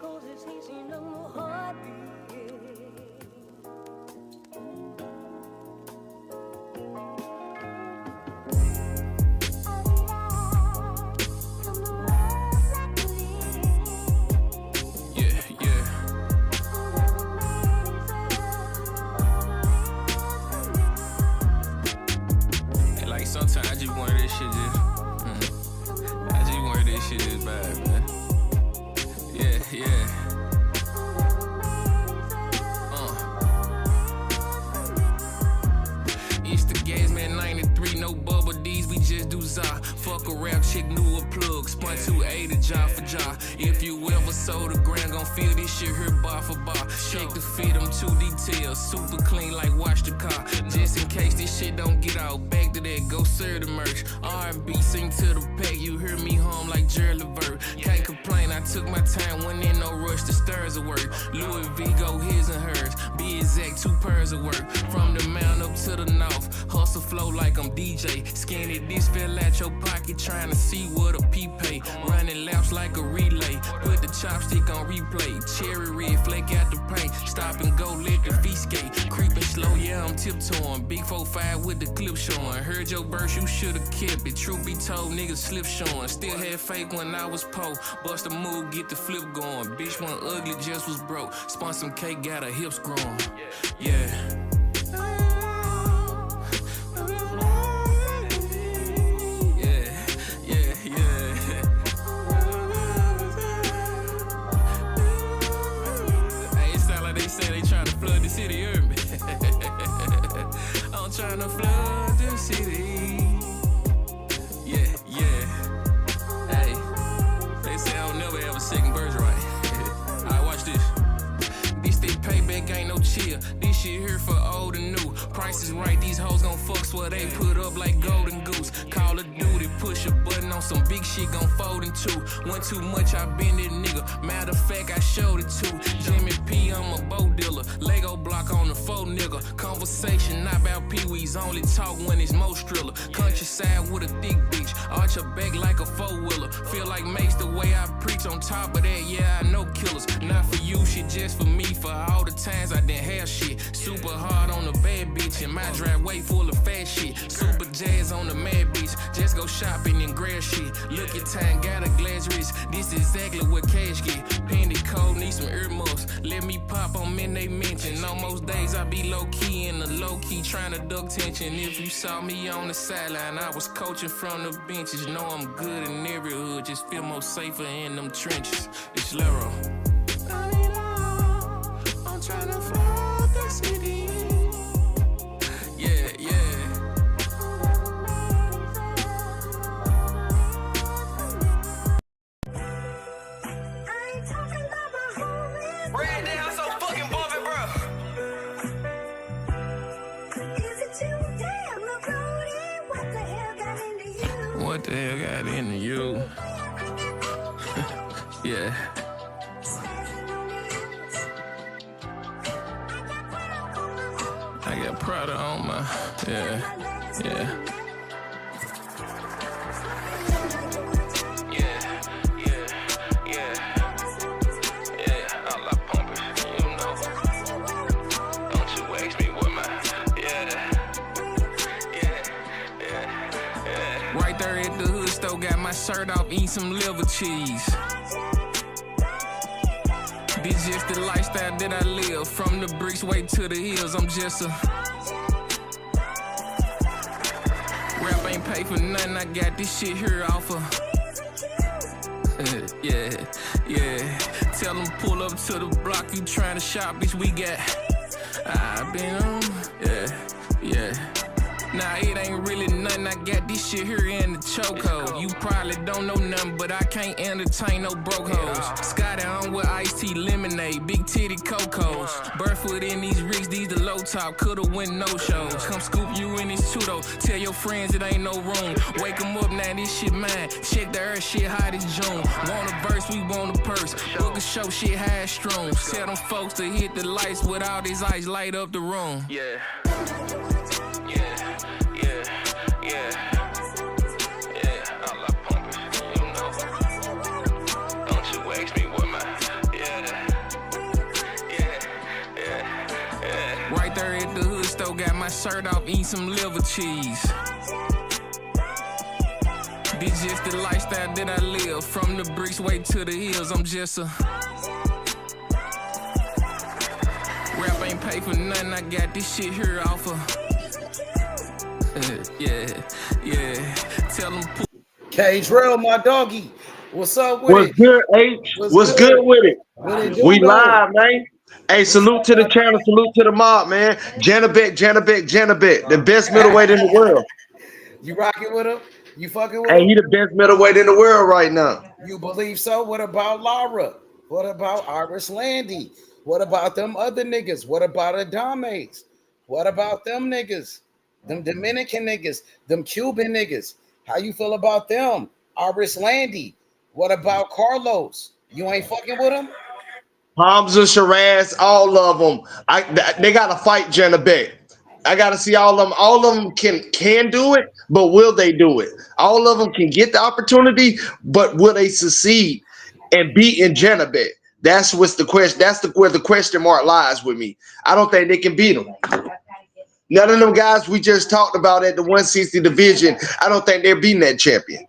Cause it's easy, no more heartbeat. Sometimes I just want this shit I just want this shit just bad, man. Yeah. It's the gas man 93, no bubble D's, we just do za. Fuck a rap chick, knew a plug, spun 280 jaw for jaw. If you ever sold a grand, gon' feel this shit here bar for bar. Shake the feet, I'm too detailed, super clean like wash the car. Just in case this shit don't get out, back to that, go serve the merch. R&B, sing to the pack, you hear me home like Gervonta. Can't complain, I took my time, wasn't in no rush, the stars of work. Louis V go his and hers, be exact, 2 pairs of work. From the mountain up to the north, hustle flow like I'm DJ. Skinny, this fell out your pocket, trying to see what a P pay. Running laps like a relay, put the chopstick on replay. Cherry red, flake out the paint, stop and go, let the feet skate. Creeping slow, yeah, I'm tiptoeing. Big 4-5 with the clip showing. Heard your burst, you should've kept it. Truth be told, niggas slip showing. Still had fake when I was po. Bust a move, get the flip going. Bitch wasn't ugly, just was broke. Spun some cake, got her hips growing. Yeah. City urban. I'm tryna flood the city. Yeah. Hey, they say I don't never have a second verse right. Alright, watch this. This payback ain't no chill. This shit here for old and new. Price is right, these hoes gon' fuck, swear they put up like golden goose. Call of Duty, push a button on some big shit gon' fold in 2. Went too much, I been that nigga. Matter of fact, I showed it too. Jimmy P, I'm a bow dealer. Lego block on the 4 nigga. Conversation not about pee-wees, only talk when it's most thriller. Countryside with a thick bitch, arch her back like a 4-wheeler. Feel like makes the way I preach. On top of that, yeah, I know killers. Not for you, shit just for me. For all the times I didn't have shit. Super hard on the bad bitch, and my driveway full of fat shit. Super jazz on the mad bitch, just go shopping and grab shit. Look at time, got a glass wrist. This exactly what cash get. Penny cold, need some earmuffs. Let me pop on in they mention. On most days I be low key in the low key, trying to duck tension. If you saw me on the sideline, I was coaching from the benches. Know I'm good in every hood, just feel more safer in them trenches. It's Lero. I'm tryna flood the city. Yeah. Red down so fucking bumpin', bro. What the hell got into you? Yeah. I got Prada on my, yeah. Right there at the hood store, got my shirt off, eating some liver cheese. This just the lifestyle that I live. From the bricks way to the hills, I'm just a rap ain't pay for nothing, I got this shit here off of yeah. Tell them pull up to the block, you trying to shop, bitch, we got I been on, yeah. Nah, it ain't really nothing, I got this shit here in the chokehold. You probably don't know nothing, but I can't entertain no broke hoes. Scotty on with iced tea, lemonade, big titty cocos. Barefoot in these rigs, these the low top, coulda went no shows. Come scoop you in this tudo, tell your friends it ain't no room. Wake them up, now this shit mine, check the earth, shit hot as June. Want a verse, we want a purse, book a show, shit high strong. Tell them folks to hit the lights with all this ice, light up the room. Yeah. shirt off, eat some liver cheese. This just the lifestyle that I live. From the bricks way to the hills, I'm just a rap ain't pay for nothing. I got this shit here off of yeah. Tell them K-Drill, my doggy. What's up with What's it? good, H? What's good with it? What it do, We though? live, man. Hey, salute to the channel, salute to the mob, man. Janabek, the best middleweight in the world. You rocking with him? You fucking with Hey, him? he the best middleweight in the world right now. You believe so? What about Lara? What about Iris Landy? What about them other niggas? What about Adames? What about them niggas? Them Dominican niggas? Them Cuban niggas? How you feel about them? Iris Landy? What about Carlos? You ain't fucking with him? Hamza, Shiraz, all of them. They got to fight Janabek. I got to see all of them. All of them can do it, but will they do it? All of them can get the opportunity, but will they succeed and beat in Janabek? That's what's the question. That's where the question mark lies with me. I don't think they can beat him. None of them guys we just talked about at the 160 division, I don't think they're beating that champion.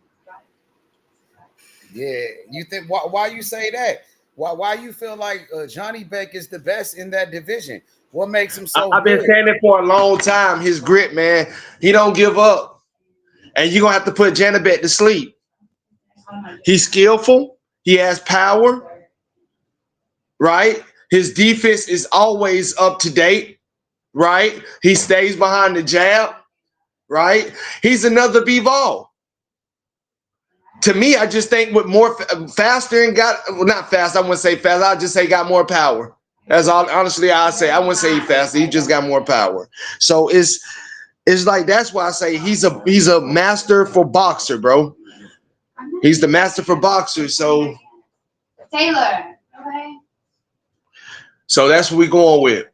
Yeah, you think why you say that? Why you feel like Johnny Beck is the best in that division? What makes him so I've been good? saying it for a long time. His grit, man. He don't give up. And you're going to have to put Janabek to sleep. He's skillful. He has power. Right? His defense is always up to date. Right? He stays behind the jab. Right? He's another Bivol. To me, I just think with more faster and not fast. I wouldn't say fast. I'd just say got more power. That's all. Honestly, I say I wouldn't say he faster. He just got more power. So it's like that's why I say he's a master for boxer, bro. He's the master for boxer. So Taylor, okay. So that's what we going with.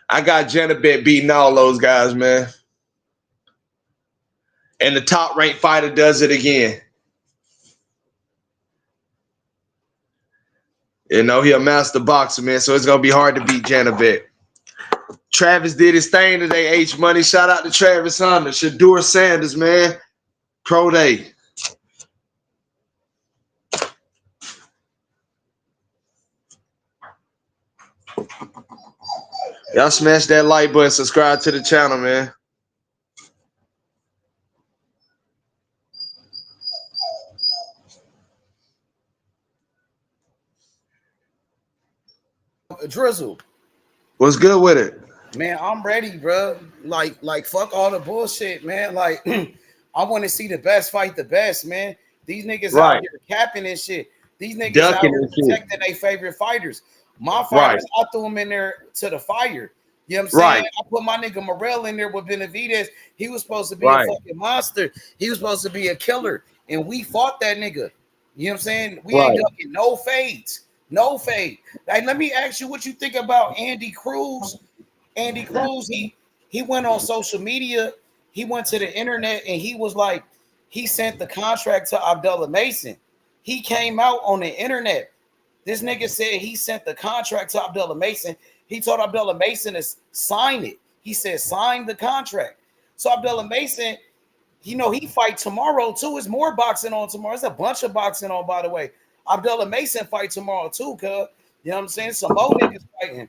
I got Janabek beating all those guys, man. And the top ranked fighter does it again. You know, he a master boxer, man, so it's going to be hard to beat Janabek. Travis did his thing today, H Money. Shout out to Travis Hunter. Shadur Sanders, man. Pro Day. Y'all smash that like button, subscribe to the channel, man. Drizzle. What's good with it? Man, I'm ready, bro. Like fuck all the bullshit, man. Like, I want to see the best fight the best, man. These niggas out here capping and shit. These niggas Ducking out here and shit. protecting their favorite fighters. My fighters, I threw them in there to the fire. You know what I'm saying? Right. I put my nigga Morrell in there with Benavidez. He was supposed to be a fucking monster. He was supposed to be a killer. And we fought that nigga. You know what I'm saying? We ain't ducking no fades. No fade. Like, let me ask you what you think about Andy Cruz. Andy Cruz, he went on social media, he went to the internet, and he was like, he sent the contract to Abdullah Mason. He came out on the internet. This nigga said he sent the contract to Abdullah Mason. He told Abdullah Mason to sign it. He said, sign the contract. So Abdullah Mason, you know, he fight tomorrow too. There's more boxing on tomorrow. There's a bunch of boxing on, by the way. Abdullah Mason fight tomorrow too, cuz. You know what I'm saying? Some more niggas fighting. You know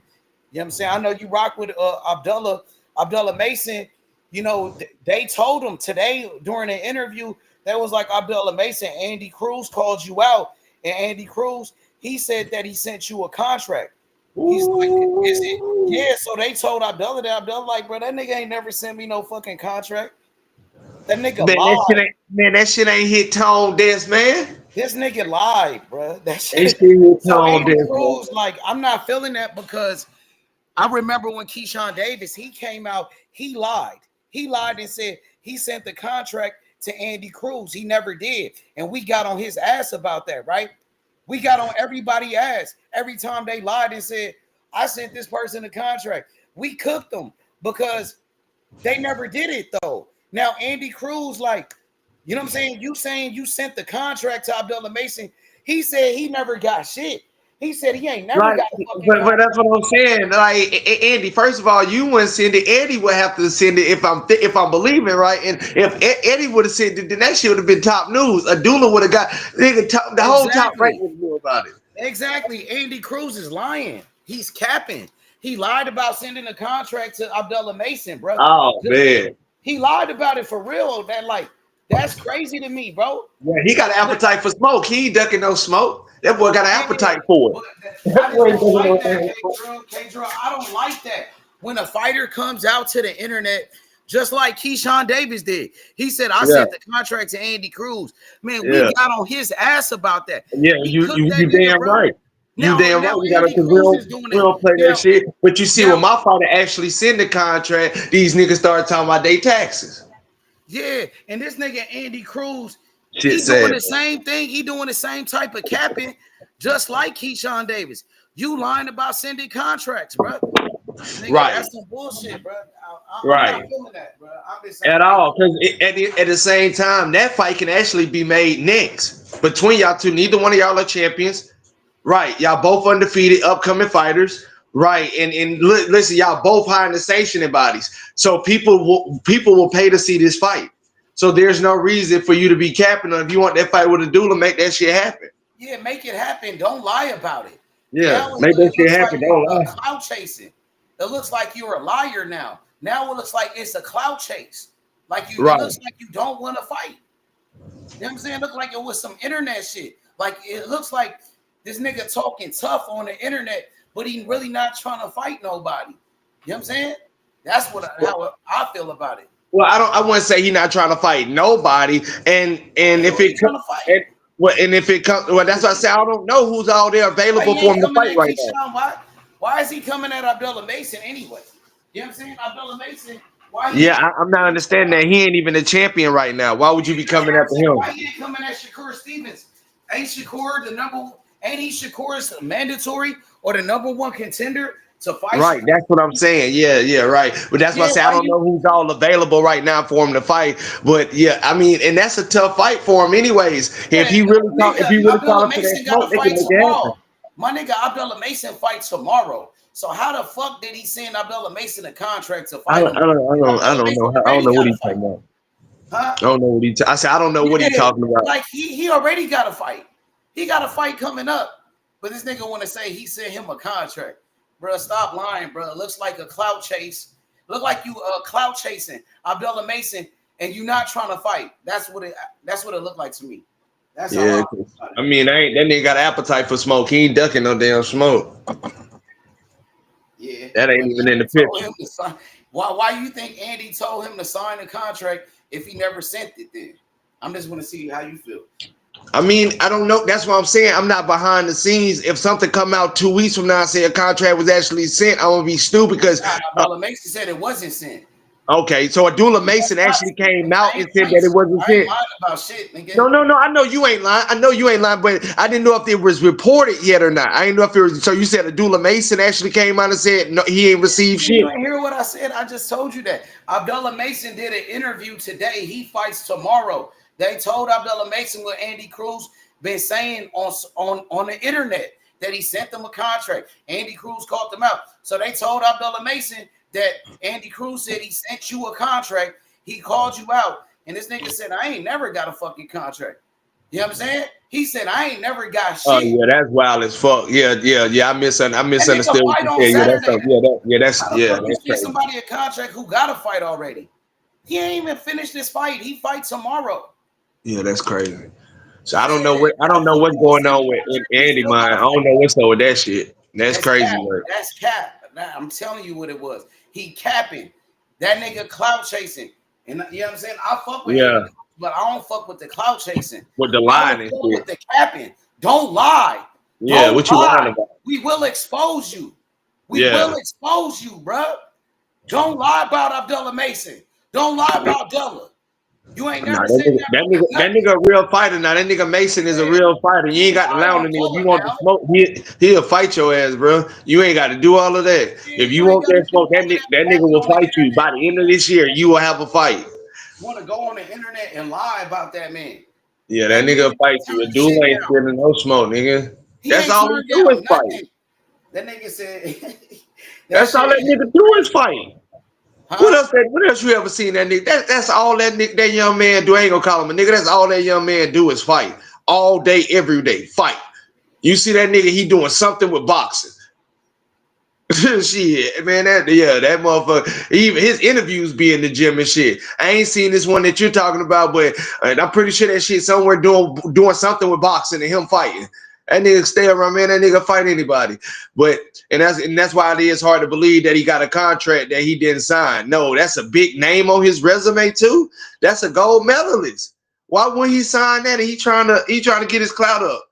what I'm saying? I know you rock with Abdullah Mason. You know, they told him today during an interview, that was like, Abdullah Mason, Andy Cruz called you out. And Andy Cruz, he said that he sent you a contract. He's like, is it? Yeah, so they told Abdullah that. Abdullah like, bro, that nigga ain't never sent me no fucking contract. That nigga lied. That shit ain't hit tone dance, man. This nigga lied, bro. That shit. So Andy Cruz, like, I'm not feeling that because I remember when Keyshawn Davis, he came out, he lied. He lied and said he sent the contract to Andy Cruz. He never did. And we got on his ass about that, right? We got on everybody's ass every time they lied and said, I sent this person a contract. We cooked them because they never did it, though. Now, Andy Cruz, like, you know what I'm saying? You saying you sent the contract to Abdullah Mason. He said he never got shit. He said he ain't never Like, got a fucking but contract. that's what I'm saying. Like, Andy, first of all, you wouldn't send it. Eddie would have to send it if I'm believing right. And if Eddie would have sent it, then that shit would have been top news. Adula would have got the whole top rank Exactly. would know about it. Exactly. Andy Cruz is lying. He's capping. He lied about sending a contract to Abdullah Mason, bro. Oh man, He lied about it for real. That's crazy to me, bro. yeah, he got an appetite for smoke. He ain't ducking no smoke. That boy got an appetite for it. But I just don't like that, K-Drill. I don't like that. When a fighter comes out to the internet, just like Keyshawn Davis did, he said, I sent the contract to Andy Cruz. Man, we got on his ass about that. Yeah, you damn right. You damn right. We gotta we don't play that shit. But you see, when my fighter actually send the contract, these niggas started talking about their taxes. Yeah, and this nigga Andy Cruz, Shit doing the same thing. He doing the same type of capping, just like Keyshawn Davis. You lying about sending contracts, bro. Nigga, right. That's some bullshit, bro. I'm right. not feeling that, bro. I'm just saying at all, because at the same time, that fight can actually be made next between y'all two. Neither one of y'all are champions, right? Y'all both undefeated, upcoming fighters, right? And listen, y'all both high in the sanctioning bodies, so people will pay to see this fight. So there's no reason for you to be capping on. If you want that fight with a doula, make that shit happen. Yeah, make it happen. Don't lie about it. Yeah, make that shit happen. Don't lie. Clout chasing. It looks like you're a liar now. Now it looks like it's a clout chase. Like you, it looks like you don't want to fight. You know what I'm saying? It looks like it was some internet shit. Like it looks like this nigga talking tough on the internet, but he really not trying to fight nobody. You know what I'm saying? That's how I feel about it. Well, I wouldn't say he's not trying to fight nobody, and if it comes, that's why I say I don't know who's all there available for him to fight right now. Why is he coming at Abdullah Mason anyway? You know what I'm saying? Abdullah Mason. I'm not understanding that he ain't even a champion right now. Why would you be coming after him? Why he ain't coming at Shakur Stevens? Ain't Shakur Ain't he Shakur's mandatory or the #1 contender? To fight right, that's what I'm saying. Yeah, right. But that's why I say I don't know who's all available right now for him to fight. But yeah, I mean, and that's a tough fight for him, anyways. If he really call for that smoke, they can make it happen. My nigga Abdullah Mason fights tomorrow. So how the fuck did he send Abdullah Mason a contract to fight? I don't know what he's talking about. Huh? I don't know what I said. I don't know what he's talking about. Like he already got a fight. He got a fight coming up. But this nigga want to say he sent him a contract. Bro, stop lying, bro. It looks like a clout chase. Look like you clout chasing Abdullah Mason, and you not trying to fight. That's what it looked like to me. That's I mean, that nigga got an appetite for smoke. He ain't ducking no damn smoke. Yeah, that ain't even in the picture. Why you think Andy told him to sign a contract if he never sent it? Then I'm just want to see how you feel. I mean, I don't know. That's what I'm saying. I'm not behind the scenes. If something come out 2 weeks from now and say a contract was actually sent, I'm gonna be stupid because Abdullah Mason said it wasn't sent. Okay, so Abdullah Mason actually came out and said that it wasn't sent. I ain't lying about shit, nigga. No. I know you ain't lying. But I didn't know if it was reported yet or not. I didn't know if it was. So you said Abdullah Mason actually came out and said no, he ain't received shit. You didn't hear what I said? I just told you that Abdullah Mason did an interview today. He fights tomorrow. They told Abdullah Mason what Andy Cruz been saying on the internet that he sent them a contract. Andy Cruz called them out. So they told Abdullah Mason that Andy Cruz said he sent you a contract. He called you out. And this nigga said, I ain't never got a fucking contract. You know what I'm saying? He said, I ain't never got shit. Oh, yeah, that's wild as fuck. Yeah. I misunderstood what you said. That's crazy. Somebody a contract who got a fight already. He ain't even finished this fight. He fights tomorrow. Yeah, that's crazy. So I don't know what's going on with Andy, man. I don't know what's up with that shit. That's crazy. That's cap. I'm telling you what it was. He capping. That nigga clout chasing. And you know what I'm saying? I fuck with him, but I don't fuck with the clout chasing. With the lying and shit. With the capping. Don't lie. Yeah, what you lying about? We will expose you. We will expose you, bro. Don't lie about Abdullah Mason. Don't lie about Abdullah. You ain't never said that nigga a real fighter. Now that nigga Mason is a real fighter. You ain't got to lie on him. If you want to smoke, he'll fight your ass, bro. You ain't got to do all of that. If you want that smoke, that nigga will fight you. By the end of this year, you will have a fight. You want to go on the internet and lie about that man? Yeah, that nigga will fight you. A dude ain't spilling no smoke, nigga. He That's ain't all he turned do is down fight. nothing. That nigga said That's all that nigga do is fight. What huh? else? What else you ever seen that nigga? That's all that young man do. I ain't gonna call him a nigga. That's all that young man do is fight all day, every day. Fight. You see that nigga? He doing something with boxing. Shit, man. That motherfucker. Even his interviews be in the gym and shit. I ain't seen this one that you're talking about, but I'm pretty sure that shit somewhere doing something with boxing and him fighting. That nigga stay around, man. That nigga fight anybody. But and that's why it is hard to believe that he got a contract that he didn't sign. No, that's a big name on his resume too. That's a gold medalist. Why wouldn't he sign that? And he trying to get his clout up.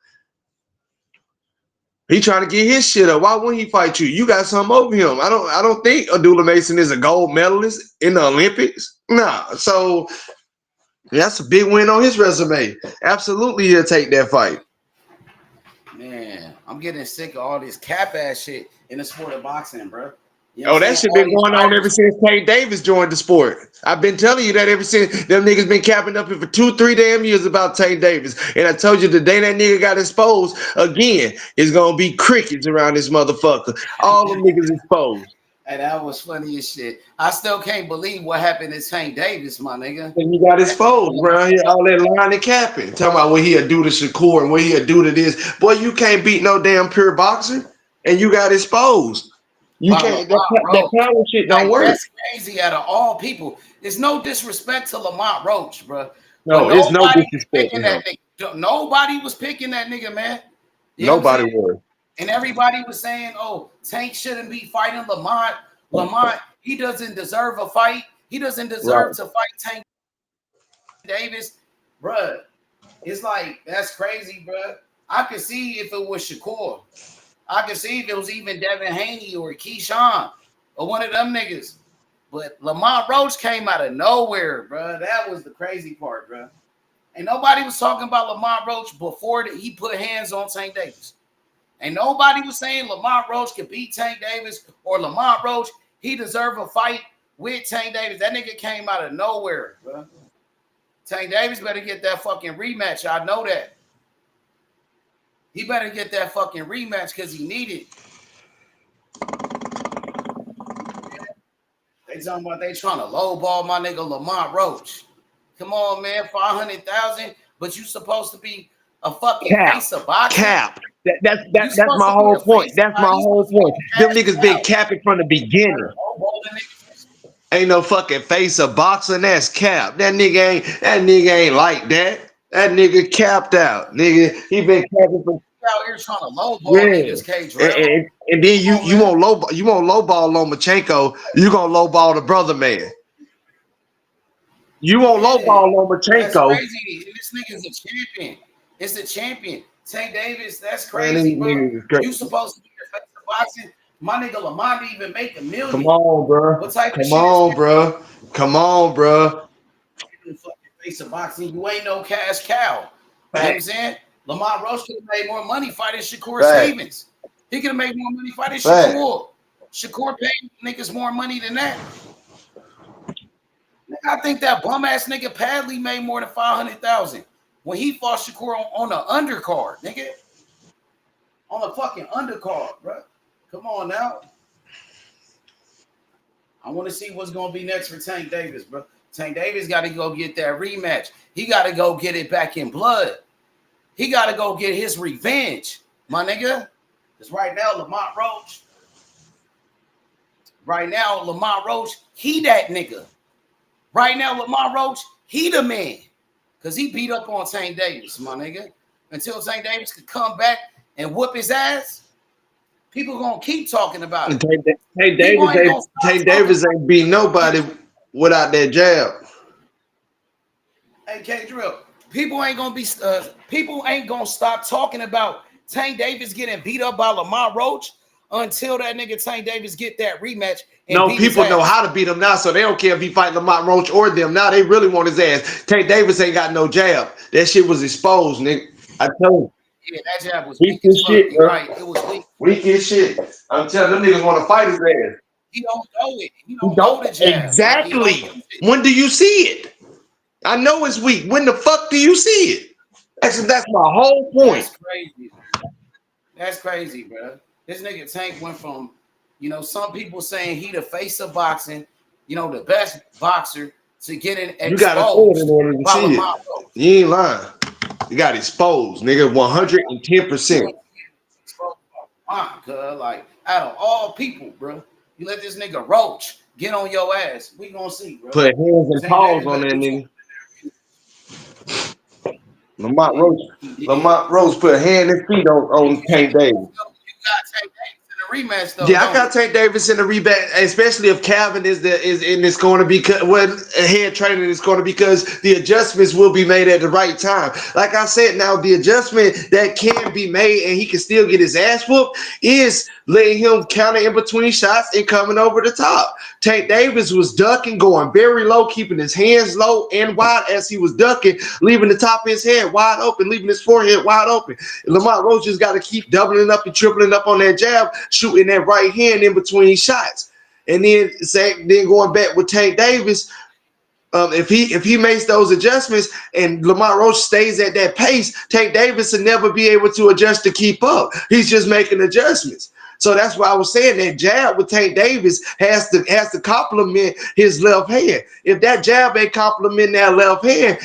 He trying to get his shit up. Why wouldn't he fight you? You got something over him. I don't think Abdullah Mason is a gold medalist in the Olympics. Nah. So that's a big win on his resume. Absolutely, he'll take that fight. Man, I'm getting sick of all this cap ass shit in the sport of boxing, bro. You know That shit been going on ever since Tank Davis joined the sport. I've been telling you that ever since them niggas been capping up for 2-3 damn years about Tank Davis. And I told you the day that nigga got exposed again, it's gonna be crickets around this motherfucker. All them niggas exposed. And that was funny as shit. I still can't believe what happened to Tank Davis, my nigga. And he got exposed, bro. He all that line and capping. Talking about what he'll do to Shakur and what he'll do to this. Boy, you can't beat no damn pure boxer. And you got exposed. You can't. That power shit don't work. That's crazy. Out of all people, there's no disrespect to Lamont Roach, bro. No, it's no disrespect to him. Nobody was picking that nigga, man. You Nobody was. And everybody was saying, "Oh, Tank shouldn't be fighting Lamont. Lamont, he doesn't deserve a fight. He doesn't deserve to fight Tank Davis, bruh." It's like that's crazy, bruh. I could see if it was Shakur. I could see if it was even Devin Haney or Keyshawn or one of them niggas. But Lamont Roach came out of nowhere, bro. That was the crazy part, bro. And nobody was talking about Lamont Roach before he put hands on Tank Davis. And nobody was saying Lamont Roach could beat Tank Davis or Lamont Roach, he deserved a fight with Tank Davis. That nigga came out of nowhere, bro. Tank Davis better get that fucking rematch. I know that. He better get that fucking rematch because he need it. They talking about they trying to lowball my nigga Lamont Roach. Come on, man, 500,000, but you supposed to be a fucking face of boxing. Cap. That's my whole point. That's my whole point. Them niggas been capping from the beginning. Ain't no fucking face of boxing. That's cap. That nigga ain't like that. That nigga capped out. Nigga, he been capping from out here trying to lowball niggas, and then you won't lowball Lomachenko. You gonna lowball the brother man. You won't lowball Lomachenko. That's crazy. This nigga's a champion. It's a champion. Tank Davis, that's crazy, bro. You supposed to be the face of boxing. My nigga Lamont didn't even make $1 million. Come on, bro. What type of shit? Come on, bro. Face of boxing, you ain't no cash cow. You know what I'm saying? Lamont Roach could have made more money fighting Shakur Stevens. He could have made more money fighting Shakur. Shakur paid niggas more money than that. I think that bum ass nigga Padley made more than 500,000 when he fought Shakur on the undercard, nigga. On the fucking undercard, bro. Come on now. I want to see what's gonna be next for Tank Davis, bro. Tank Davis got to go get that rematch. He got to go get it back in blood. He got to go get his revenge, my nigga. Because right now, Lamont Roach, he that nigga. Right now, Lamont Roach, he the man. Because he beat up on Tank Davis, my nigga. Until Tank Davis could come back and whoop his ass, people going to keep talking about it. Tank Davis ain't beat nobody without that jab. Hey, K-Drill, people ain't gonna stop talking about Tank Davis getting beat up by Lamont Roach until that nigga Tank Davis get that rematch. No, people know how to beat him now, so they don't care if he fight Lamont Roach or them. Now they really want his ass. Tank Davis ain't got no jab. That shit was exposed, nigga. I tell you. Yeah, that jab was weak as shit, bro. Right, it was weak. Weak as shit. I'm telling them niggas want to fight his ass. He don't know it. He don't know the jab. Exactly. When do you see it? I know it's weak. When the fuck do you see it? That's my whole point. That's crazy. That's crazy, bro. This nigga Tank went from, some people saying he the face of boxing, the best boxer, to getting You gotta see it in exposed order to by see it. Lamont Roach. You ain't lying. You got exposed, nigga. 110%. Like out of all people, bro, you let this nigga Roach get on your ass. We gonna see, bro. Put hands and Tank paws Davis on better that do nigga. something. Lamont Roach put hand and feet on Tank Davis. You got Tank Davis in the rematch though, Yeah, I don't got Tank Davis in the rematch, especially if Calvin is and it's going to be head training is going to because the adjustments will be made at the right time. Like I said, now the adjustment that can be made and he can still get his ass whooped is letting him counter in between shots and coming over the top. Tank Davis was ducking, going very low, keeping his hands low and wide as he was ducking, leaving the top of his head wide open, leaving his forehead wide open. Lamont Roach just got to keep doubling up and tripling up on that jab, shooting that right hand in between shots. And then going back with Tank Davis, if he makes those adjustments and Lamont Roach stays at that pace, Tank Davis will never be able to adjust to keep up. He's just making adjustments. So that's why I was saying that jab with Tank Davis has to complement his left hand. If that jab ain't complement that left hand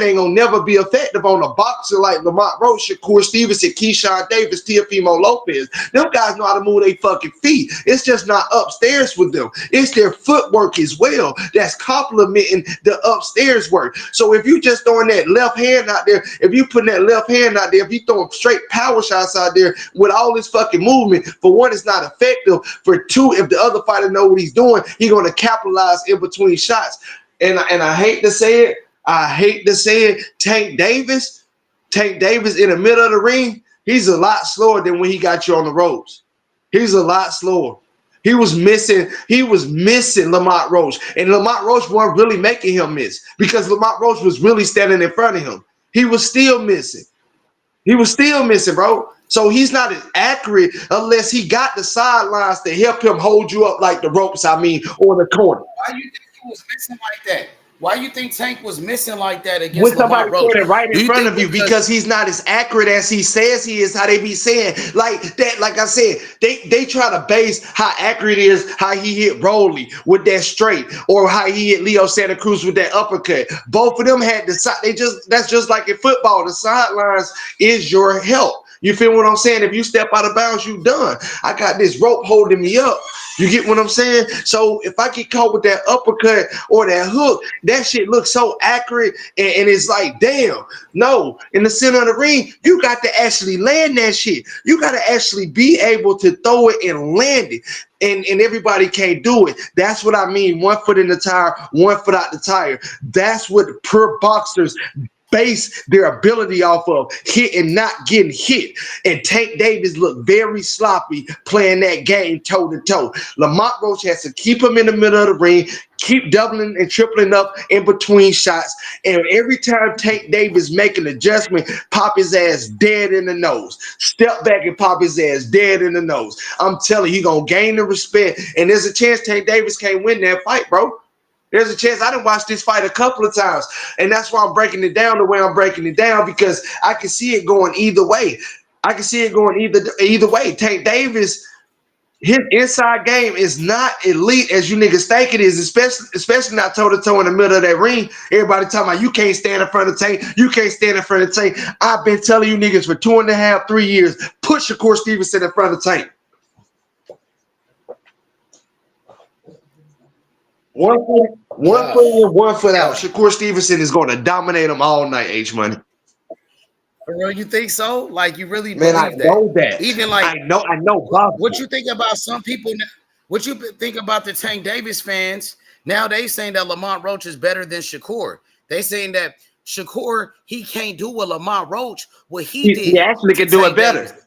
ain't gonna never be effective on a boxer like Lamont Roach, Shakur Stevenson, Keyshawn Davis, Teofimo Lopez. Them guys know how to move their fucking feet. It's just not upstairs with them. It's their footwork as well that's complementing the upstairs work. So if you just throwing that left hand out there, if you putting that left hand out there, if you throwing straight power shots out there with all this fucking movement, for one, it's not effective. For two, if the other fighter know what he's doing, he's going to capitalize in between shots. And I hate to say it, Tank Davis in the middle of the ring, he's a lot slower than when he got you on the ropes. He's a lot slower. He was missing Lamont Roach. And Lamont Roach wasn't really making him miss because Lamont Roach was really standing in front of him. He was still missing. Bro. So he's not as accurate unless he got the sidelines to help him hold you up like the ropes, or the corner. Why you think he was missing like that? Why you think Tank was missing like that against When somebody Lamont Roach? put it right in front of you because he's not as accurate as he says he is, how they be saying. Like that, like I said, they try to base how accurate it is, how he hit Rolly with that straight, or how he hit Leo Santa Cruz with that uppercut. Both of them had the side. That's just like in football. The sidelines is your help. You feel what I'm saying? If you step out of bounds, you done. I got this rope holding me up. You get what I'm saying? So if I get caught with that uppercut or that hook, that shit looks so accurate and it's like, damn. No, in the center of the ring, you got to actually land that shit. You got to actually be able to throw it and land it. And everybody can't do it. That's what I mean. 1 foot in the tire, 1 foot out the tire. That's what pro boxers base their ability off of, hit and not getting hit. And Tank Davis looked very sloppy playing that game toe to toe. Lamont Roach has to keep him in the middle of the ring, keep doubling and tripling up in between shots. And every time Tank Davis make an adjustment, pop his ass dead in the nose. Step back and pop his ass dead in the nose. I'm telling you, he gonna gain the respect. And there's a chance Tank Davis can't win that fight, bro. There's a chance. I done watched this fight a couple of times, and that's why I'm breaking it down the way I'm breaking it down, because I can see it going either way. Either way. Tank Davis, his inside game is not elite as you niggas think it is, especially not toe to toe in the middle of that ring. Everybody talking about you can't stand in front of Tank. You can't stand in front of Tank. I've been telling you niggas for 2.5, 3 years, put Shakur Stevenson in front of Tank. One foot out. Shakur Stevenson is going to dominate him all night, H-Money. For real, you think so? Like, you really Man, believe I know that. Even like, I know. What you think about some people? What you think about the Tank Davis fans? Now they saying that Lamont Roach is better than Shakur. They saying that Shakur, he can't do what Lamont Roach, what he did. He actually can do Tank it better. Davis.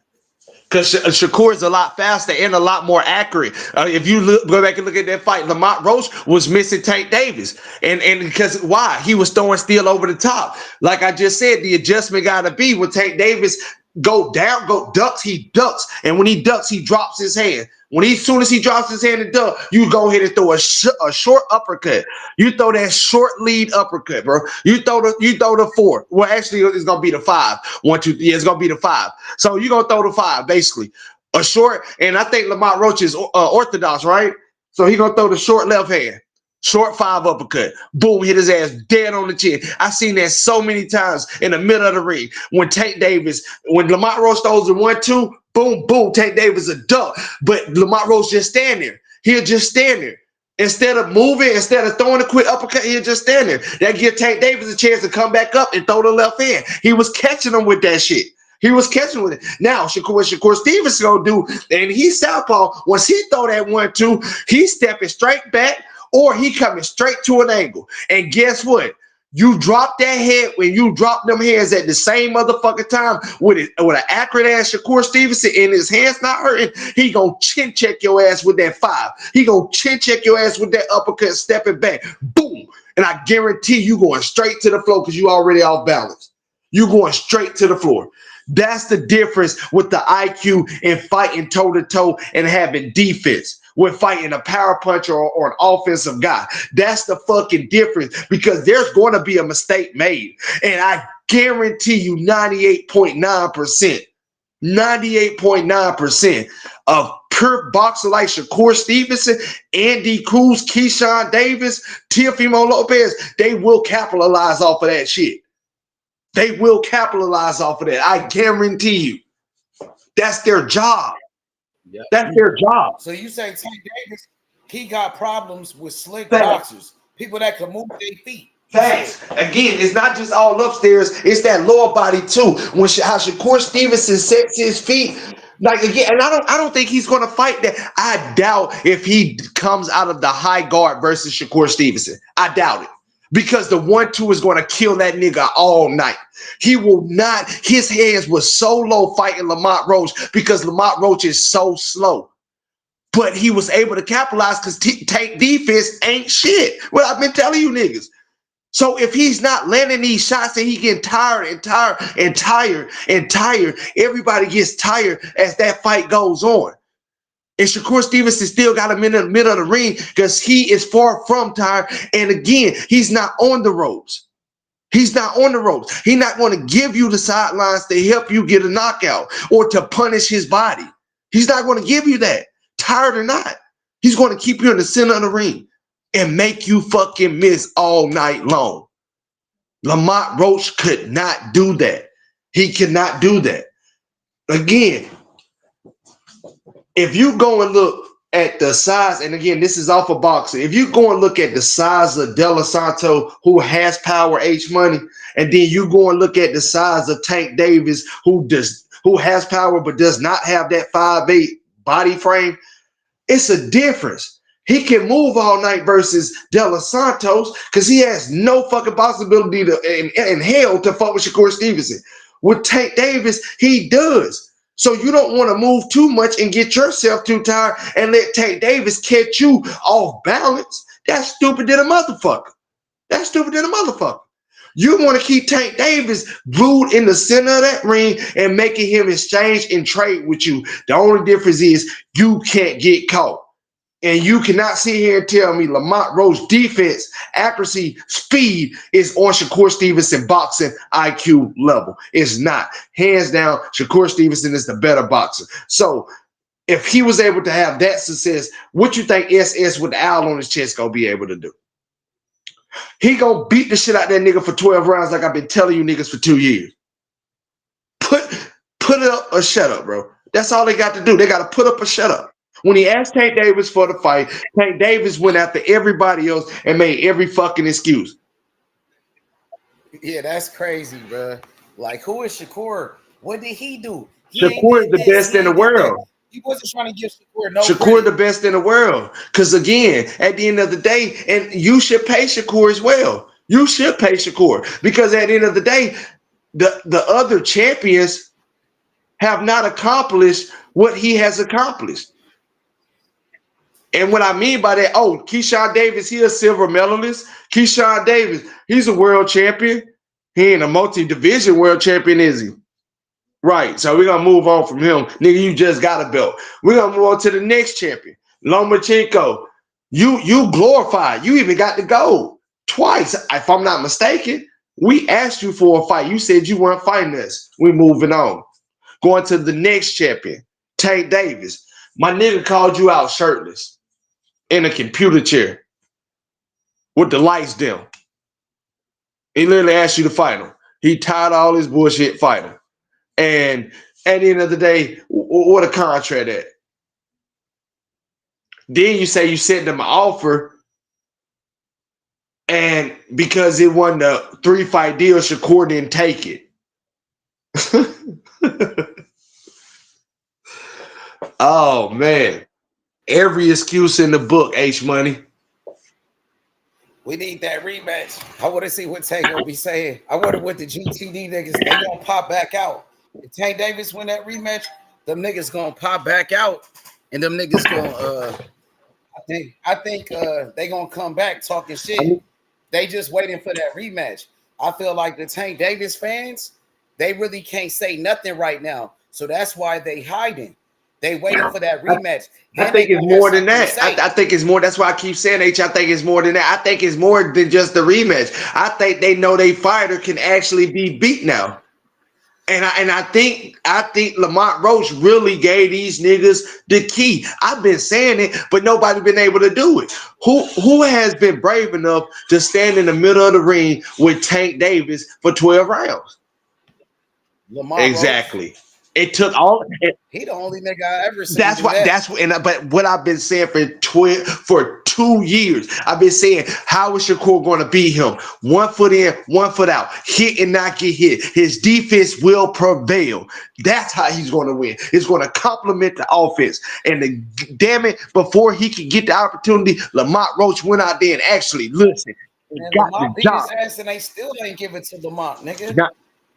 Because Shakur is a lot faster and a lot more accurate. If you go back and look at that fight, Lamont Roach was missing Tank Davis. And because why? He was throwing steel over the top. Like I just said, the adjustment got to be with Tank Davis go down, go ducks, he ducks. And when he ducks, he drops his hand. As soon as he drops his hand and duck, you go ahead and throw a short uppercut. You throw that short lead uppercut, bro. You throw the 4. Well, actually, it's gonna be the 5. 1, 2, 3. Yeah, it's gonna be the 5. So you gonna throw the 5, basically. A short, and I think Lamont Roach is orthodox, right? So he gonna throw the short left hand. Short 5 uppercut. Boom, hit his ass dead on the chin. I seen that so many times in the middle of the ring. When Lamont Roach throws the 1, 2, boom, boom, Tank Davis a duck. But Lamont Roach just stand there. He'll just stand there. Instead of moving, instead of throwing a quick uppercut, he'll just stand there. That give Tank Davis a chance to come back up and throw the left hand. He was catching him with that shit. He was catching with it. Now, Shakur Stevenson gonna do, and he's southpaw. Once he throw that 1, 2, he's stepping straight back, or he coming straight to an angle. And guess what? You drop that head when you drop them hands at the same motherfucking time with an accurate ass Shakur Stevenson and his hands not hurting, he gonna chin check your ass with that 5. He gonna chin check your ass with that uppercut stepping back. Boom. And I guarantee you going straight to the floor because you already off balance. You going straight to the floor. That's the difference with the IQ in fighting toe-to-toe and having defense. When fighting a power puncher or an offensive guy. That's the fucking difference, because there's going to be a mistake made. And I guarantee you 98.9% of pure boxer like Shakur Stevenson, Andy Cruz, Keyshawn Davis, Teofimo Lopez, they will capitalize off of that shit. They will capitalize off of that. I guarantee you. That's their job. Yep. That's their job. So you say Tank Davis, he got problems with slick boxers, people that can move their feet. Thanks. Again, it's not just all upstairs, it's that lower body too. When how Shakur Stevenson sets his feet, like again, and I don't think he's gonna fight that. I doubt if he comes out of the high guard versus Shakur Stevenson. I doubt it. Because the 1, 2 is going to kill that nigga all night. He will not. His hands were so low fighting Lamont Roach because Lamont Roach is so slow. But he was able to capitalize because Tank defense ain't shit. Well, I've been telling you niggas. So if he's not landing these shots and he getting tired, everybody gets tired as that fight goes on. And Shakur Stevenson still got him in the middle of the ring because he is far from tired. And again, he's not on the ropes. He's not on the ropes. He's not going to give you the sidelines to help you get a knockout or to punish his body. He's not going to give you that, tired or not. He's going to keep you in the center of the ring and make you fucking miss all night long. Lamont Roach could not do that. He cannot do that. Again, if you go and look at the size, and again, this is off of boxing. If you go and look at the size of De La Santo, who has power, H money, and then you go and look at the size of Tank Davis, who has power but does not have that 5'8" body frame, it's a difference. He can move all night versus De La Santos because he has no fucking possibility in hell to fuck with Shakur Stevenson. With Tank Davis, he does. So you don't want to move too much and get yourself too tired and let Tank Davis catch you off balance. That's stupid than a motherfucker. That's stupid than a motherfucker. You want to keep Tank Davis glued in the center of that ring and making him exchange and trade with you. The only difference is you can't get caught. And you cannot sit here and tell me Lamont Roach defense, accuracy, speed is on Shakur Stevenson boxing IQ level. It's not. Hands down, Shakur Stevenson is the better boxer. So if he was able to have that success, what you think SS with the owl on his chest gonna be able to do? He gonna beat the shit out that nigga for 12 rounds like I've been telling you niggas for 2 years. Put it up or shut up, bro. That's all they got to do. They got to put up or shut up. When he asked Tank Davis for the fight, Tank Davis went after everybody else and made every fucking excuse. Yeah, that's crazy, bro. Like, who is Shakur? What did he do? Shakur is the best in the world. He wasn't trying to give Shakur no Shakur credit. the best in the world. Because again, at the end of the day, and you should pay Shakur as well. You should pay Shakur. Because at the end of the day, the other champions have not accomplished what he has accomplished. And what I mean by that, Keyshawn Davis, he a silver medalist. Keyshawn Davis, he's a world champion. He ain't a multi-division world champion, is he? Right. So we're gonna move on from him. Nigga, you just got a belt. We're gonna move on to the next champion. Lomachenko. You glorified. You even got the gold twice, if I'm not mistaken. We asked you for a fight. You said you weren't fighting us. We moving on. Going to the next champion, Tank Davis. My nigga called you out shirtless in a computer chair with the lights dim. He literally asked you to fight him. He tired of all his bullshit fighting. And at the end of the day, what a contract at. Then you say you sent them an offer, and because it wasn't a 3-fight deal, Shakur didn't take it. Oh man. Every excuse in the book, H Money. We need that rematch. I want to see what Tank gonna be saying. I wonder what the GTD niggas they gonna pop back out. If Tank Davis win that rematch, them niggas gonna pop back out, and them niggas gonna I think they gonna come back talking shit. They just waiting for that rematch. I feel like the Tank Davis fans, they really can't say nothing right now, so that's why they hiding. They waiting for that rematch. I think it's more than that. I think it's more. That's why I keep saying, H. I think it's more than that. I think it's more than just the rematch. I think they know they fighter can actually be beat now. And I think Lamont Roach really gave these niggas the key. I've been saying it, but nobody's been able to do it. Who has been brave enough to stand in the middle of the ring with Tank Davis for 12 rounds? Lamont exactly. Roach. It took all. He the only nigga I ever seen. That's why. That's but what I've been saying for 2 years, I've been saying, how is Shakur going to beat him? 1 foot in, 1 foot out, hit and not get hit. His defense will prevail. That's how he's going to win. It's going to complement the offense. And damn it, before he could get the opportunity, Lamont Roach went out there and actually listen. And Lamont beat his ass, and they still ain't give it to Lamont, nigga.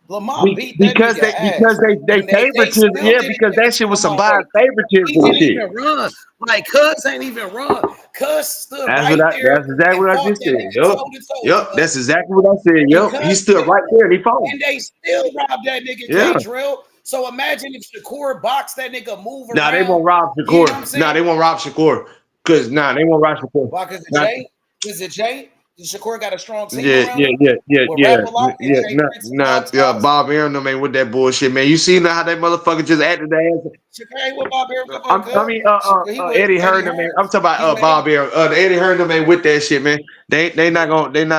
Lamont beat that because nigga they favoritism, yeah, because that shit was some biased favoritism. He didn't even run. Like Cuz ain't even run. Cuz stood that's right there. That's exactly what I just said. Yep. That's exactly what I said. Yep. He stood right there and he fought. And they still robbed that nigga K-Drill. So imagine if Shakur boxed that nigga move around. Nah, they won't rob Shakur. Nah, they won't rob Shakur. Cause they won't rob Shakur. Why? Cause of Jay? Is it Jay? Shakur got a strong team yeah. Bob Aaron, no man, with that bullshit, man. You seen how that motherfucker just acted the ass. Shakur ain't with Bob Aaron. I mean, Eddie Hearn, man. I'm talking about Bob Aaron. Eddie Hearn, man, with that shit, man. They not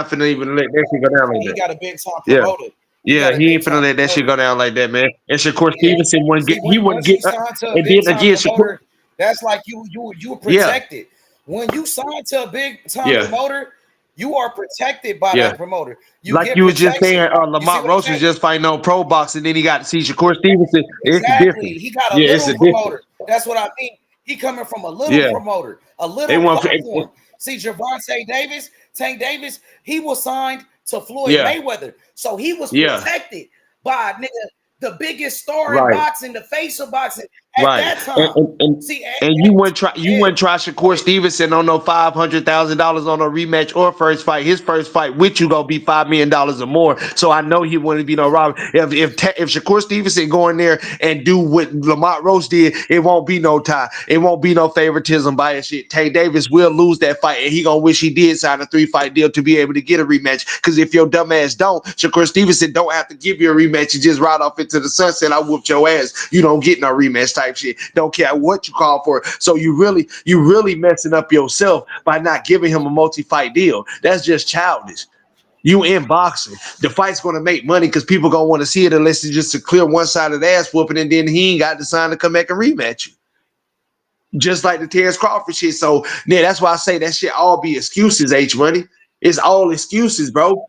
finna even let that shit go down like that. He got a big time promoter. Yeah, he ain't finna let that shit go down like that, man. And Shakur Stevenson wouldn't get. He wouldn't get. And then again, Shakur. That's like you were protected. When you sign to a big time promoter, you are protected by that promoter. You were just saying, Lamont Roach was just fighting on pro box, and then he got to see Shakur Stevenson. Exactly. He got a little promoter. That's what I mean. He coming from a little promoter, a little platform. See, Gervonta Davis, Tank Davis, he was signed to Floyd Mayweather. So he was protected by the biggest star in boxing, the face of boxing at that time. And you wouldn't try Shakur Stevenson on no $500,000 on a rematch or first fight. His first fight with you gonna be $5 million or more. So I know he wouldn't be no robber. If Shakur Stevenson go in there and do what Lamont Roach did, it won't be no tie. It won't be no favoritism by his shit. Tank Davis will lose that fight, and he gonna wish he did sign a 3-fight deal to be able to get a rematch. Because if your dumb ass don't, Shakur Stevenson don't have to give you a rematch. You just ride off into the sunset. I whooped your ass. You don't get no rematch type shit. Don't care what you call for. So you really messing up yourself by not giving him a multi-fight deal. That's just childish. You in boxing. The fight's going to make money because people going to want to see it unless it's just a clear one-sided ass whooping, and then he ain't got the sign to come back and rematch you. Just like the Terrence Crawford shit. So, yeah, that's why I say that shit all be excuses, H-Money. It's all excuses, bro.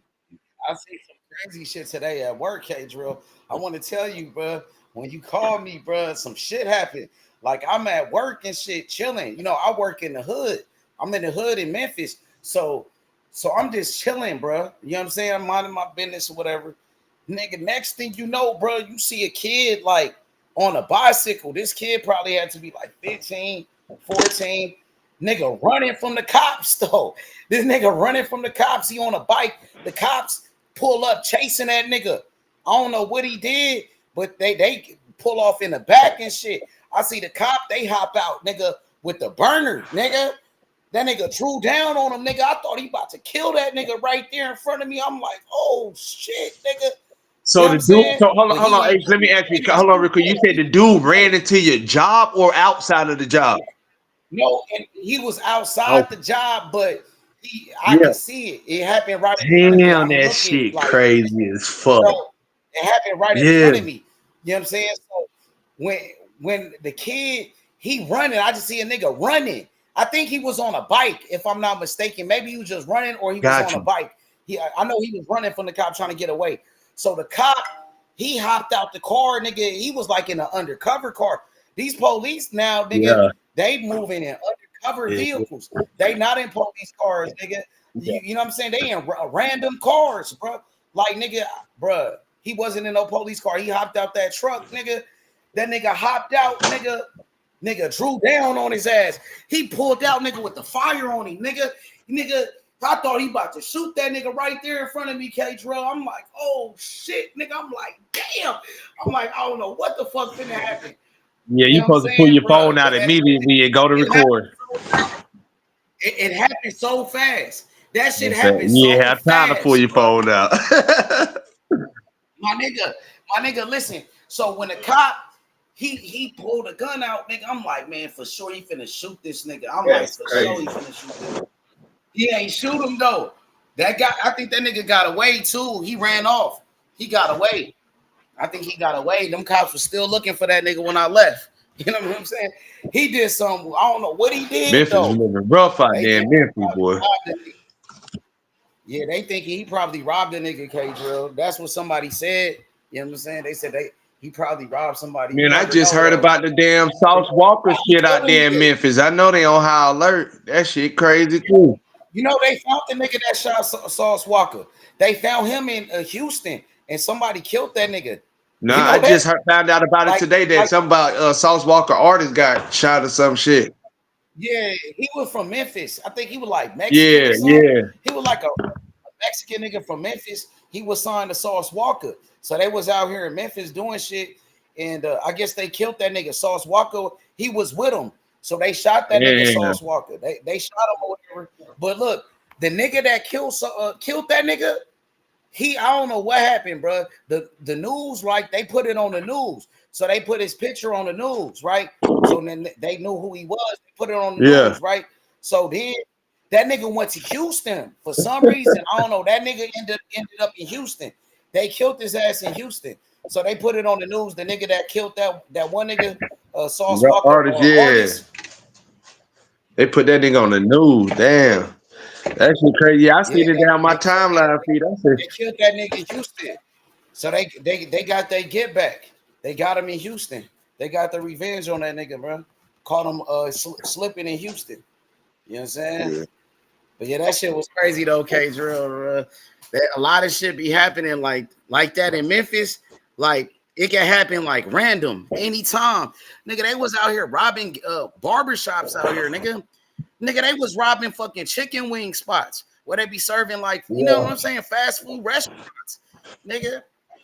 I see some crazy shit today at work, K-Drill. I want to tell you, bro, when you call me, bro, some shit happened. Like, I'm at work and shit, chilling. You know, I work in the hood. I'm in the hood in Memphis. So I'm just chilling, bro. You know what I'm saying? I'm minding my business or whatever. Nigga, next thing you know, bro, you see a kid, like, on a bicycle. This kid probably had to be, like, 15, 14. Nigga running from the cops, though. This nigga running from the cops. He on a bike. The cops pull up chasing that nigga. I don't know what he did, but they pull off in the back and shit. I see the cop, they hop out, nigga, with the burner, nigga. That nigga drew down on him, nigga. I thought he about to kill that nigga right there in front of me. I'm like, oh shit, nigga. So the dude, so hold on, H, let me ask you, hold on, Rico. You said the dude ran into your job or outside of the job? No, and he was outside the job, but I could see it. It happened right in front of me. Damn, I'm that looking shit like, crazy as fuck. so it happened right in front of me. You know what I'm saying? So when the kid he running, I just see a nigga running. I think he was on a bike, if I'm not mistaken. Maybe he was just running or he was on a bike. I know he was running from the cop trying to get away. So the cop, he hopped out the car, nigga. He was like in an undercover car. These police now, nigga, they moving in undercover vehicles. They not in police cars, nigga. You know what I'm saying? They in random cars, bro. Like, nigga, bro, he wasn't in no police car. He hopped out that truck, nigga. That nigga hopped out, nigga. Nigga drew down on his ass. He pulled out, nigga, with the fire on him, nigga. I thought he about to shoot that nigga right there in front of me, K-Drill. I'm like, oh shit, nigga. I'm like, damn. I'm like, I don't know what the fuck finna happen. Yeah, you supposed to pull your phone out immediately and go to record. It happened so fast. That shit happened so fast. Have time to pull your phone out. My nigga, listen. So when the cop he pulled a gun out, nigga, I'm like, man, for sure he finna shoot this nigga. I'm like, for sure he finna shoot this. He ain't shoot him though. That guy, I think that nigga got away too. He ran off. He got away. I think he got away. Them cops were still looking for that nigga when I left. You know what I'm saying? He did something. I don't know what he did. Memphis was living rough out there in Memphis, boy. Yeah, they thinking he probably robbed a nigga, K-Drill. That's what somebody said. You know what I'm saying? They said he probably robbed somebody. Man, I just heard about the damn Sauce Walker shit out there in Memphis. I know they on high alert. That shit crazy too. You know, they found the nigga that shot Sauce Walker. They found him in Houston, and somebody killed that nigga. Nah, you know I just found out about it today that some about Sauce Walker artist got shot or some shit. Yeah, he was from Memphis. I think he was like Mexican. Yeah. He was like a Mexican nigga from Memphis. He was signed to Sauce Walker. So they was out here in Memphis doing shit. And I guess they killed that nigga. Sauce Walker, he was with him. So they shot that nigga Sauce Walker. They shot him or whatever. But look, the nigga that killed that nigga, I don't know what happened, bro. The news, right? They put it on the news. So they put his picture on the news, right? So then they knew who he was. They put it on the news, right? So then that nigga went to Houston for some reason. I don't know. That nigga ended up in Houston. They killed his ass in Houston. So they put it on the news. The nigga that killed that one nigga, Sauce Walker, artist. They put that nigga on the news. Damn. That shit crazy. I see it down my timeline feed. They killed that nigga in Houston. So they got their get back. They got him in Houston. They got the revenge on that nigga, bro. Caught him slipping in Houston. You know what I'm saying? Yeah. But yeah, that shit was crazy though, K-Drill. A lot of shit be happening like that in Memphis. Like it can happen like random anytime. Nigga, they was out here robbing barbershops out here, nigga. Nigga, they was robbing fucking chicken wing spots where they be serving like, you know what I'm saying, fast food restaurants. Nigga,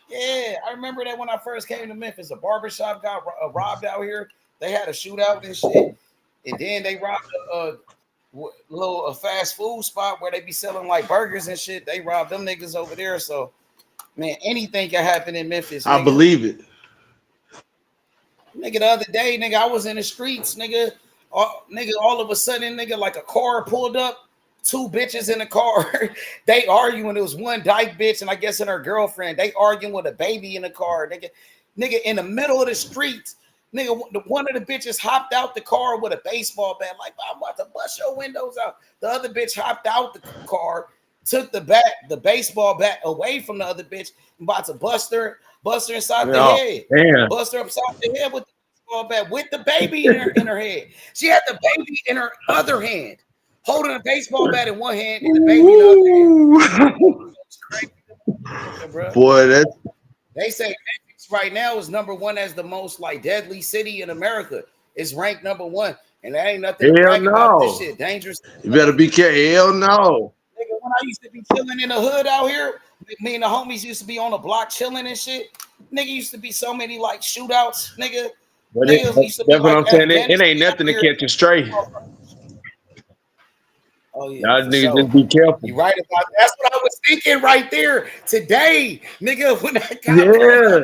yeah, I remember that when I first came to Memphis, a barbershop got robbed out here. They had a shootout and shit. And then they robbed a little fast food spot where they be selling like burgers and shit. They robbed them niggas over there. So, man, anything can happen in Memphis. Nigga. I believe it. Nigga, the other day, nigga, I was in the streets, nigga. All of a sudden, nigga, like a car pulled up, two bitches in the car. They arguing. It was one dyke bitch, and I guess and her girlfriend. They arguing with a baby in the car, nigga, in the middle of the streets. Nigga, one of the bitches hopped out the car with a baseball bat, like, I'm about to bust your windows out. The other bitch hopped out the car, took the baseball bat away from the other bitch, and about to bust her inside the head. Damn. Bust her upside the head with the baseball bat with the baby in her head. She had the baby in her other hand, holding a baseball bat in one hand and the baby in the other hand. Boy, that's... They say Memphis right now is number one as the most like deadly city in America. It's ranked number one, and that ain't nothing to brag about. This shit dangerous. You better be careful. Hell no. Nigga, when used to be chilling in the hood out here. Me and the homies used to be on the block chilling and shit. Nigga used to be so many like shootouts, nigga. But Niggas used to be that's what like I'm saying. It ain't Afghanistan nothing to here. catch a stray. Oh yeah, Y'all for niggas sure. just be careful. You right about that. That's what I was thinking right there today, nigga. When I got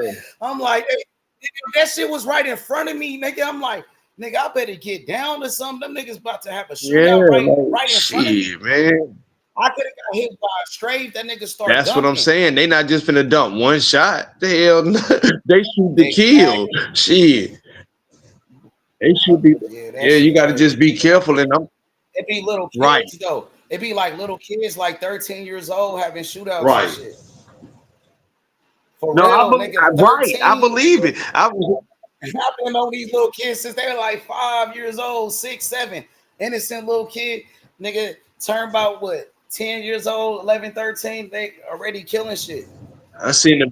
Yeah. I'm like, hey, nigga, that shit was right in front of me, nigga. I'm like, nigga, I better get down to something. Them niggas about to have a shootout right in front of me. Shit, man. I could have got hit by a strafe. That nigga start That's dunking. what I'm saying. They not just finna dump one shot. The hell, they shoot the Exactly. kill. Shit, they should be. Yeah, Yeah, you got to just be careful. And I'm it be little kids right, though. It be like little kids, like 13 years old, having shootouts right. and shit. For No, real, nigga, right. I 13. believe Nigga. it. I was. I've been on these little kids since they were like 5 years old, 6, 7. Innocent little kid, nigga, turn about what, 10 years old, 11, 13, they already killing shit. I seen a For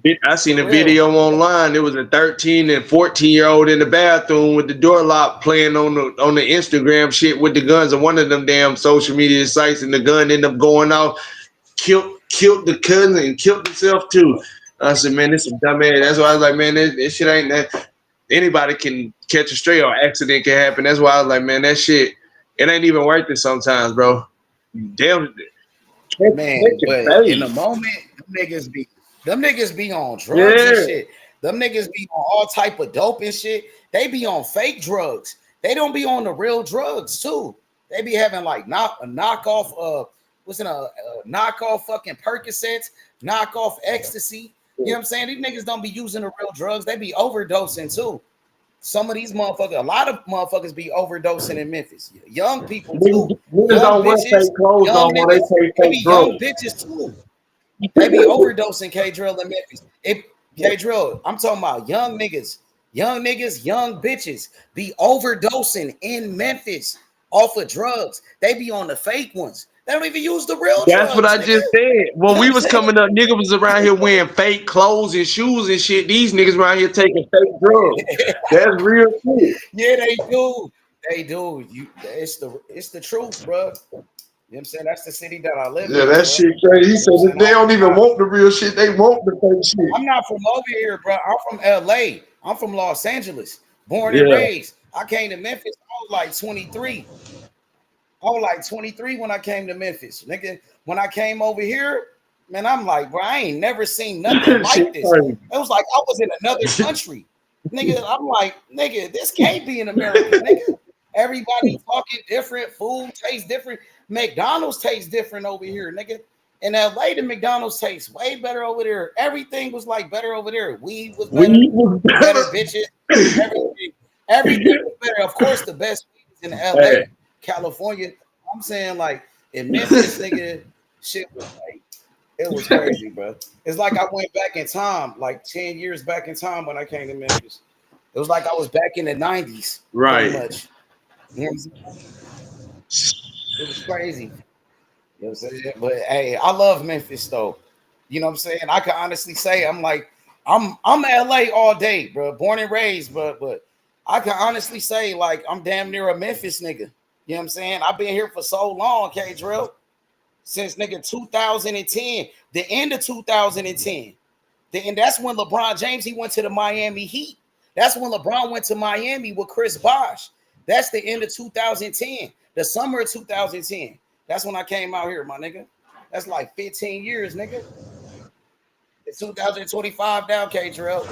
real. video online. It was a 13 and 14-year-old in the bathroom with the door locked, playing on the Instagram shit with the guns on one of them damn social media sites, and the gun ended up going off, killed the cousin and killed himself too. I said, man, this is dumb ass. That's why I was like, man, this shit ain't that. Anybody can catch a stray or accident can happen. That's why I was like, man, that shit, it ain't even worth it sometimes, bro. Damn, Man, but in the moment, them niggas be on drugs and shit. Them niggas be on all type of dope and shit. They be on fake drugs. They don't be on the real drugs too. They be having like knockoff knockoff fucking Percocets, knockoff ecstasy. You know what I'm saying? These niggas don't be using the real drugs. They be overdosing too. Some of these motherfuckers, a lot of motherfuckers be overdosing in Memphis. Young people too. Niggas don't wear fake clothes no more. They take They be fake young drugs. bitches too. They be overdosing K Drill in Memphis. K Drill, I'm talking about young niggas, young bitches be overdosing in Memphis off of drugs. They be on the fake ones. They don't even use the real drugs. That's what I nigga. just said. When we was coming up, niggas was around here wearing fake clothes and shoes and shit. These niggas around here taking fake drugs. That's real shit. Yeah, they do. They do. It's the truth, bro. You know what I'm saying? That's the city that I live in. Yeah, that bro. shit crazy. He said that they don't even want the real shit. They want the fake shit. I'm not from over here, bro. I'm from LA. I'm from Los Angeles. Born and raised. I came to Memphis. I was like 23. I was like 23 when I came to Memphis. Nigga, when I came over here, man, I'm like, bro, I ain't never seen nothing like this. It was like I was in another country. Nigga, I'm like, nigga, this can't be in America, nigga. Everybody fucking different. Food tastes different. McDonald's tastes different over here, nigga. In LA, the McDonald's tastes way better over there. Everything was like better over there. Weed was better bitches. Everything was better. Of course, the best weed is in LA, California. I'm saying, like, in Memphis, nigga, shit was like, it was crazy, bro. It's like I went back in time, like 10 years back in time when I came to Memphis. It was like I was back in the 90s. Right. Pretty much. You know what I'm saying? It was crazy. You know what I'm saying? But hey, I love Memphis though. You know what I'm saying? I can honestly say I'm LA all day, bro. Born and raised, but I can honestly say like I'm damn near a Memphis nigga. You know what I'm saying? I've been here for so long, K Drill. Since nigga 2010, the end of 2010. And that's when LeBron James, he went to the Miami Heat. That's when LeBron went to Miami with Chris Bosh. That's the end of 2010, the summer of 2010. That's when I came out here, my nigga. That's like 15 years, nigga. It's 2025 now, K Drill.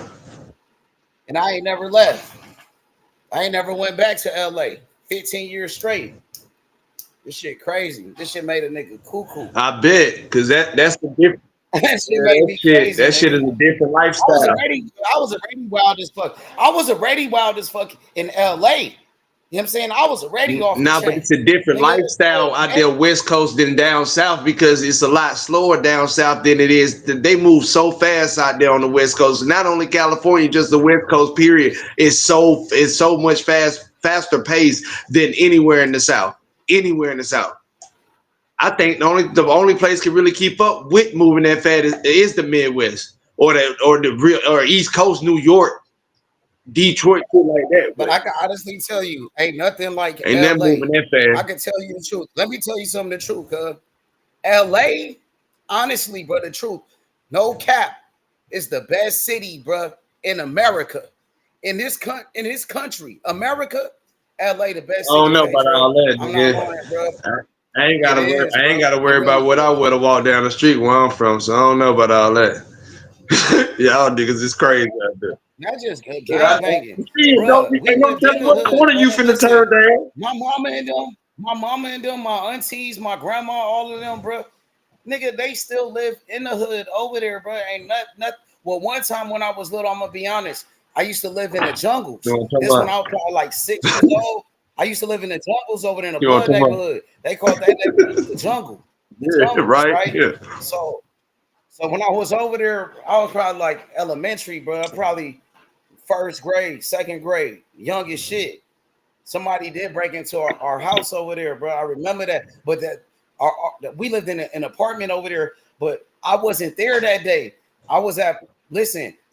And I ain't never left. I ain't never went back to LA. 15 years straight. This shit crazy. This shit made a nigga cuckoo. I bet, because that's the difference. That shit made me crazy. That shit is a different lifestyle. I was already wild as fuck. I was already wild as fuck in LA. You know what I'm saying? I was already off. Nah, but it's a different lifestyle out there West Coast than down south, because it's a lot slower down south than it is. They move so fast out there on the West Coast. Not only California, just the West Coast period. It's so much faster pace than anywhere in the South. Anywhere in the South. I think the only place can really keep up with moving that fast is the Midwest or the East Coast, New York, Detroit, shit like that. But I can honestly tell you, ain't nothing like ain't LA. moving that fast. I can tell you the truth. Let me tell you something the truth, cuz LA honestly, bro, the truth, no cap, is the best city, bro, in America. In this country, America, LA, the I best don't city, know K about Drill. all that, I'm not nigga. lying, bro. I ain't It gotta worry. is, I ain't bro. gotta It worry really about what I is. would have walked down the street where I'm from. So I don't know about all that. Y'all niggas is crazy out there. Not just Yeah, gang banging, don't bro. be We no lived in telling the what hood, corner bro. you finna Listen, turn down. my mama and them, my aunties, my grandma, all of them, bro. Nigga, they still live in the hood over there, bro. Ain't not. Well, one time when I was little, I'm gonna be honest. I used to live in the You jungles. want to talk This when about? I was probably like 6 years old. I used to live in the jungles over there in the You want blood to talk about? neighborhood. They called that neighborhood the jungle, the Yeah, jungles, right. right? Yeah. So when I was over there, I was probably like elementary, bro. Probably first grade, second grade, young as shit. Somebody did break into our house over there, bro. I remember that. But we lived in an apartment over there, but I wasn't there that day. I was I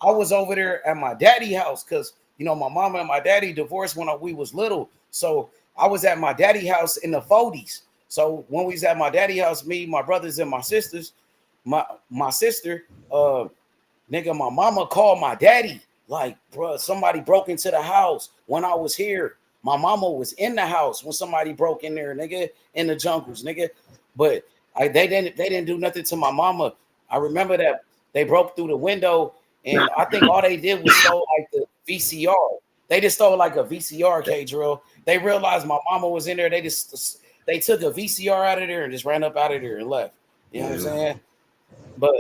was over there at my daddy house because my mama and my daddy divorced when we was little. So I was at my daddy house in the 40s. So when we was at my daddy house, me, my brothers, and my sisters, my sister, nigga, my mama called my daddy, like, bro, somebody broke into the house when I was here. My mama was in the house when somebody broke in there, nigga, in the jungles, nigga. But they didn't do nothing to my mama. I remember that they broke through the window, and I think all they did was stole like the VCR. They just stole like a VCR, K drill. They realized my mama was in there. They took a VCR out of there and just ran up out of there and left. You know what I'm saying? But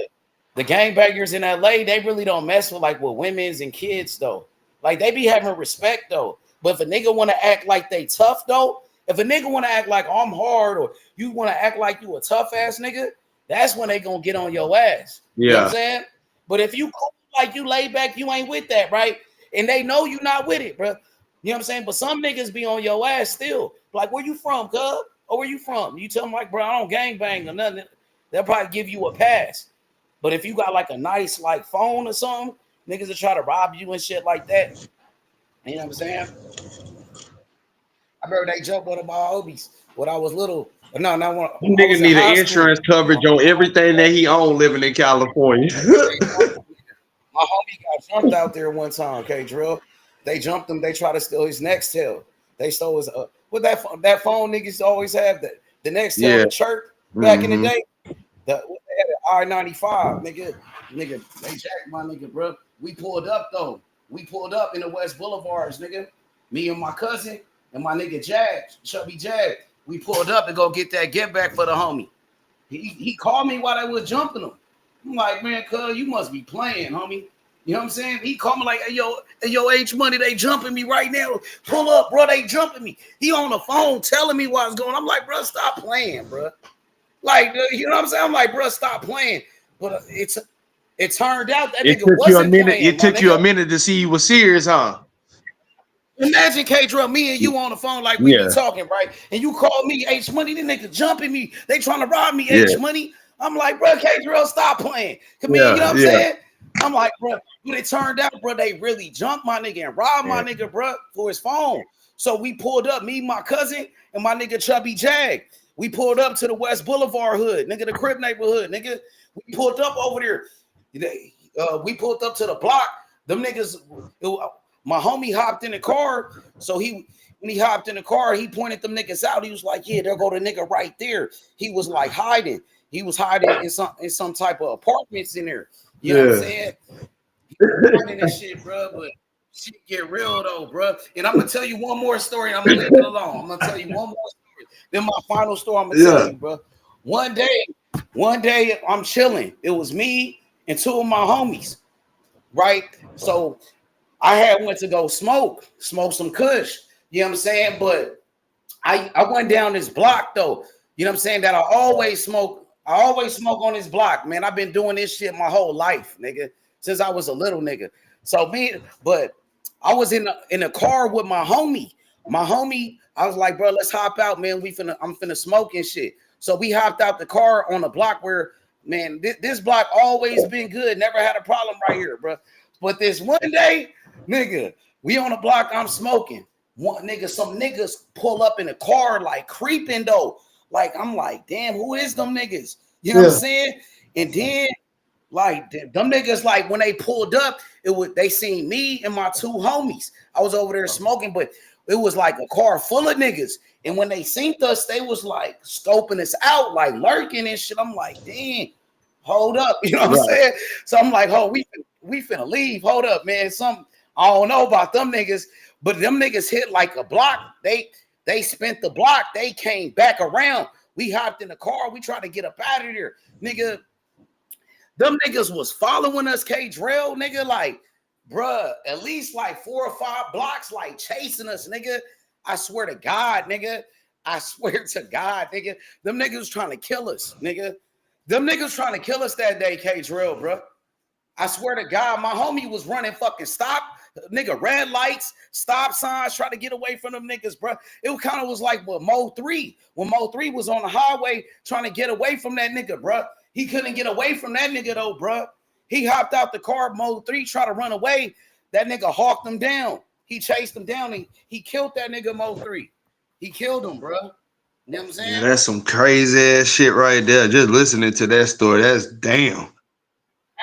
the gangbangers in LA, they really don't mess with women's and kids though. Like they be having respect though. But if a nigga want to act like they tough though, if a nigga want to act like I'm hard or you want to act like you a tough ass nigga, that's when they gonna get on your ass. You know what I'm Yeah. saying? But if you cool, like you laid back, you ain't with that, right? And they know you not with it, bro. You know what I'm saying? But some niggas be on your ass still. Like, where you from, cuz? Or where you from? You tell them like, bro, I don't gang bang or nothing. They'll probably give you a pass. But if you got like a nice like phone or something, niggas will try to rob you and shit like that. You know what I'm saying? I remember they jumped one of my homies when I was little. No, not one. You I nigga was in need an high school. insurance coverage on everything that he owned living in California. My homie got jumped out there one time. Okay, drill. They jumped him. They tried to steal his Nextel. They stole his what that phone niggas always have the Nextel, Yeah. the chirp back in the Mm-hmm. day. They had an I-95, nigga. They jacked my nigga, bro. We pulled up though. We pulled up in the West Boulevards, nigga. Me and my cousin and my nigga Chubby Jag. We pulled up to go get that get back for the homie. He called me while they was jumping him. I'm like, man, cuz you must be playing, homie. You know what I'm saying? He called me like, hey, yo, H Money, they jumping me right now. Pull up, bro. They jumping me. He on the phone telling me what's going on. I'm like, bro, stop playing, bro. Like, you know what I'm saying? I'm like, bro, stop playing. But it turned out that It nigga took you a wasn't minute. playing, It my took you a nigga. minute to see you was serious, huh? Imagine K-Drill, me and you on the phone like we be Yeah. talking, right? And you call me H Money, these niggas jumping me. They trying to rob me, Yeah. H Money. I'm like, bro, K-Drill, stop playing. Come in, you know Yeah. what I'm Yeah. saying? I'm like, bro, but it turned out, bro, they really jumped my nigga and robbed my nigga, bro, for his phone. So we pulled up, me, my cousin, and my nigga Chubby Jag. We pulled up to the West Boulevard hood, nigga, the Crib neighborhood, nigga. We pulled up over there. We pulled up to the block. Them niggas, my homie hopped in the car. So when he hopped in the car, he pointed them niggas out. He was like, yeah, there go the nigga right there. He was like hiding. He was hiding in some type of apartments in there. You know what I'm saying? He was hiding this shit, bro. But shit get real though, bro. And I'm gonna tell you one more story. And I'm gonna leave it alone. I'm gonna tell you one more story. Then my final story, I'm gonna tell you, bro. One day I'm chilling. It was me and two of my homies, right? So I had went to go smoke some kush. You know what I'm saying? But I went down this block though. You know what I'm saying? That I always smoke on this block, man. I've been doing this shit my whole life, nigga, since I was a little nigga. But I was in the car with my homie. My homie, I was like, bro, let's hop out, man. I'm finna smoke and shit. So we hopped out the car on a block where, man, this block always been good. Never had a problem right here, bro. But this one day, nigga, we on a block, I'm smoking. Some niggas pull up in a car like creeping though. Like, I'm like, damn, who is them niggas? You know what I'm saying? And then, like, them niggas, like, when they pulled up, they seen me and my two homies. I was over there smoking, but it was like a car full of niggas. And when they seen us, they was like scoping us out, like lurking and shit. I'm like, damn, hold up. You know what I'm saying? So I'm like, we finna leave. Hold up, man. I don't know about them niggas, but them niggas hit like a block. They spent the block. They came back around. We hopped in the car. We tried to get up out of there. Nigga, them niggas was following us, K-Drill, nigga, like, bruh, at least like 4 or 5 blocks, like chasing us, nigga. I swear to God, nigga. I swear to God, nigga. Them niggas was trying to kill us, nigga. Them niggas trying to kill us that day, K-Drill, bruh. I swear to God, my homie was running fucking nigga, red lights, stop signs, trying to get away from them niggas, bro. It kind of was like with Mo 3. When Mo 3 was on the highway trying to get away from that nigga, bro. He couldn't get away from that nigga, though, bro. He hopped out the car, Mo 3, tried to run away. That nigga hawked him down. He chased him down. And he killed that nigga, Mo 3. He killed him, bro. You know what I'm saying? Yeah, that's some crazy ass shit right there. Just listening to that story, that's damn.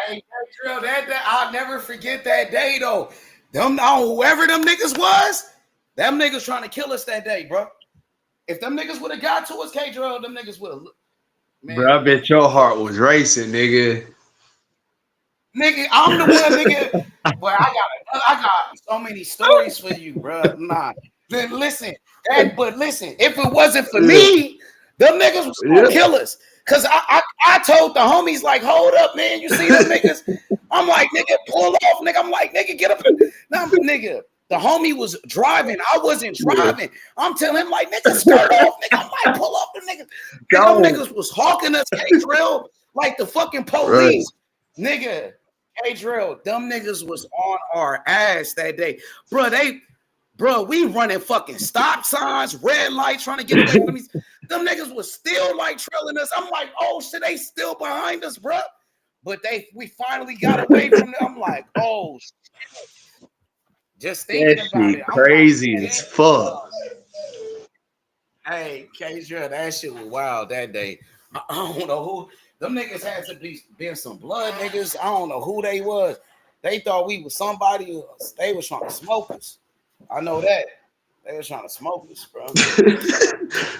Hey, Drill, I'll never forget that day, though. Whoever them niggas was, them niggas trying to kill us that day, bro. If them niggas would have got to us, K-Drill, them niggas would have. Bro, I bet your heart was racing, nigga. Nigga, I'm the one, nigga. But I got so many stories for you, bro. Nah. Then listen, if it wasn't for me, them niggas was gonna kill us. Cause I told the homies, like, hold up, man. You see them niggas? I'm like, nigga, pull off, nigga. I'm like, nigga, get up. Now, nigga, the homie was driving. I wasn't driving. I'm telling him, like, nigga, skirt off, nigga. I'm like, pull off the nigga. Them niggas was hawking us, K-Drill, like the fucking police. Right. Nigga, K-Drill, them niggas was on our ass that day. Bro, we running fucking stop signs, red lights, trying to get away from these. Them niggas was still like trailing us. I'm like, oh shit, they still behind us, bro. But we finally got away from them. I'm like, oh shit. Just thinking about it. Crazy like, as fuck. Hey, K-Drill, that shit was wild that day. I don't know who. Them niggas had to been some blood niggas. I don't know who they was. They thought we was somebody else. They was trying to smoke us. I know that. They was trying to smoke us, bro.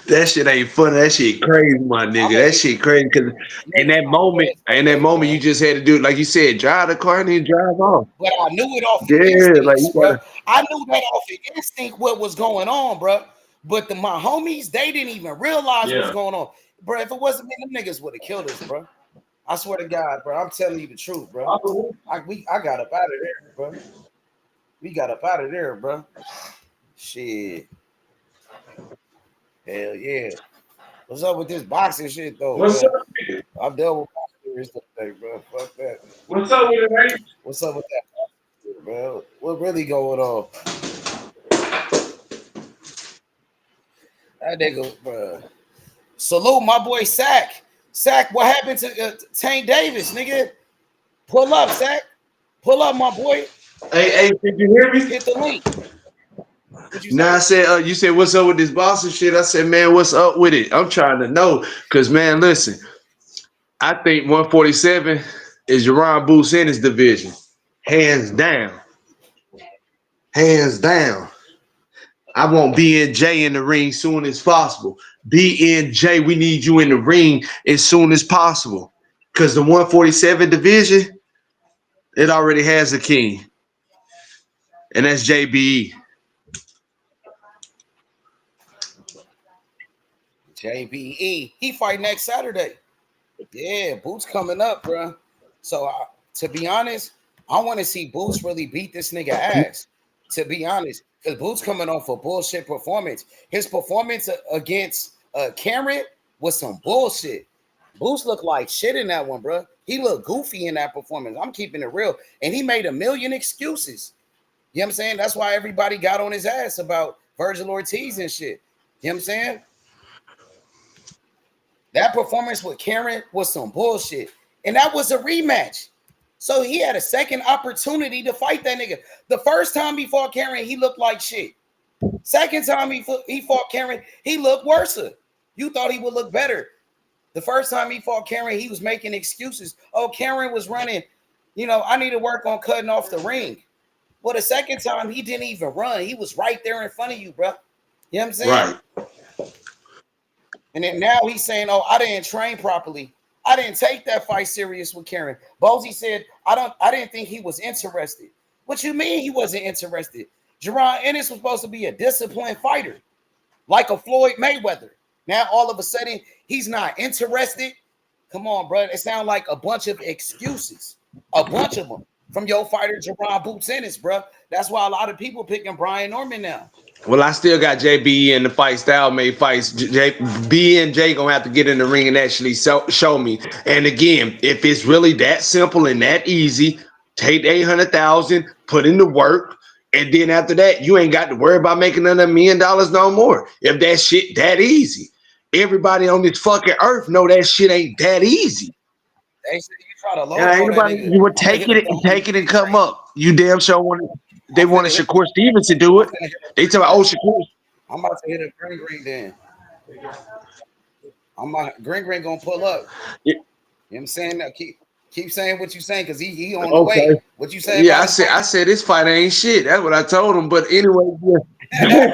That shit ain't funny. That shit crazy, my nigga. That shit crazy. Cause in that moment, you just had to do it. Like you said, drive the car and then drive off. But I knew it off the instinct, bro. I knew that off the instinct what was going on, bro. But my homies, they didn't even realize what was going on. Bro, if it wasn't me, them niggas would have killed us, bro. I swear to God, bro. I'm telling you the truth, bro. I got up out of there, bro. We got up out of there, bro. Shit. Hell yeah. What's up with this boxing shit, though? What's up? I've dealt with boxing today, bro. Fuck that. What's up with it, man? What's up with that, bro? What really going on? That nigga, bro. Salute my boy Sack. Sack, what happened to Tank Davis, nigga? Pull up, Sack. Pull up, my boy. Hey, did you hear me? Hit the link. Nah, I said, you said, what's up with this Boston shit? I said, man, what's up with it? I'm trying to know. Because, man, listen, I think 147 is Jaron Boots in his division. Hands down. Hands down. I want BNJ in the ring soon as possible. BNJ, we need you in the ring as soon as possible. Because the 147 division, it already has a king. And that's JBE. JBE. He fight next Saturday. Yeah, Boots coming up, bro. So, to be honest, I want to see Boots really beat this nigga ass. To be honest, because Boots coming off a bullshit performance. His performance against Cameron was some bullshit. Boots looked like shit in that one, bro. He looked goofy in that performance. I'm keeping it real. And he made a million excuses. You know what I'm saying? That's why everybody got on his ass about Virgil Ortiz and shit. You know what I'm saying? That performance with Karen was some bullshit. And that was a rematch. So he had a second opportunity to fight that nigga. The first time he fought Karen, he looked like shit. Second time he fought Karen, he looked worse. You thought he would look better. The first time he fought Karen, he was making excuses. Oh, Karen was running. I need to work on cutting off the ring. Well, the second time, he didn't even run. He was right there in front of you, bro. You know what I'm saying? Right. And then now he's saying, oh, I didn't train properly. I didn't take that fight serious with Karen. Bozy said, I didn't think he was interested. What you mean he wasn't interested? Gervonta Ennis was supposed to be a disciplined fighter, like a Floyd Mayweather. Now, all of a sudden, he's not interested. Come on, bro. It sounds like a bunch of excuses. A bunch of them from your fighter, Gervonta Boots Ennis, bro. That's why a lot of people picking Brian Norman now. Well, I still got JB in the fight style made fights. B and J gonna have to get in the ring and actually show me. And again, if it's really that simple and that easy, take 800,000, put in the work, and then after that, you ain't got to worry about making another $1 million no more. If that shit that easy, everybody on this fucking earth know that shit ain't that easy. They said you try to low Anybody you would take it and come up. You damn sure want it. They wanted Shakur Stevens to do it. They tell me, oh, Shakur. I'm about to hit a green then. Green gonna pull up. Yeah. You know what I'm saying? Now keep saying what you saying because he on the way. What you say? Yeah, I said this fight ain't shit. That's what I told him. But anyway, yeah.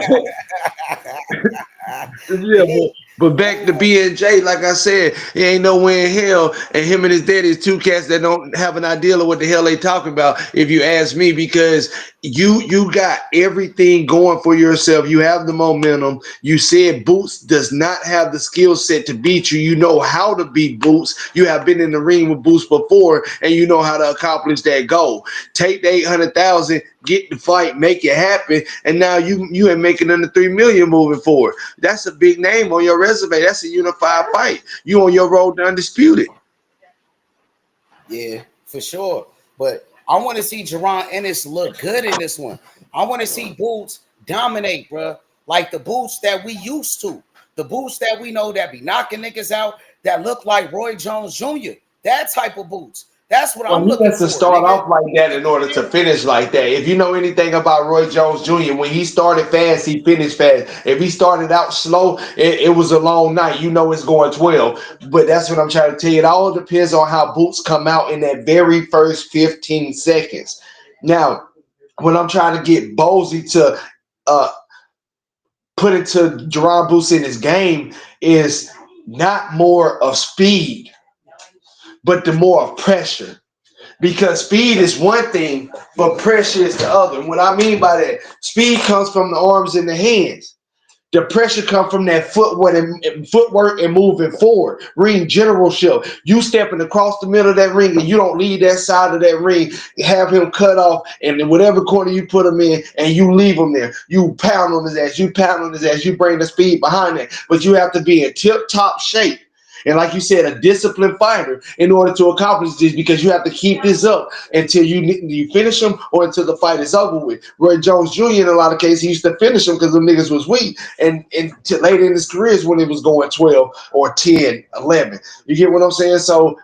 But back to B&J, like I said, he ain't nowhere in hell. And him and his daddy is two cats that don't have an idea of what the hell they talking about, if you ask me, because you got everything going for yourself. You have the momentum. You said Boots does not have the skill set to beat you. You know how to beat Boots. You have been in the ring with Boots before, and you know how to accomplish that goal. Take the 800,000, get the fight, make it happen, and now you ain't making under $3 million moving forward. That's a big name on your resume. That's a unified fight. You on your road to undisputed. Yeah, for sure. But I want to see Gervonta Ennis look good in this one. I want to see Boots dominate, bro. Like the Boots that we used to. The Boots that we know that be knocking niggas out, that look like Roy Jones Jr. That type of Boots. That's what I'm looking for. He has to start off like that in order to finish like that. If you know anything about Roy Jones Jr., when he started fast, he finished fast. If he started out slow, it was a long night. You know it's going 12. But that's what I'm trying to tell you. It all depends on how Boots come out in that very first 15 seconds. Now, when I'm trying to get Bozy to put it to Gervonta Boots in his game is not more of speed, but the more of pressure. Because speed is one thing, but pressure is the other. And what I mean by that, speed comes from the arms and the hands. The pressure comes from that footwork and moving forward. Ring generalship. You stepping across the middle of that ring and you don't leave that side of that ring, have him cut off, and in whatever corner you put him in, and you leave him there. You pound on his ass. You pound on his ass. You bring the speed behind that. But you have to be in tip-top shape. And like you said, a disciplined fighter in order to accomplish this, because you have to keep this up until you finish him or until the fight is over with. Roy Jones Jr. in a lot of cases, he used to finish him because the niggas was weak. And later in his career is when it was going 12 or 10, 11. You get what I'm saying? So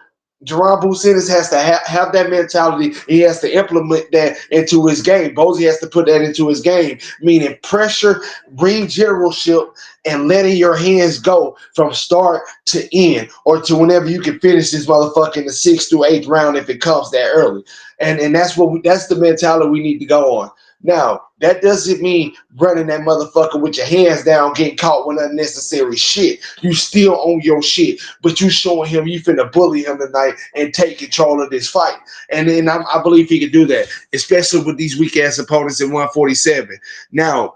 Gervonta Boots Ennis has to have that mentality. He has to implement that into his game. Bozy has to put that into his game, meaning pressure, ring generalship, and letting your hands go from start to end, or to whenever you can finish this motherfucker in the 6th through 8th round if it comes that early. And that's that's the mentality we need to go on. Now, that doesn't mean running that motherfucker with your hands down, getting caught with unnecessary shit. You still own your shit, but you showing him you finna bully him tonight and take control of this fight. And then I believe he can do that, especially with these weak-ass opponents at 147. Now,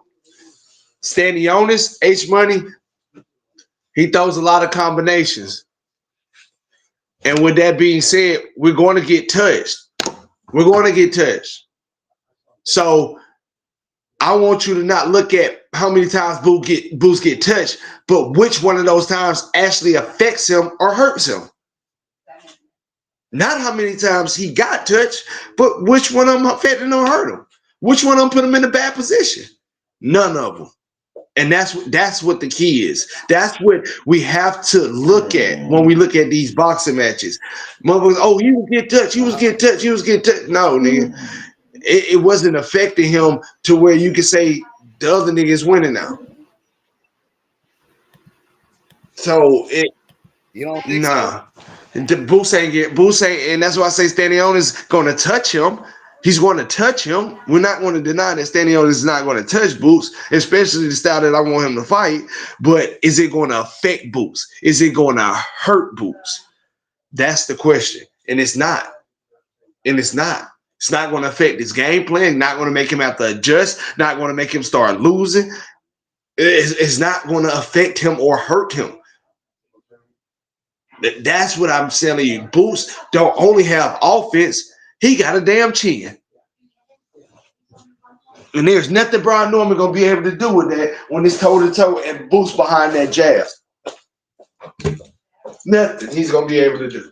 Stanionis, H-Money, he throws a lot of combinations. And with that being said, we're going to get touched. We're going to get touched. So I want you to not look at how many times Boots get touched, but which one of those times actually affects him or hurts him. Not how many times he got touched, but which one of them affected or hurt him. Which one of them put him in a bad position. None of them. And that's what the key is. That's what we have to look at when we look at these boxing matches. Motherfuckers, oh, he was getting touched. He was getting touched. He was getting touched. No, nigga. It wasn't affecting him to where you could say the other nigga is winning now. So You don't think so? Nah. Boots ain't, and that's why I say Stanion is gonna touch him. He's going to touch him. We're not going to deny that Stanion is not going to touch Boots, especially the style that I want him to fight. But is it going to affect Boots? Is it going to hurt Boots? That's the question. And it's not. And it's not. It's not going to affect his game plan. Not going to make him have to adjust. Not going to make him start losing. It's not going to affect him or hurt him. That's what I'm telling you. Boots don't only have offense. He got a damn chin. And there's nothing Brian Norman going to be able to do with that when it's toe-to-toe and Boots behind that jab. Nothing he's going to be able to do.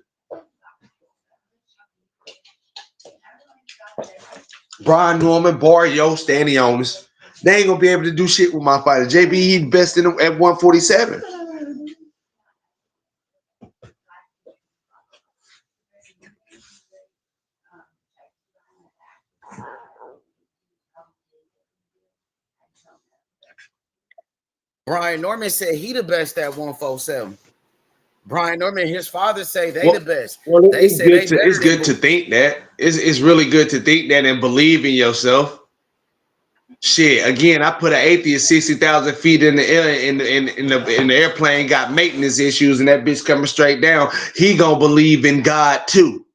Brian Norman, Barrio, Stanionis. They ain't going to be able to do shit with my fighter. JB, he's best in at 147. Brian Norman said he the best at 147. Brian Norman, his father say they the best. Well, they say they better. It's good to think that. It's really good to think that and believe in yourself. Shit, again, I put an atheist 60,000 feet in the air in the airplane, got maintenance issues, and that bitch coming straight down. He gonna believe in God too,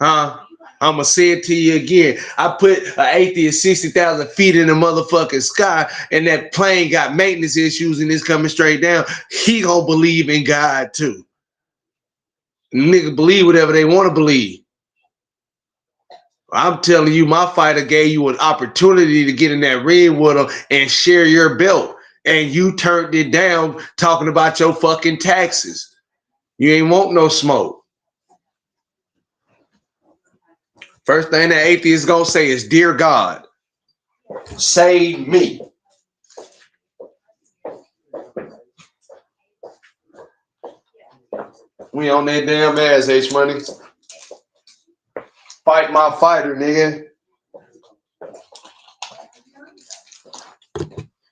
huh? I'm gonna say it to you again. I put an atheist 60,000 feet in the motherfucking sky, and that plane got maintenance issues, and it's coming straight down. He gonna believe in God too. Nigga believe whatever they want to believe. I'm telling you, my fighter gave you an opportunity to get in that ring with him and share your belt. And you turned it down talking about your fucking taxes. You ain't want no smoke. First thing the atheist gonna say is, "Dear God, save me." We on that damn ass, H Money. Fight my fighter, nigga.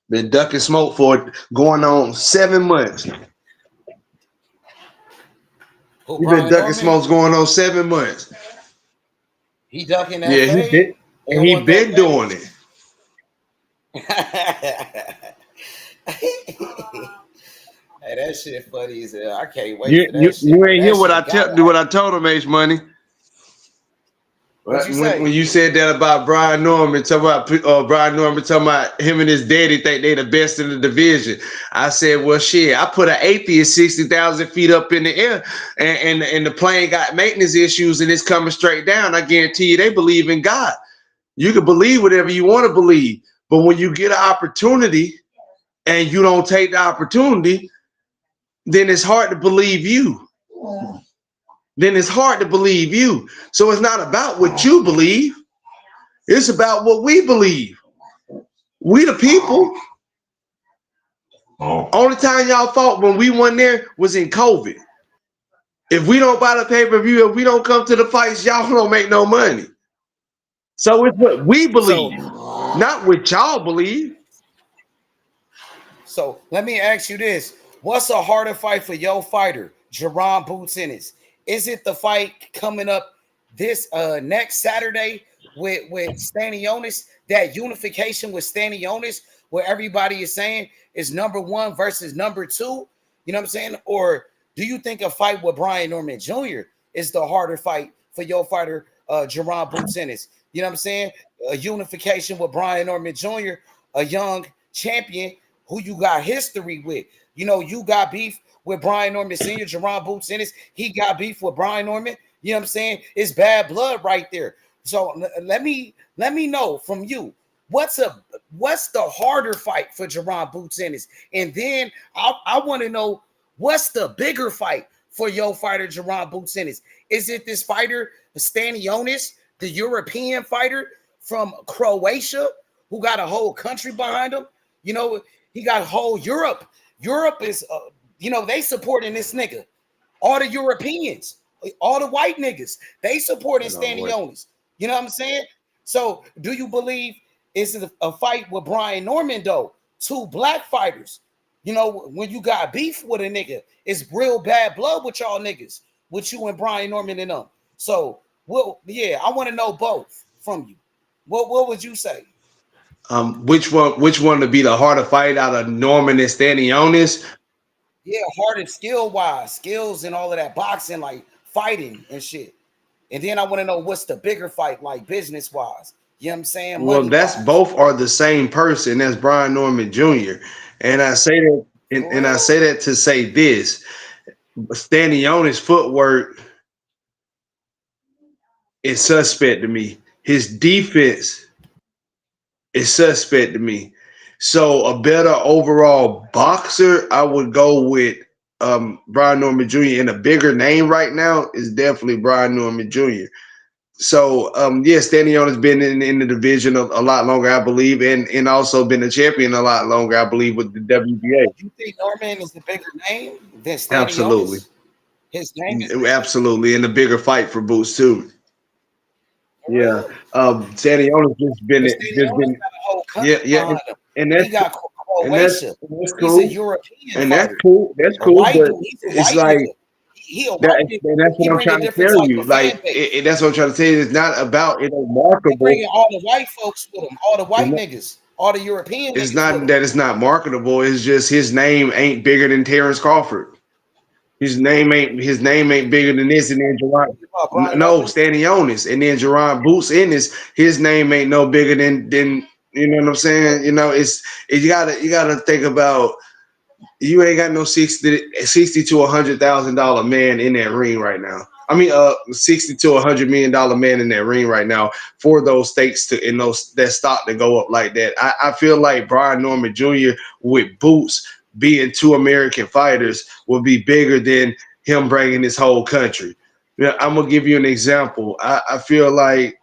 Been ducking smoke for going on 7 months. You've been ducking smokes going on 7 months. He ducking that. Yeah, he been, and he been doing it. Hey, that shit funny as hell. I can't wait for that shit. You ain't hear what I told him, H Money. When you said that about Brian Norman, talking about him and his daddy think they the best in the division. I said, well, shit, I put an atheist 60,000 feet up in the air, and the plane got maintenance issues, and it's coming straight down. I guarantee you, they believe in God. You can believe whatever you want to believe, but when you get an opportunity and you don't take the opportunity, then it's hard to believe you. So it's not about what you believe. It's about what we believe. We the people. Only time y'all fought when we won there was in COVID. If we don't buy the pay-per-view, if we don't come to the fights, y'all don't make no money. So it's what we believe, not what y'all believe. So let me ask you this. What's a harder fight for your fighter, Jerron Boots Ennis? Is it the fight coming up this next Saturday with Stanionis, that unification with Stanionis, where everybody is saying is number 1 versus number 2? You know what I'm saying? Or do you think a fight with Brian Norman Jr. is the harder fight for your fighter, Jerron Boots Ennis? You know what I'm saying? A unification with Brian Norman Jr., a young champion who you got history with. You know, you got beef with Brian Norman Sr., Jerron Boots Ennis. He got beef with Brian Norman. You know what I'm saying? It's bad blood right there. So let me know from you, what's the harder fight for Jerron Boots Ennis? And then I want to know, what's the bigger fight for your fighter, Jerron Boots Ennis? Is it this fighter, Stanionis, the European fighter from Croatia, who got a whole country behind him? You know, he got whole Europe. Europe is, they supporting this nigga. All the Europeans, all the white niggas, they supporting Stanionis. You know what I'm saying? So do you believe it's a fight with Brian Norman, though? 2 black fighters. You know, when you got beef with a nigga, it's real bad blood with y'all niggas, with you and Brian Norman and them. So, well, yeah, I want to know both from you. What would you say? Which one to be the harder fight out of Norman and Stanionis? Yeah, hard and skill wise, skills and all of that boxing, like fighting and shit. And then I want to know what's the bigger fight, like business wise. You know what I'm saying? Well, Money that's wise. both are the same person. That's Brian Norman Jr. And I say that, For and I real? say that to say this: Stanionis' footwork is suspect to me. His defense is suspect to me. So a better overall boxer, I would go with Brian Norman Jr. And a bigger name right now is definitely Brian Norman Jr. So yes, Stanionis has been in the division a lot longer, I believe, and also been a champion a lot longer, I believe, with the WBA. You think Norman is the bigger name than Absolutely, Stanionis? His name is bigger? absolutely, and a bigger fight for Boots too. For Yeah, real? Stanionis But Stanionis got a whole yeah, country yeah, behind him. and He that's got and that's Croatia. that's He's a cool, European and that's fighter. cool, that's A cool. white But dude. He's a it's white like nigga. He a that, white nigga. and that's He what I'm bring a trying to different tell type you. of fan Like base. that's what I'm trying to say. It's not about He marketable. bringing all the white folks with him, all the It's white not, niggas, all the European it's niggas with not him. that it's not marketable. It's just his name ain't bigger than Terrence Crawford. His name ain't bigger than this, and then Gerard. About Brian No, Norman. Stanionis, and then Gerard Boots in this. His name ain't no bigger than you know what I'm saying. You know, you gotta think about. You ain't got no 60 to $100,000 man in that ring right now. I mean, 60 to $100 million man in that ring right now for those stakes to in those that stock to go up like that. I feel like Brian Norman Jr. with Boots being two American fighters will be bigger than him bringing his whole country. Yeah, I'm gonna give you an example. I feel like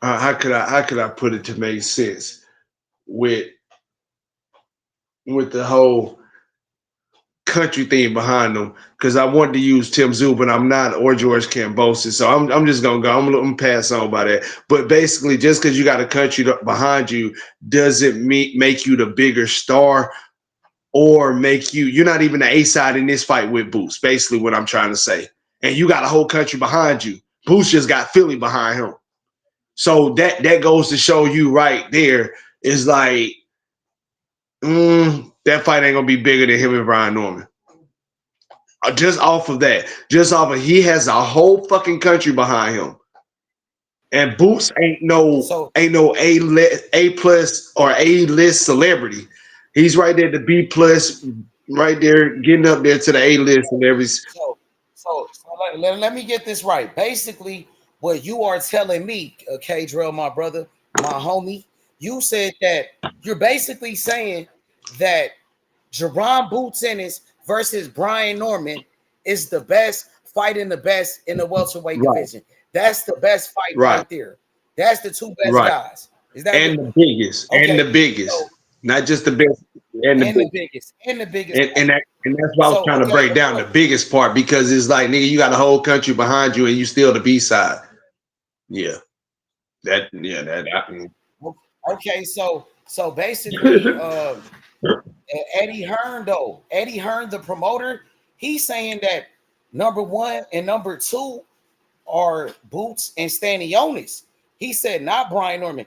how could I put it to make sense with the whole country thing behind them because I wanted to use Tim Zoo, but I'm not, or George Cambosis. So I'm just gonna go. I'm gonna pass on by that. But basically, just because you got a country behind you doesn't make you the bigger star or make you. You're not even the A side in this fight with Boots. Basically, what I'm trying to say. And you got a whole country behind you. Boots just got Philly behind him. So that goes to show you right there is like that fight ain't gonna be bigger than him and Brian Norman. Just off of that, just off of he has a whole fucking country behind him, and Boots So ain't no A plus or A list celebrity. He's right there, the B plus, right there, getting up there to the A list celebrities. let me get this right. Basically, what you are telling me, K Drill, my brother, my homie, you said that you're basically saying that Jerron Boots Ennis versus Brian Norman is the best fight in the welterweight Right, division. That's the best fight right, right there. That's the two best right, guys. Is that what? and the biggest, Okay. So not just the best, and the biggest. and the biggest And fight. and that's what I was So trying to okay, break down the biggest part because it's like nigga, you got a whole country behind you and you still the B side. Yeah, that. okay. So basically, Eddie Hearn though, Eddie Hearn, the promoter, he's saying that number one and number two are Boots and Stanionis. He said not Brian Norman.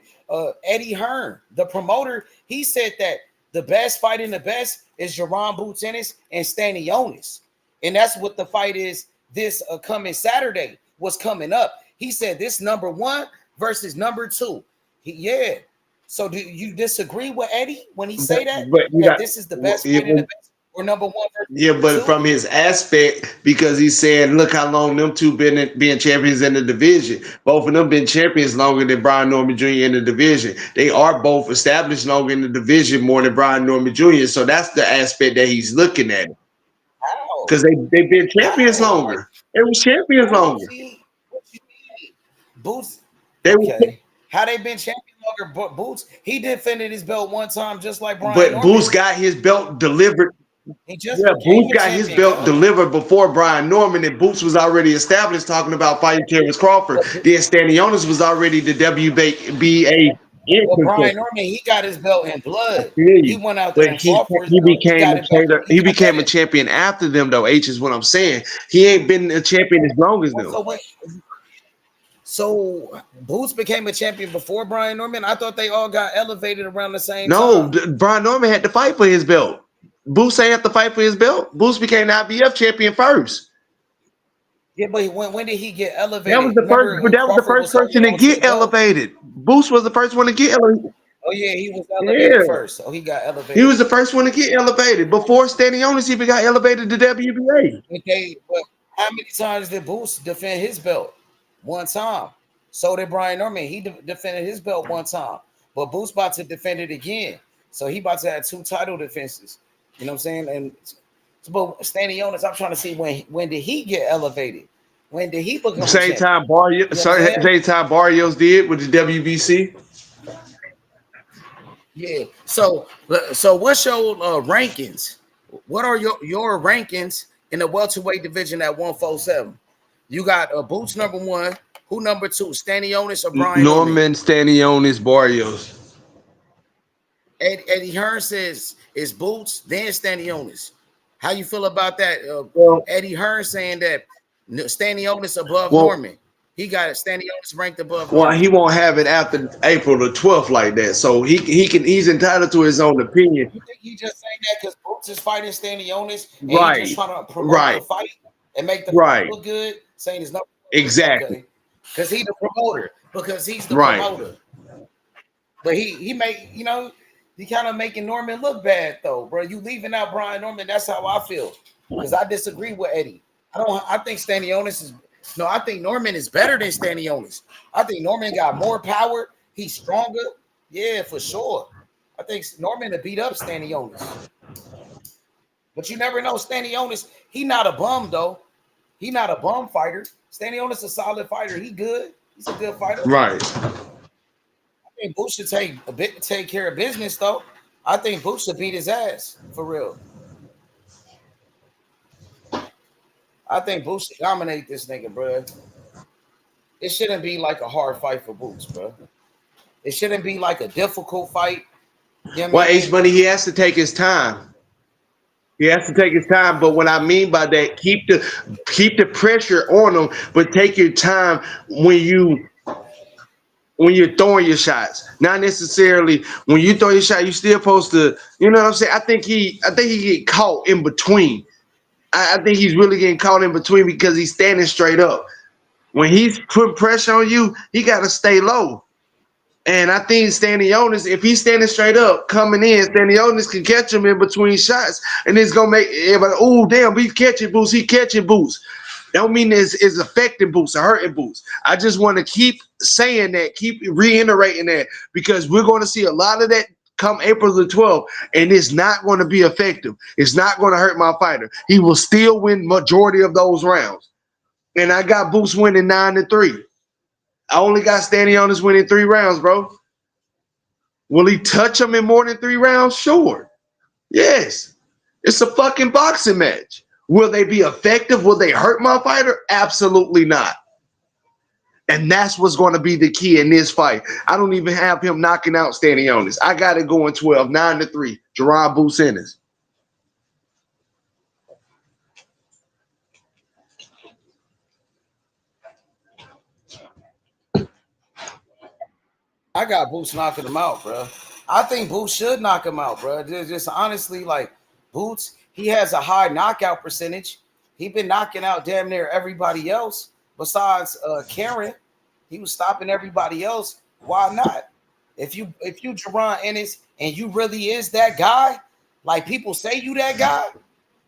Eddie Hearn, the promoter, he said that the best fight in the best is Jerron Boots Ennis and Stanionis. And that's what the fight is this coming Saturday, what's coming up. He said this number one versus number two. Yeah. So do you disagree with Eddie when he say that? But you That got this is the best fight in the best or number one versus yeah, number but two? from his aspect, because he's saying, look how long them two being champions in the division. Both of them been champions longer than Brian Norman Jr. in the division. They are both established longer in the division more than Brian Norman Jr. So that's the aspect that he's looking at How? because they've been champions How? longer. They were champions longer. See, what you mean? Boots. They were, Okay. How they been champion longer? But Boots, he defended his belt one time, just like Brian but Norman. Boots got his belt delivered. He just Yeah, became Boots a got his champion, belt cuz. delivered before Brian Norman, and Boots was already established talking about fighting Terrence Crawford. But Then Stanionis was already the WBA Well, Brian Norman, he got his belt in blood. He You. went out there But and fought for his he belt. He became got a it back. trader. He He got that became a in. champion after them, though. H is what I'm saying. He ain't been a champion as long as them. So wait. So Boots became a champion before Brian Norman. I thought they all got elevated around the same No, time. Brian Norman had to fight for his belt. Boots ain't have to fight for his belt. Boots became the IBF champion first. Yeah, but when did he get That was elevated? the first. Remember, But that was the Crawford first was holding person to on to the get belt. elevated. Boots was the first one to get elevated. Oh yeah, he was Yeah, elevated first. So he got he elevated. was the first one to get elevated before Stanionis even got elevated to WBA. Okay, but how many times did Boots defend his belt? One time. So did Brian Norman. He defended his belt one time. But Boots about to defend it again. So he about to have 2 title defenses. You know what I'm saying? And but Stanionis, I'm trying to see when did he get elevated? When did he become a Same champion? time Barrios, You know what I'm saying? same time Barrios did with the WBC. Yeah. So what's your rankings? What are your rankings in the welterweight division at 147? You got Boots number 1. Who number 2? Stanionis or Brian Norman? Norman, Stanionis, Barrios. Eddie Hearn says it's Boots, then Stanionis. How you feel about that? Well, Eddie Hearn saying that Stanionis above well, Norman. He got Stanionis ranked above well, Norman. he won't have it after April the 12th like that. So he's entitled to his own opinion. You think he just saying that because Boots is fighting Stanionis and he just Right, trying to promote the right, fight and make the fight right. look good? Saying it's no Exactly. okay. Because he's the promoter. Because he's the Right. promoter. But he make, you know, he kind of making Norman look bad though, bro. You leaving out Brian Norman, that's how I feel. Because I disagree with Eddie. I think Stanionis is I think Norman is better than Stanionis. I think Norman got more power. He's stronger. Yeah, for sure. I think Norman to beat up Stanionis. But you never know. Stanionis, he not a bum though. He not a bum fighter. Stanionis a solid fighter. He good. He's a good fighter. Right. I think Boots should take care of business though. I think Boots should beat his ass for real. I think Boots should dominate this nigga, bro. It shouldn't be like a hard fight for Boots, bro. It shouldn't be like a difficult fight. You know Well, what I mean? H Money, he has to take his time. He has to take his time. But what I mean by that, keep the pressure on him, but take your time when you're throwing your shots. Not necessarily when you throw your shot, you still supposed to, you know what I'm saying? I think he get caught in between. I think he's really getting caught in between because he's standing straight up. When he's putting pressure on you, he got to stay low. And I think Stanionis, if he's standing straight up, coming in, Stanionis can catch him in between shots, and it's gonna make everybody, oh damn, he's catching Boots, he catching Boots. Don't mean it's affecting Boots or hurting Boots. I just want to keep saying that, keep reiterating that, because we're going to see a lot of that come April the 12th, and it's not going to be effective. It's not going to hurt my fighter. He will still win majority of those rounds. And I got Boots winning 9-3. I only got Stanionis winning 3 rounds, bro. Will he touch him in more than 3 rounds? Sure. Yes. It's a fucking boxing match. Will they be effective? Will they hurt my fighter? Absolutely not. And that's what's going to be the key in this fight. I don't even have him knocking out Stanionis. I got it going 12, 9-3. Gerard Boots Ennis. I got Boots knocking him out, bro. I think Boots should knock him out, bro. Just honestly, like Boots, he has a high knockout percentage. He been knocking out damn near everybody else besides Karen. He was stopping everybody else. Why not? If you Jerron Ennis and you really is that guy, like people say you that guy,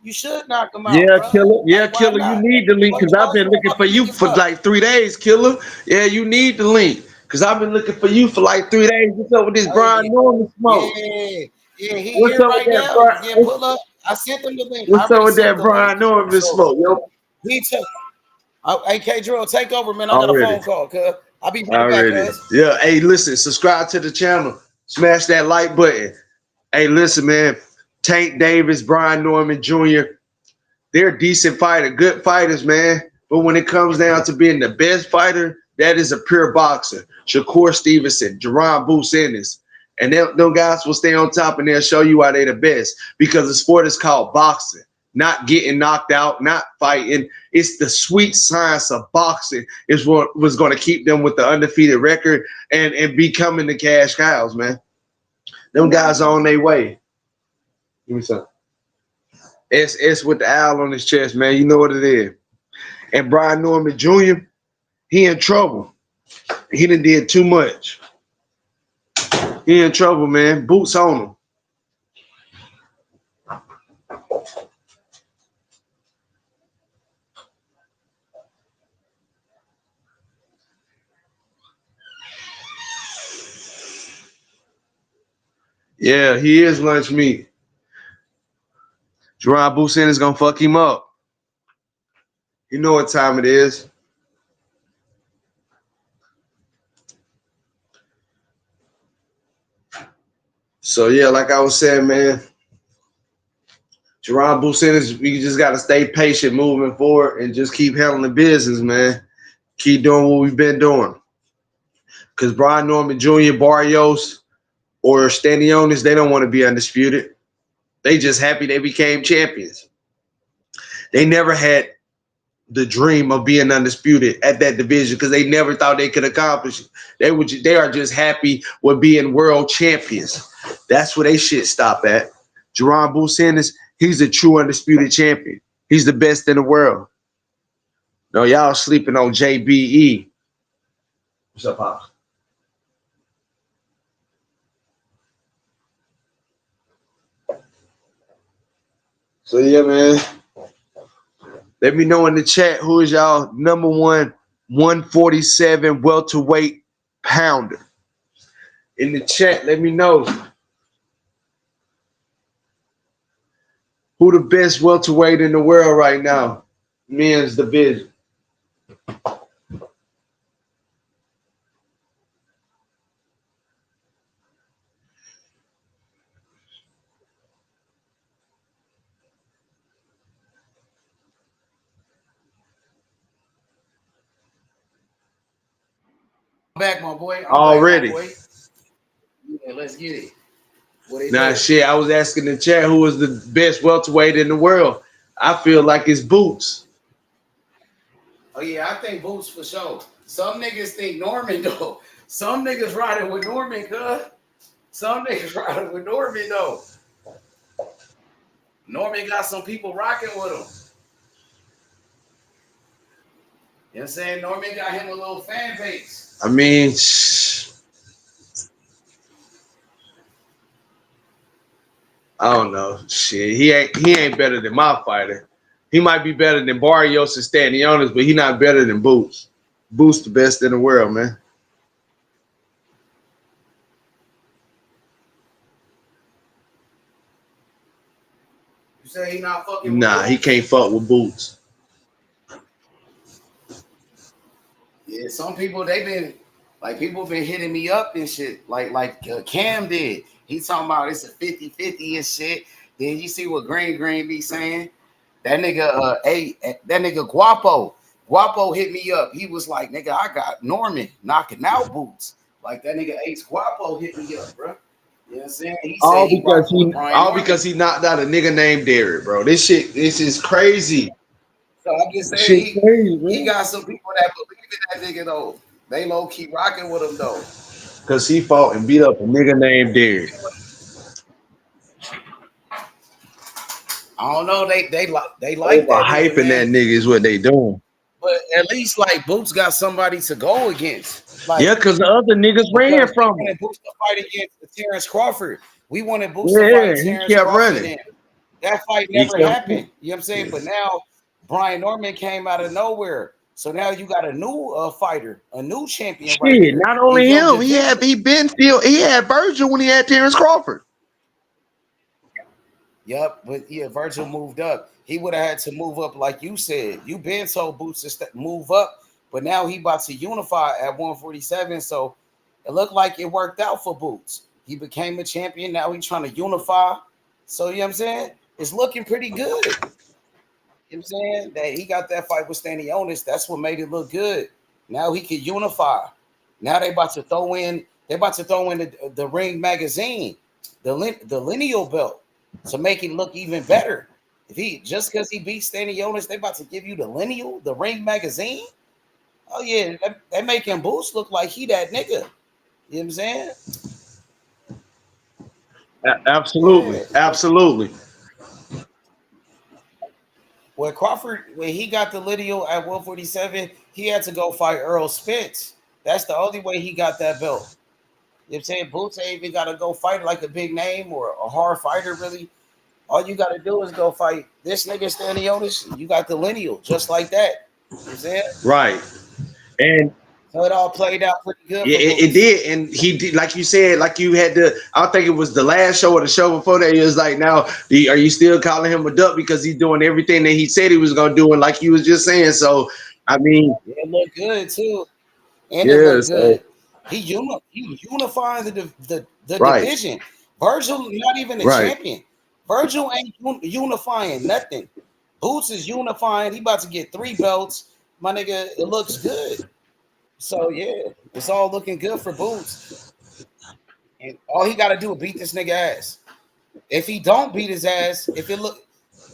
you should knock him out, Yeah, bro. Killer. Yeah, Like, why Killer. You not? need the link because I've been looking for you for like 3 days, Killer. Yeah, you need the link because I've been looking for you for like 3 days. What's up with this Brian Norman smoke? Yeah, he What's here up with right that, now. Brian? Yeah, pull up. I sent him the link. I What's up already with sent that the Brian link. Norman So smoke, yo? he took. AK Drill, take over, man. I got a Already. phone call, cuz. I'll be right back, Already. cuz. Yeah. Hey, listen. Subscribe to the channel. Smash that like button. Hey, listen, man. Tank Davis, Brian Norman Jr. They're decent fighter, good fighters, man. But when it comes down to being the best fighter, that is a pure boxer. Shakur Stevenson, Jerron Boots Ennis. And them guys will stay on top and they'll show you why they're the best. Because the sport is called boxing. Not getting knocked out, not fighting. It's the sweet science of boxing is what was going to keep them with the undefeated record and becoming the cash cows, man. Them guys are on their way. Give me some. S with the owl on his chest, man. You know what it is. And Brian Norman Jr., he in trouble. He done did too much. He in trouble, man. Boots on him. Yeah, he is lunch meat. Jerron Boots Ennis gonna fuck him up. You know what time it is. So yeah, like I was saying, man, Jerron Boots Ennis, we just gotta stay patient moving forward and just keep handling business, man. Keep doing what we've been doing. Because Brian Norman Jr., Barrios, or Stanionis, they don't want to be undisputed. They just happy they became champions. They never had the dream of being undisputed at that division because they never thought they could accomplish it. They are just happy with being world champions. That's where they shit stop at. Jerron Boots Ennis, he's a true undisputed champion. He's the best in the world. No, y'all sleeping on JBE. What's up, Pops? So yeah, man. Let me know in the chat who is y'all number one 147 welterweight pounder. In the chat, let me know who the best welterweight in the world right now. Men's division. Back, my boy. Already. Back, my boy. Yeah, let's get it. Nah, shit. I was asking the chat who was the best welterweight in the world. I feel like it's Boots. Oh yeah, I think Boots for sure. Some niggas think Norman though. Some niggas riding with Norman, cuz. Some niggas riding with Norman though. Norman got some people rocking with him. You know what I'm saying? Norman got him a little fan base. I mean, I don't know. Shit, he ain't better than my fighter. He might be better than Barrios and Stanionis, but he not better than Boots. Boots the best in the world, man. You say he not fucking with Nah, Boots? he can't fuck with Boots. Yeah, some people people been hitting me up and shit like Cam did. He talking about it's a 50-50 and shit. Then you see what Green be saying? That nigga that nigga Guapo hit me up. He was like, nigga, I got Norman knocking out Boots. Like that nigga Ace Guapo hit me up, bro. You know what I'm saying? He All because he knocked out a nigga named Derek, bro. This is crazy. So I'm just saying he got some people that believe in that nigga though. They low key rocking with him though. Cause he fought and beat up a nigga named Derek. I don't know. They like They that. hyping that nigga is what they doing. But at least like Boots got somebody to go against. Like, yeah, because the other niggas ran from him. We wanted Boots to fight against Terrence Crawford. We wanted Boots to fight Terrence he kept Crawford. running. That fight never happened. You know what I'm saying? But now Brian Norman came out of nowhere. So now you got a new fighter, a new champion. Shit, right there. not only him, he had Virgil when he had Terrence Crawford. Yep, but yeah, Virgil moved up. He would have had to move up, like you said. You been told Boots to move up, but now he about to unify at 147. So it looked like it worked out for Boots. He became a champion. Now he's trying to unify. So you know what I'm saying? It's looking pretty good. You know what I'm saying? That he got that fight with Stanionis. That's what made it look good. Now he can unify. Now they about to throw in. They about to throw in the Ring magazine, the lineal belt, to make it look even better. If he just because he beat Stanionis, they about to give you the lineal, the Ring magazine. Oh yeah, they making Boots look like he that nigga. You know what I'm saying? Absolutely, Yeah. absolutely. When Crawford, when he got the lineal at 147, he had to go fight Earl Spence. That's the only way he got that belt. You know what I'm saying? Boots ain't even got to go fight like a big name or a hard fighter, really. All you got to do is go fight this nigga Stanionis. You got the lineal just like that. You know what I'm saying? Right. And So it all played out pretty good for it Boots. did, and he did, like you said, like you had to. I don't think it was the last show or the show before that. He was like, "Now, are you still calling him a duck because he's doing everything that he said he was gonna do?" And like you was just saying, so I mean, Yeah, it looked good too. And it yeah, looked so good. He unifying the right, division. Virgil not even a right, champion. Virgil ain't unifying nothing. Boots is unifying. He about to get 3 belts. My nigga, it looks good. So yeah, it's all looking good for Boots. And all he got to do is beat this nigga ass. If he don't beat his ass, if it look,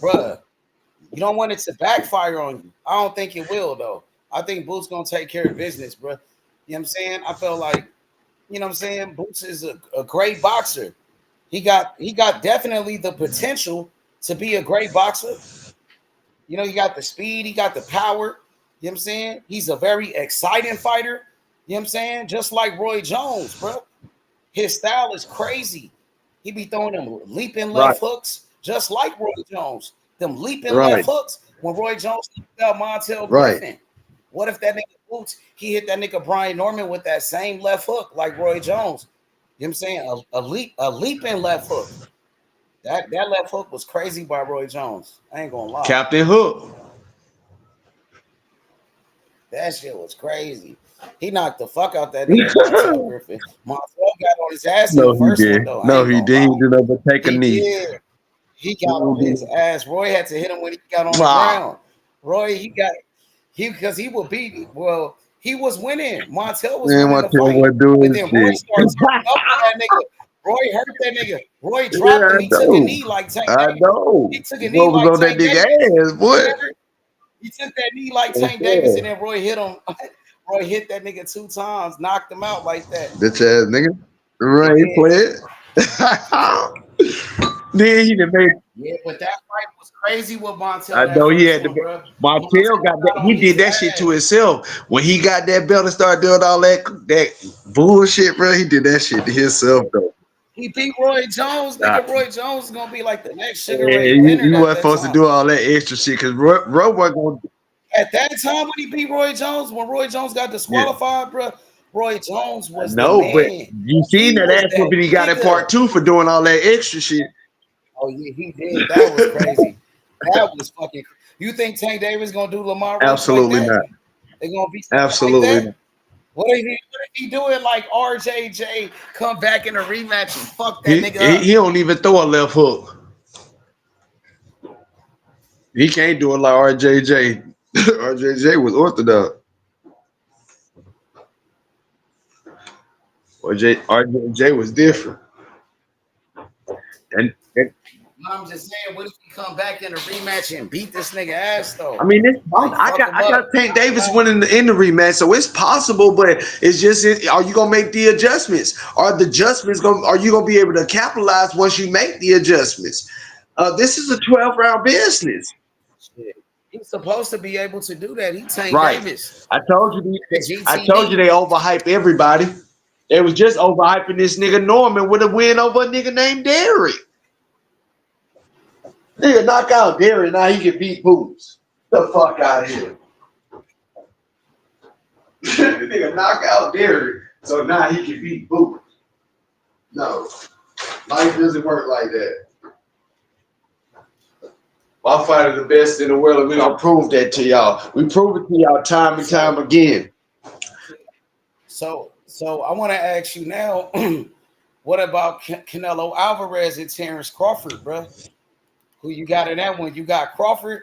bruh, you don't want it to backfire on you. I don't think it will though. I think Boots gonna take care of business, bruh. You know what I'm saying? I feel like, you know what I'm saying? Boots is a great boxer. He got definitely the potential to be a great boxer. You know, he got the speed, he got the power. You know what I'm saying? He's a very exciting fighter. You know what I'm saying? Just like Roy Jones, bro. His style is crazy. He be throwing them leaping right, left hooks, just like Roy Jones. Them leaping left right, hooks when Roy Jones got Montel right, Griffin. What if that nigga Boots, he hit that nigga Brian Norman with that same left hook like Roy Jones? You know what I'm saying? A leaping left hook. That left hook was crazy by Roy Jones. I ain't gonna lie. Captain Hook. That shit was crazy. He knocked the fuck out that nigga Montel Griffin. Montel got on his ass in No, the he first one did. though. I No, ain't he gonna did. He lie. did not but take a He knee. did. He got on his ass. Roy had to hit him when he got on the Wow. ground. Roy, because he would beat. Well, he was winning. Montel was Man, winning my the tail fight, was but doing then Roy shit. started turning up on that nigga. Roy hurt that nigga. Roy Yeah, dropped him. I He took a know. knee like Tank I Davis. He know. took a knee What was like on that Tank nigga Davis. ass, boy? Remember? He took that knee like Yes, Tank Davis, sir. and then Roy hit him. Roy hit that nigga 2 times, knocked him out like that. Bitch ass nigga. He Right, he did. played. Then he done made. Yeah, but that fight was crazy with Montel. I That know he first had to. one, bro. Montel got Montel that. got on He his did that shit to ass. himself. When he got that belt and started doing all that bullshit, bro. He did that shit to himself though. He beat Roy Jones. Nah, Nigga, Roy Jones is gonna be like the next Sugar Ray he Leonard at wasn't that supposed to time. do all that extra shit because Roy wasn't going. At that time when he beat Roy Jones, when Roy Jones got Yeah, disqualified, bro, Roy Jones I was the know, but man. you seen He that was ass that whooping he got at nigga. part 2 for doing all that extra shit. Oh yeah, he did. That was crazy. That was fucking. You think Tank Davis gonna do Lamont Roach like Absolutely that? not. They gonna be something like Absolutely that? not. What if he do it like RJJ? Come back in a rematch and fuck that nigga He up. don't even throw a left hook. He can't do it like RJJ. RJJ was orthodox. RJJ was different. And I'm just saying, what if he come back in a rematch and beat this nigga ass though? I mean, Like fuck him I got up. Tank Davis winning in the rematch, so it's possible. But it's just, are you gonna make the adjustments? Are the adjustments going? Are you gonna be able to capitalize once you make the adjustments? This is a 12-round business, Shit. He's supposed to be able to do that. He Tank right? Davis, I told you. the I told you GTD. they overhype everybody. They was just overhyping this nigga Norman with a win over a nigga named Derrick. Nigga knock out Derrick, now he can beat Boots. The fuck out of here. Nigga knock out Derrick, so now he can beat Boots. No, life doesn't work like that. My fighter the best in the world, and we gonna prove that to y'all. We prove it to y'all time and time again. So I want to ask you now, what about Canelo Alvarez and Terrence Crawford, bro? Who you got in that one? You got Crawford,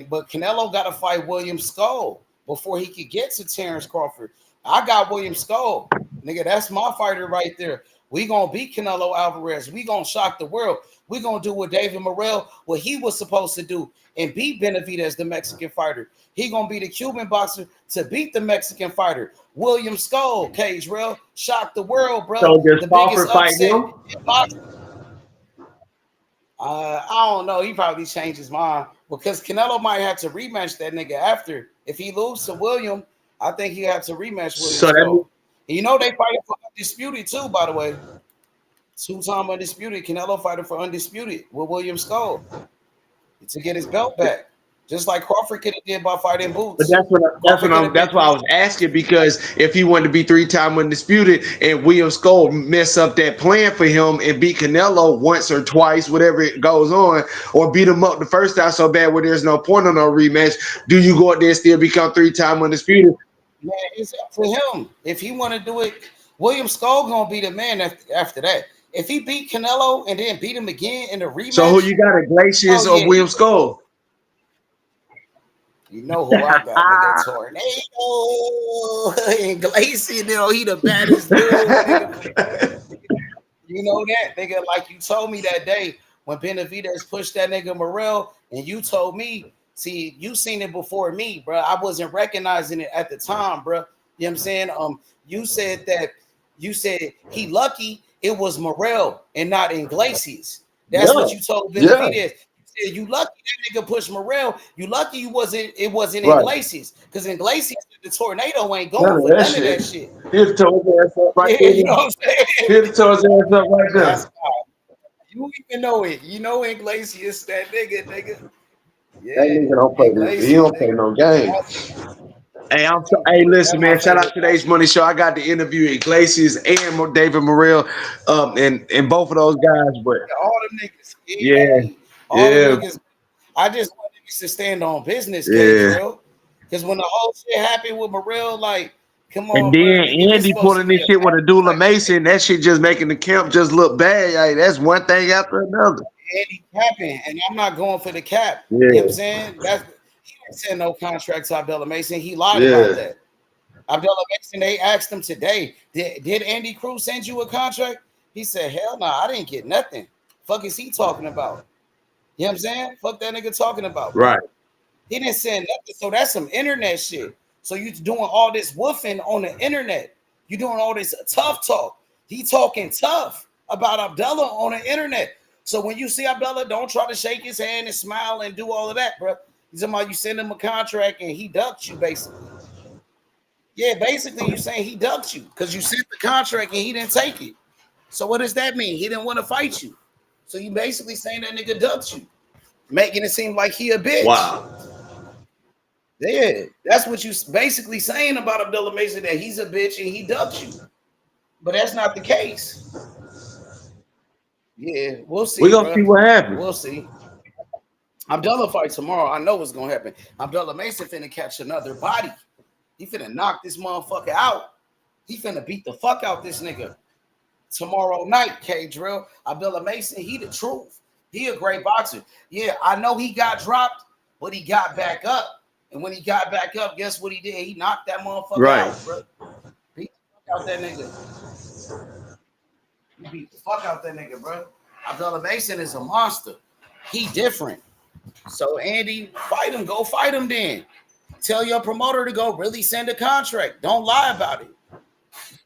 but Canelo got to fight William Skull. before he could get to Terrence Crawford. I got William Skull. Nigga, that's my fighter right there. We gonna beat Canelo Alvarez. We gonna shock the world. We gonna do what David Morrell, what he was supposed to do, and beat Benavidez, the Mexican fighter. He gonna be the Cuban boxer to beat the Mexican fighter. William Skull, Cage Rail, shock the world, bro. So does The Crawford biggest fight upset him? in boxing. I don't know. He probably changed his mind because Canelo might have to rematch that nigga after. If he loses to William, I think he have to rematch William So that Skull. means, And you know they fighting for undisputed too, by the way. 2-time undisputed. Canelo fighting for undisputed with William Skull to get his belt back. Just like Crawford could have did by fighting but Boots. that's why I was asking, because if he wanted to be 3-time undisputed and William Skull mess up that plan for him and beat Canelo once or twice, whatever it goes on, or beat him up the first time so bad where there's no point on no rematch, do you go out there and still become 3-time undisputed? Man, it's up to him. If he want to do it, William Skull gonna be the man after that. If he beat Canelo and then beat him again in the rematch, So who you got, Iglesias or William Skull? You know who I got, nigga. Tornado. Iglesias, you know, he the baddest dude, nigga. You know that, nigga. Like you told me that day when Benavidez pushed that nigga Morrell, and you told me, see, you seen it before me, bro. I wasn't recognizing it at the time, bro. You know what I'm saying? You said he lucky it was Morrell and not Iglesias. That's what you told Benavidez. You said you lucky that nigga pushed Morrell. You lucky it wasn't Iglesias, because Iglesias the tornado ain't going for none of that shit. He'd tore his ass up right there. You know what I'm saying? He'd tore his ass up right there. That's fine. You even know it. You know Iglesias, that nigga. Yeah, That nigga don't play. He don't play no game. Hey, listen, man. Shout out to today's Money Show. I got to interview Iglesias and David Morrell, and both of those guys. But all them niggas, niggas. I just want niggas to stand on business, Gabriel. Because when the whole shit happened with Morrell, like, come on, and then bro, Andy pulling this shit with a Dula Mason, that shit just making the camp just look bad. Like, that's one thing after another. Andy capping, and I'm not going for the cap. You know what I'm saying? He didn't send no contract to Abdullah Mason. He lied about that. Abdullah Mason, they asked him today, did Andy Cruz send you a contract? He said, hell no, I didn't get nothing. Fuck is he talking about? You know what I'm saying? Fuck that nigga talking about. Bro. Right. He didn't send nothing. So that's some internet shit. So you doing all this woofing on the internet. You doing all this tough talk. He talking tough about Abdullah on the internet. So when you see Abdullah, don't try to shake his hand and smile and do all of that, bro. He's talking about you send him a contract and he ducked you, basically. Yeah, basically you saying he ducked you because you sent the contract and he didn't take it. So what does that mean? He didn't want to fight you. So you basically saying that nigga ducked you, making it seem like he a bitch. Wow. Yeah, that's what you basically saying about Abdullah Mason, that he's a bitch and he ducked you. But that's not the case. Yeah, we'll see. We're going to see what happens. We'll see. Abdullah fight tomorrow. I know what's going to happen. Abdullah Mason finna catch another body. He finna knock this motherfucker out. He finna beat the fuck out this nigga tomorrow night, K-Drill. Abdullah Mason, he the truth. He a great boxer. Yeah, I know he got dropped, but he got back up. And when he got back up, guess what he did? He knocked that motherfucker out, bro. Beat the fuck out that nigga. He beat the fuck out that nigga, bro. Abdullah Mason is a monster. He different. So, Andy, fight him. Go fight him then. Tell your promoter to go really send a contract. Don't lie about it.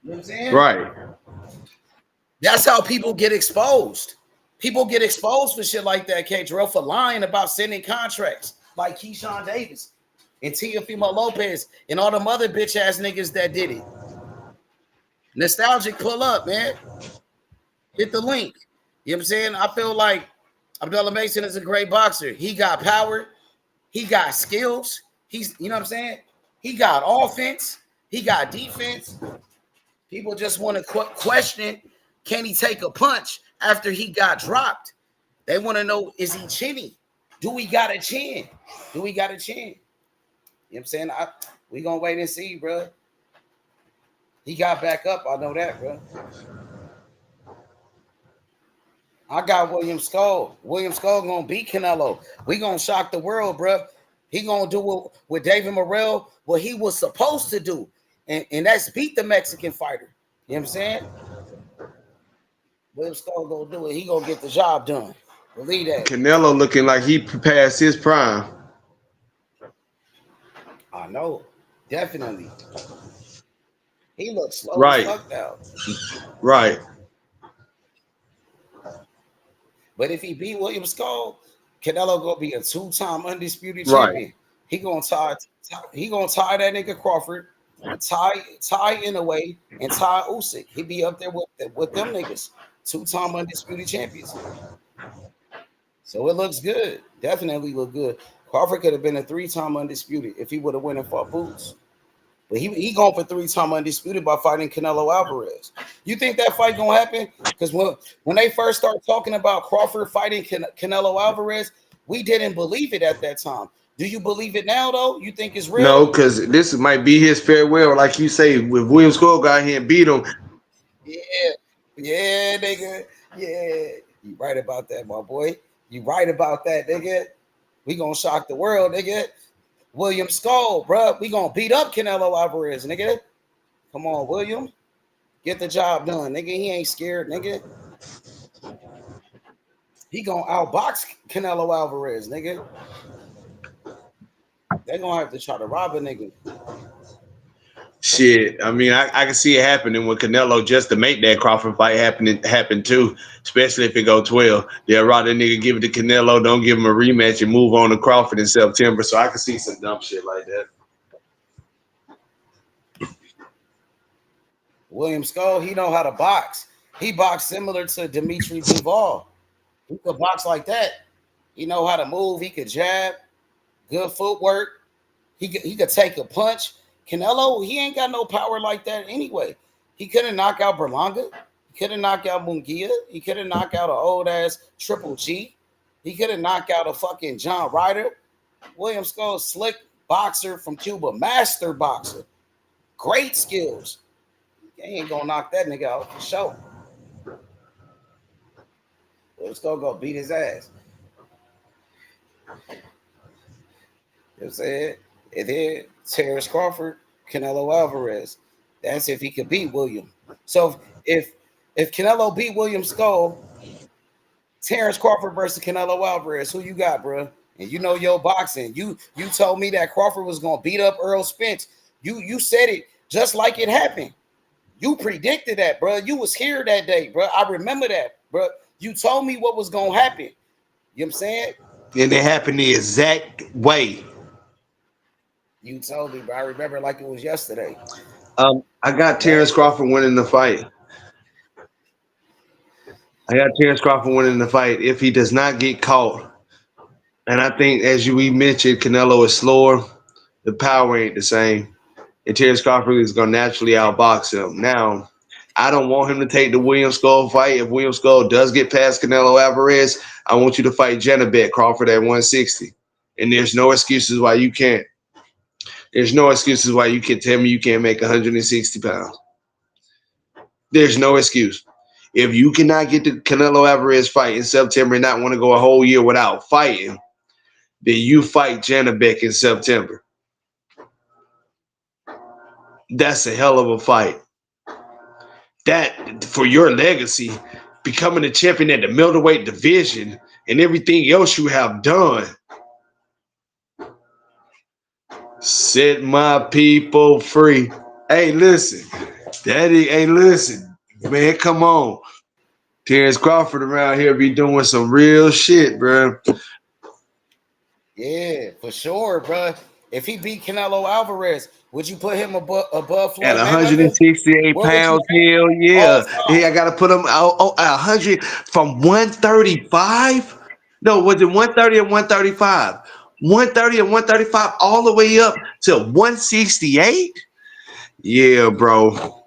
You know what I'm saying? Right. That's how people get exposed. People get exposed for shit like that, K-Terrell, for lying about sending contracts, like Keyshawn Davis and Teofimo Lopez and all them other bitch-ass niggas that did it. Nostalgic, pull up, man. Hit the link. You know what I'm saying? I feel like Abdullah Mason is a great boxer. He got power. He got skills. He's, you know what I'm saying? He got offense. He got defense. People just want to question, can he take a punch after he got dropped? They want to know, is he chinny? Do we got a chin? Do we got a chin? You know what I'm saying? We going to wait and see, bro. He got back up. I know that, bro. I got William Skull. William Skull going to beat Canelo. We going to shock the world, bro. He gonna do with David Morrell what he was supposed to do, and that's beat the Mexican fighter. You know what I'm saying? William Skull gonna do it. He gonna get the job done. Believe that. Canelo looking like he passed his prime. I know, definitely. He looks slow Right. as fuck now. Right. But if he beat William Skull, Canelo gonna be a 2-time undisputed Right. champion. He gonna tie that nigga Crawford, tie Inouye, and tie Usyk. He be up there with them niggas, 2-time undisputed champions. So it looks good. Definitely look good. Crawford could have been a 3-time undisputed if he would have went and fought Boots. But he going for 3-time undisputed by fighting Canelo Alvarez. You think that fight gonna happen? Because when they first started talking about Crawford fighting Canelo Alvarez, we didn't believe it at that time. Do you believe it now, though? You think it's real? No, because this might be his farewell, like you say. If William Skull got here and beat him, yeah, nigga, yeah. You right about that, my boy. You right about that, nigga. We gonna shock the world, nigga. William Skull, bro. We gonna beat up Canelo Alvarez, nigga. Come on, William. Get the job done, nigga. He ain't scared, nigga. He gonna outbox Canelo Alvarez, nigga. They gonna have to try to rob a nigga. shit. I mean, I can see it happening with Canelo just to make that Crawford fight happen too. Especially if it go 12. They'll rather nigga give it to Canelo, don't give him a rematch and move on to Crawford in September. So I can see some dumb shit like that. William Skull, he know how to box. He boxed similar to Dimitri Bivol. He could box like that. He know how to move. He could jab. Good footwork. He could take a punch. Canelo, he ain't got no power like that anyway. He couldn't knock out Berlanga. He couldn't knock out Munguia. He couldn't knock out an old ass Triple G. He couldn't knock out a fucking John Ryder. William Skull, slick boxer from Cuba, master boxer, great skills. He ain't gonna knock that nigga out for sure. William Skull gonna beat his ass. You know what I'm saying? And then Terrence Crawford, Canelo Alvarez. That's if he could beat William. So if Canelo beat William Skull, Terrence Crawford versus Canelo Alvarez, who you got, bro? And you know your boxing. You told me that Crawford was gonna beat up Earl Spence. You said it just like it happened. You predicted that, bro. You was here that day, bro. I remember that, bro. You told me what was gonna happen. You know what I'm saying? And it happened the exact way. You told me, bro. I remember like it was yesterday. I got Terrence Crawford winning the fight. If he does not get caught. And I think, as we mentioned, Canelo is slower. The power ain't the same. And Terrence Crawford is going to naturally outbox him. Now, I don't want him to take the William Skull fight. If William Skull does get past Canelo Alvarez, I want you to fight Janabek Crawford at 160. And there's no excuses why you can't. There's no excuses why you can tell me you can't make 160 pounds. There's no excuse. If you cannot get the Canelo Alvarez fight in September and not want to go a whole year without fighting, then you fight Janabek in September. That's a hell of a fight. That, for your legacy, becoming a champion at the middleweight division and everything else you have done. Set my people free. Hey, listen. Daddy, hey, listen. Man, come on. Terrence Crawford around here be doing some real shit, bro. Yeah, for sure, bro. If he beat Canelo Alvarez, would you put him above Floyd At Mayweather? 168 pounds, hell yeah. Hey, I gotta put him out 100 from 135. No, was it 130 or 135? 130 and 135 all the way up to 168? Yeah, bro.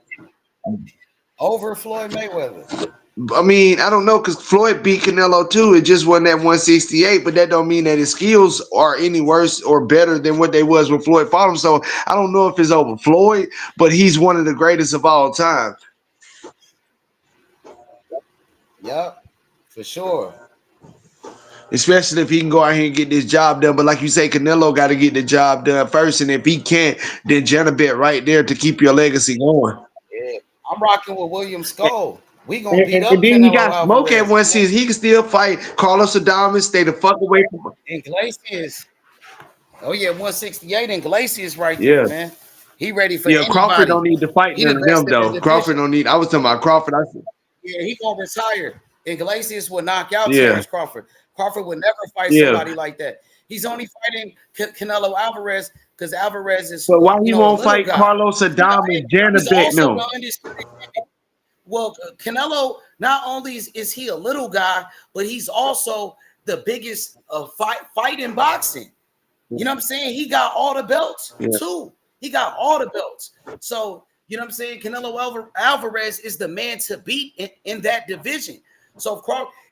Over Floyd Mayweather. I mean, I don't know, because Floyd beat Canelo too. It just wasn't at 168, but that don't mean that his skills are any worse or better than what they was when Floyd fought him. So I don't know if it's over Floyd, but he's one of the greatest of all time. Yep, for sure. especially if he can go out here and get this job done. But like you say, Canelo got to get the job done first, and if he can't, then Janabet right there to keep your legacy going. Yeah, I'm rocking with William Skull. We gonna beat And up then he Canelo got smoke at Alvarez. one season. He can still fight Carlos Adames. Stay the fuck away from him. And Glacius. Oh yeah, 168 and Glacius right Yeah. there, man. He ready for Yeah, Crawford anybody. don't need to fight He none the of best them in the though. Crawford division. don't need. I was talking about Crawford. Yeah, he gonna retire. And Glacius will knock out Yeah. Terrence Crawford. Crawford would never fight Yeah. somebody like that. He's only fighting Canelo Alvarez because Alvarez is. So why he a won't little fight guy. Carlos He's Adames, Janabet? also No. the undisputed champion. Well, Canelo not only is he a little guy, but he's also the biggest fight in boxing. You know what I'm saying? He got all the belts too. He got all the belts. So you know what I'm saying? Canelo Alvarez is the man to beat in that division. So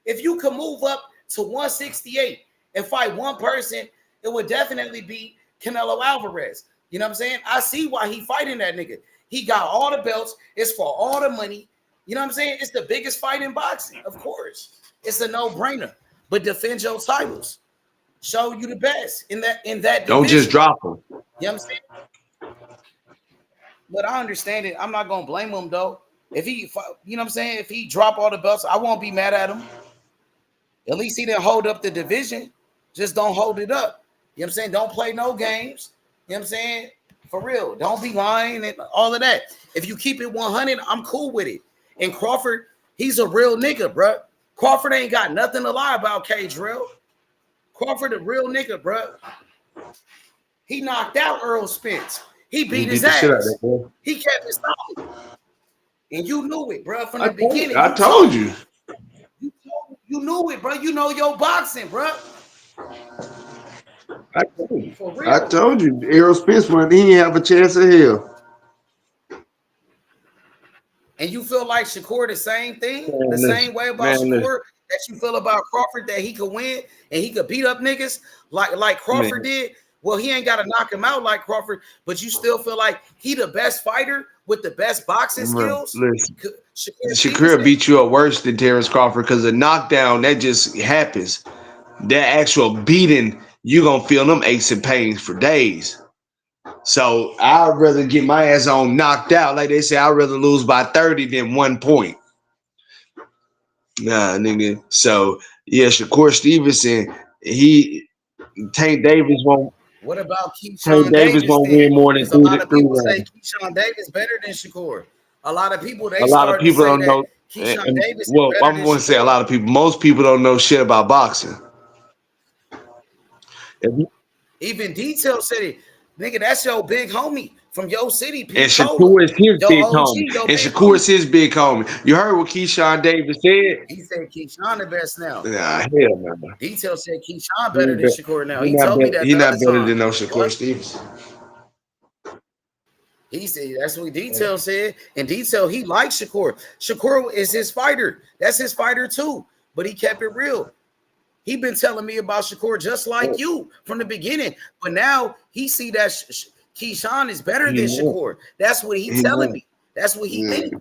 if you can move up to 168 and fight one person, it would definitely be Canelo Alvarez. You know what I'm saying? I see why he fighting that nigga. He got all the belts. It's for all the money. You know what I'm saying? It's the biggest fight in boxing, of course. It's a no-brainer. But defend your titles. Show you the best in that division. Don't just drop them. You know what I'm saying? But I understand it. I'm not gonna blame him though. If he, you know what I'm saying, if he drop all the belts, I won't be mad at him. At least he didn't hold up the division. Just don't hold it up. You know what I'm saying? Don't play no games. You know what I'm saying? For real. Don't be lying and all of that. If you keep it 100, I'm cool with it. And Crawford, he's a real nigga, bro. Crawford ain't got nothing to lie about, K-Drill. Crawford a real nigga, bro. He knocked out Earl Spence. He beat his ass. He kept his solid. And you knew it, bro, from the beginning. I told you. You knew it, bro. You know your boxing, bro. I told you. For real. I told you. Errol Spence, he didn't have a chance of hell. And you feel like Shakur the same thing? The same way about Shakur that you feel about Crawford, that he could win and he could beat up niggas like Crawford did? Well, he ain't got to knock him out like Crawford, but you still feel like he the best fighter with the best boxing skills? Listen, Shakur beat you up worse than Terrence Crawford because a knockdown, that just happens. That actual beating, you're going to feel them aches and pains for days. So I'd rather get my ass on knocked out. Like they say, I'd rather lose by 30 than 1 point. Nah, nigga. So, yeah, Shakur Stevenson, Tank Davis won't. What about Keyshawn Davis won't win more than 3 a lot of people rounds. say Keyshawn Davis better than Shakur. A lot of people don't know. Keyshawn Davis. Well, I'm going to say a lot of people. Most people don't know shit about boxing. Even Detail said it. Nigga, that's your big homie from your city. And Shakur is his big homie. And Shakur is his big homie. You heard what Keyshawn Davis said? He said Keyshawn the best now. Nah, hell no. Detail said Keyshawn better than Shakur now. He told me that. He's not better than no Shakur Stevenson. He said that's what Detail said. And Detail, he likes Shakur. Shakur is his fighter. That's his fighter too. But he kept it real. He been telling me about Shakur just like you from the beginning. But now he see that Keyshawn is better than Shakur. That's what he telling me. That's what he think.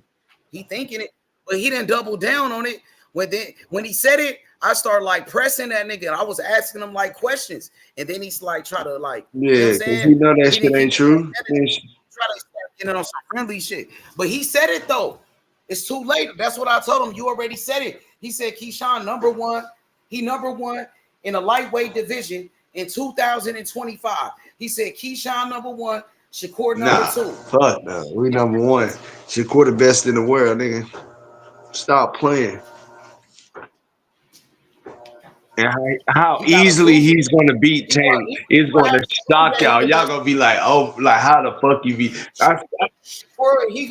He thinking it. But he didn't double down on it. When he said it, I started like pressing that nigga. And I was asking him like questions. And then he's like try to like, you know what I'm saying? You know that shit ain't true. Try to start getting on some friendly shit. But he said it though. It's too late. That's what I told him. You already said it. He said Keyshawn number one. He number one in a lightweight division in 2025. He said Keyshawn number one, Shakur number two. Fuck no. We number one. Shakur the best in the world, nigga. Stop playing. And how easily he's gonna beat Tank is gonna shock y'all. Y'all gonna be like, oh, like how the fuck you be?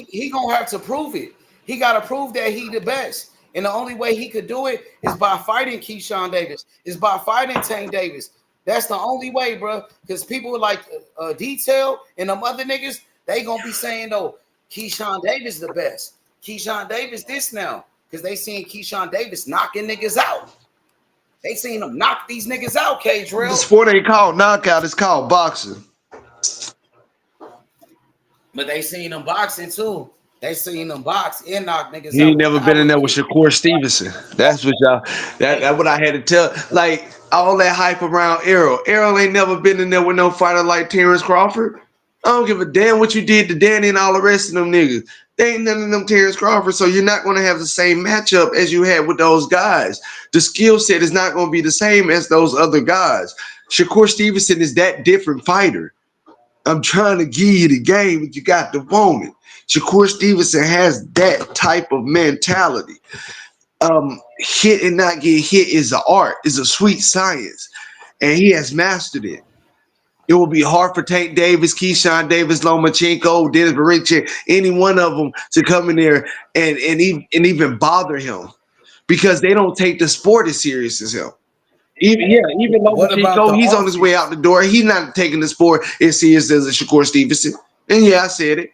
He gonna have to prove it. He gotta prove that he the best. And the only way he could do it is by fighting Keyshawn Davis, is by fighting Tank Davis. That's the only way, bro. Because people like Detail and them other niggas, they gonna be saying, though, Keyshawn Davis the best. Keyshawn Davis this now. Because they seen Keyshawn Davis knocking niggas out. They seen him knock these niggas out, K-Drill. The sport ain't called knockout, it's called boxing. But they seen him boxing too. They seen him box and knock niggas out. He ain't never been in there with Shakur Stevenson. That's what y'all. That's what I had to tell. Like All that hype around Errol. Errol ain't never been in there with no fighter like Terrence Crawford. I don't give a damn what you did to Danny and all the rest of them niggas. They ain't none of them Terrence Crawford, so you're not going to have the same matchup as you had with those guys. The skill set is not going to be the same as those other guys. Shakur Stevenson is that different fighter. I'm trying to give you the game, but you got to want it. Shakur Stevenson has that type of mentality. Hit and not get hit is an art, is a sweet science, and he has mastered it. It will be hard for Tank Davis, Keyshawn Davis, Lomachenko, Dennis Baric, any one of them to come in there and even bother him because they don't take the sport as serious as him. Even What about Lomachenko, the he's on his way out the door. He's not taking the sport as serious as a Shakur Stevenson. And yeah, I said it.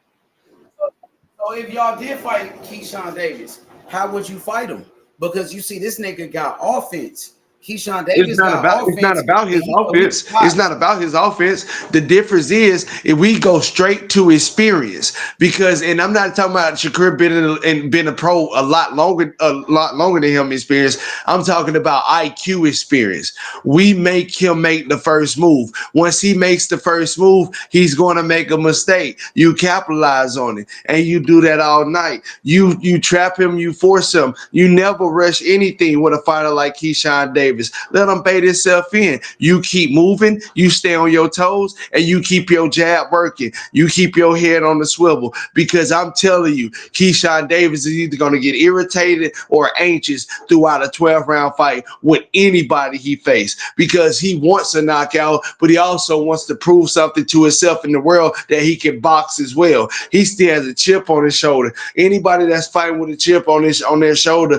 So if y'all did fight Keyshawn Davis, how would you fight him? Because you see, this nigga got offense. Keyshawn Davis got offense. It's not about his offense. It's not about his offense. The difference is if we go straight to experience, because, and I'm not talking about Shakur been a pro a lot longer than him experience. I'm talking about IQ experience. We make him make the first move. Once he makes the first move, he's going to make a mistake. You capitalize on it, and you do that all night. You trap him, you force him. You never rush anything with a fighter like Keyshawn Davis. Let him bait himself in. You keep moving, you stay on your toes, and you keep your jab working. You keep your head on the swivel, because I'm telling you, Keyshawn Davis is either going to get irritated or anxious throughout a 12-round fight with anybody he faces, because he wants a knockout, but he also wants to prove something to himself in the world that he can box as well. He still has a chip on his shoulder. Anybody that's fighting with a chip on their shoulder,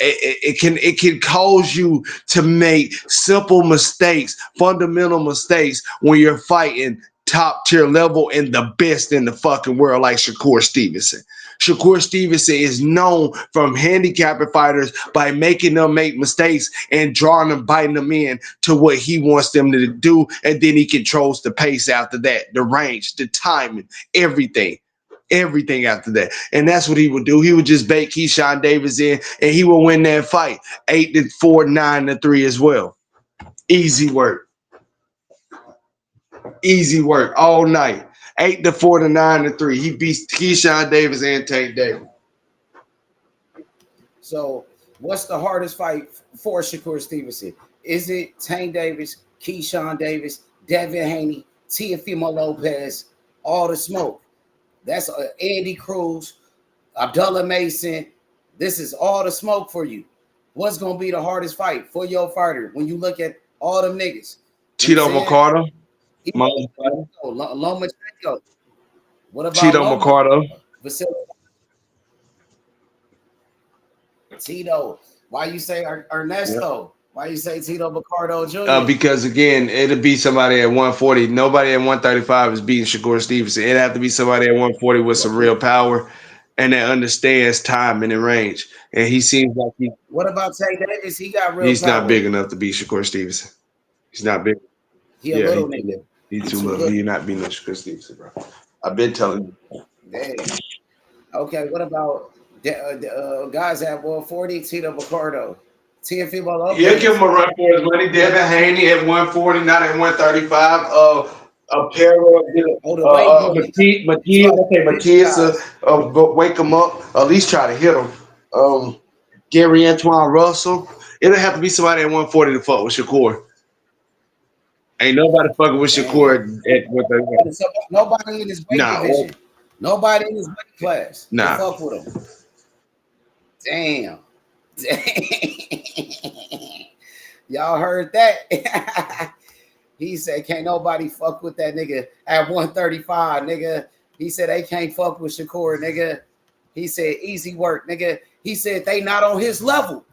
it can cause you to make simple mistakes, fundamental mistakes when you're fighting top tier level and the best in the fucking world like Shakur Stevenson. Shakur Stevenson is known from handicapping fighters by making them make mistakes and drawing them, biting them in to what he wants them to do, and then he controls the pace after that, the range, the timing, everything after that. And that's what he would do. He would just bait Keyshawn Davis in, and he will win that fight 8-4, 9-3 as well. Easy work all night. 8-4 to 9-3. He beats Keyshawn Davis and Tank Davis. So what's the hardest fight for Shakur Stevenson? Is it Tank Davis, Keyshawn Davis, Devin Haney, Teofimo Lopez, all the smoke? That's Andy Cruz, Abdullah Mason. This is all the smoke for you. What's going to be the hardest fight for your fighter when you look at all them niggas? Tito McCarter. Lomachenko. What about Tito McCarter? Tito. Why you say Ernesto? Yep. Why you say Tito Bacardo Jr.? Because again, it'll be somebody at 140. Nobody at 135 is beating Shakur Stevenson. It'd have to be somebody at 140 with some real power and that understands timing and range. And he seems like he. What about Tank Davis? He got real. He's power. not big enough to beat Shakur Stevenson. He's not big. He a little nigga. He's too little. He's not beating Shakur Stevenson, bro. I've been telling you. Damn. Okay, what about guys at 140? Tito Bacardo. Teofimo Lopez. Yeah, give him a run for his money. Devin Haney at 140, not at 135. Mathias, wake him up. At least try to hit him. Gary Antoine Russell. It'll have to be somebody at 140 to fuck with Shakur. Ain't nobody fucking with Shakur at 135. Nobody in his weight division. Nobody in his weight class. Nah. Fuck with him. Damn. Y'all heard that? He said, can't nobody fuck with that nigga at 135, nigga. He said, they can't fuck with Shakur, nigga. He said, easy work, nigga. He said, they not on his level.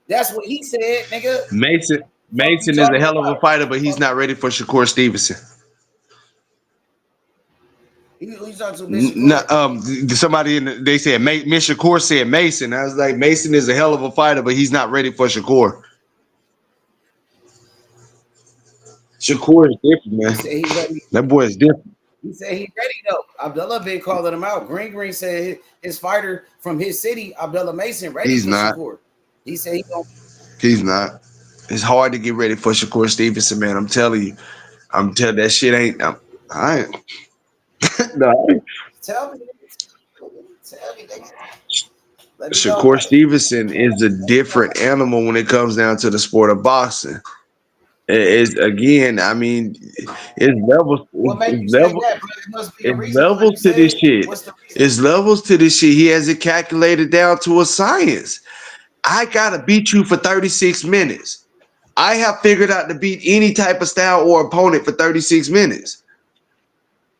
That's what he said, nigga. Mason is a hell of a fighter, but he's not ready for Shakur Stevenson. Somebody they said Miss Shakur said Mason. I was like, Mason is a hell of a fighter, but he's not ready for Shakur. Shakur is different, man. That boy is different. He said he's ready though. Abdullah been calling him out. Green said his fighter from his city, Abdullah Mason, ready. He's not. Shakur. He said he don't. He's not. It's hard to get ready for Shakur Stevenson, man. I'm telling you. That shit ain't. I ain't. No. Tell me, nigga. Let me know. Shakur Stevenson is a different animal when it comes down to the sport of boxing. It's again, I mean, it's levels. What make you It's say levels. that? But it must be a It's reason why levels you to say this it. shit. What's the reason? It's levels to this shit. He has it calculated down to a science. I gotta beat you for 36 minutes. I have figured out to beat any type of style or opponent for 36 minutes.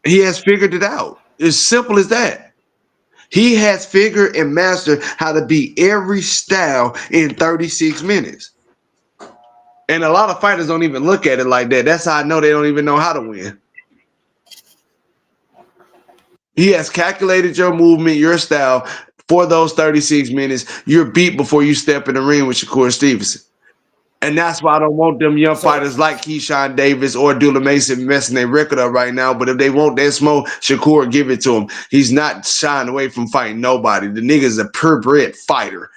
He has figured it out. It's simple as that. He has figured and mastered how to beat every style in 36 minutes. And a lot of fighters don't even look at it like that. That's how I know they don't even know how to win. He has calculated your movement, your style for those 36 minutes. You're beat before you step in the ring with Shakur Stevenson. And that's why I don't want them young fighters like Keyshawn Davis or Dula Mason messing their record up right now. But if they want that smoke, Shakur, give it to him. He's not shying away from fighting nobody. The nigga's a purebred fighter.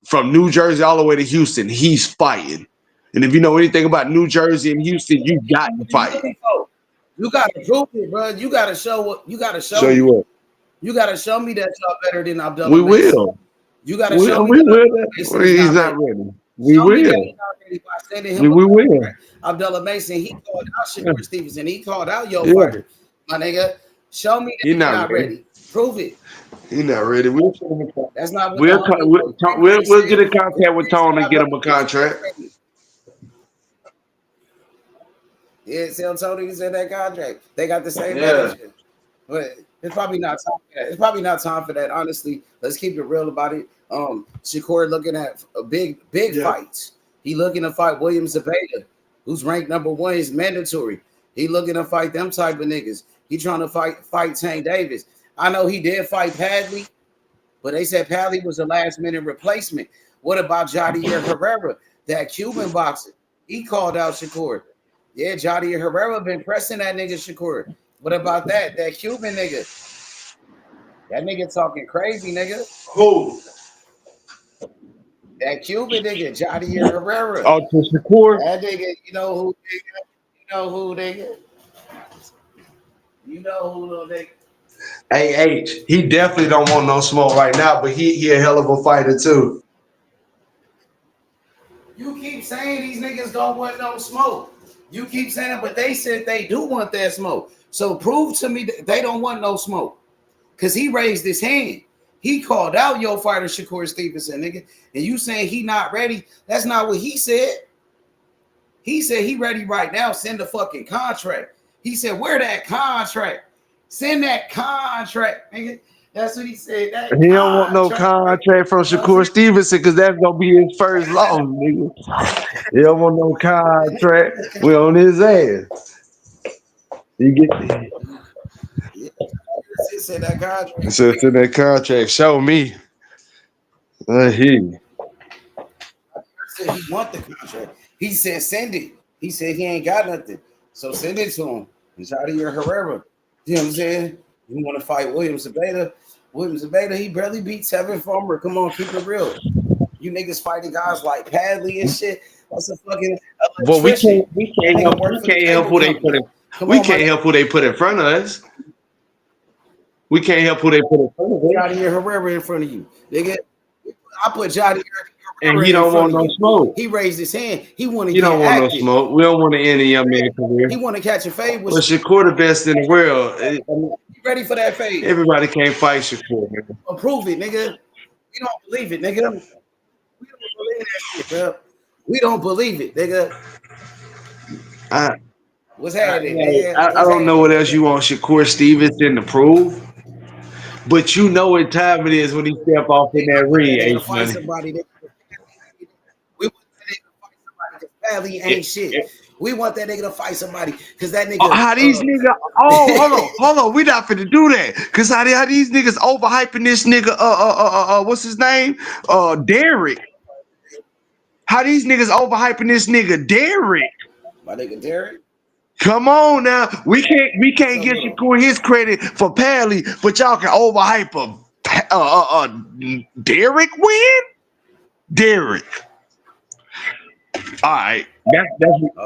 From New Jersey all the way to Houston, he's fighting. And if you know anything about New Jersey and Houston, you got to fight. You gotta prove it, bro. You gotta show what you gotta show. Show you what? You gotta show me that y'all better than Abdullah. We Mason. will. You gotta We show me will. that He's not ready. We Show me that will. he's not ready by sending him We will. Abdullah Mason, he called out Shakur Stevenson. He called out your Yeah. fighter, my nigga. Show me that He he's not ready. Prove it. He's not ready. That's not what We'll get in contact with Tone and get him a contract. Yeah, tell Tony he's in that contract. They got the same manager. But it's probably not time for that. It's probably not time for that. Honestly, let's keep it real about it. Shakur looking at big fights. He looking to fight William Zabata, who's ranked #1. Is mandatory. He looking to fight them type of niggas. He trying to fight Tank Davis. I know he did fight Padley, but they said Padley was a last minute replacement. What about Jadir Herrera, that Cuban boxer? He called out Shakur. Yeah, Jadir Herrera been pressing that nigga Shakur. What about that Cuban nigga? That nigga talking crazy, nigga. Who? That Cuban nigga, Jadir Herrera. Oh, to Shakur? That nigga, you know who, nigga? You know who, little nigga? Hey, H, he definitely don't want no smoke right now, but he a hell of a fighter too. You keep saying these niggas don't want no smoke. You keep saying it, but they said they do want that smoke. So prove to me that they don't want no smoke. Because he raised his hand. He called out your fighter, Shakur Stevenson, nigga. And you saying he not ready. That's not what he said. He said he ready right now. Send the fucking contract. He said, where that contract? Send that contract, nigga. That's what he said. He don't want no contract from Shakur Stevenson because that's gonna be his first loss, nigga. He don't want no contract. We on his ass. You get Send that contract. send that contract. Show me. He said he want the contract. He said send it. He said he ain't got nothing. So send it to him. It's out of your Herrera. You know what I'm saying? You want to fight William Zabata? William Zabata, he barely beat Tevin Farmer. Come on, keep it real. You niggas fighting guys like Padley and shit. That's a fucking electrician. We can't help who they put in. We can't help who they put in front of us. We can't help who they put in front of us. Jadir Herrera in front of you, nigga. I put Jadir Herrera and he don't want no smoke. He raised his hand. He want to. He don't want no smoke. We don't want to end a young man's career. He want to catch a fade. But Shakur the best in the world. You ready for that fade? Everybody can't fight Shakur, man. Prove it, nigga. We don't believe it, nigga. We don't believe that shit, bro. We don't believe it, nigga. What's happening, nigga? I don't know what else you want Shakur Stevenson to prove. But you know what time it is when he step off in that ring. We want that nigga to fight somebody because Padley ain't shit. We want that nigga to fight somebody because that nigga. How these niggas? Hold on. We not finna do that. Cause how these niggas overhyping this nigga? What's his name? Derek. How these niggas overhyping this nigga Derek? My nigga Derek. Come on now, we can't give Shakur his credit for Padley, but y'all can overhype him. Derek win? Derek. All right.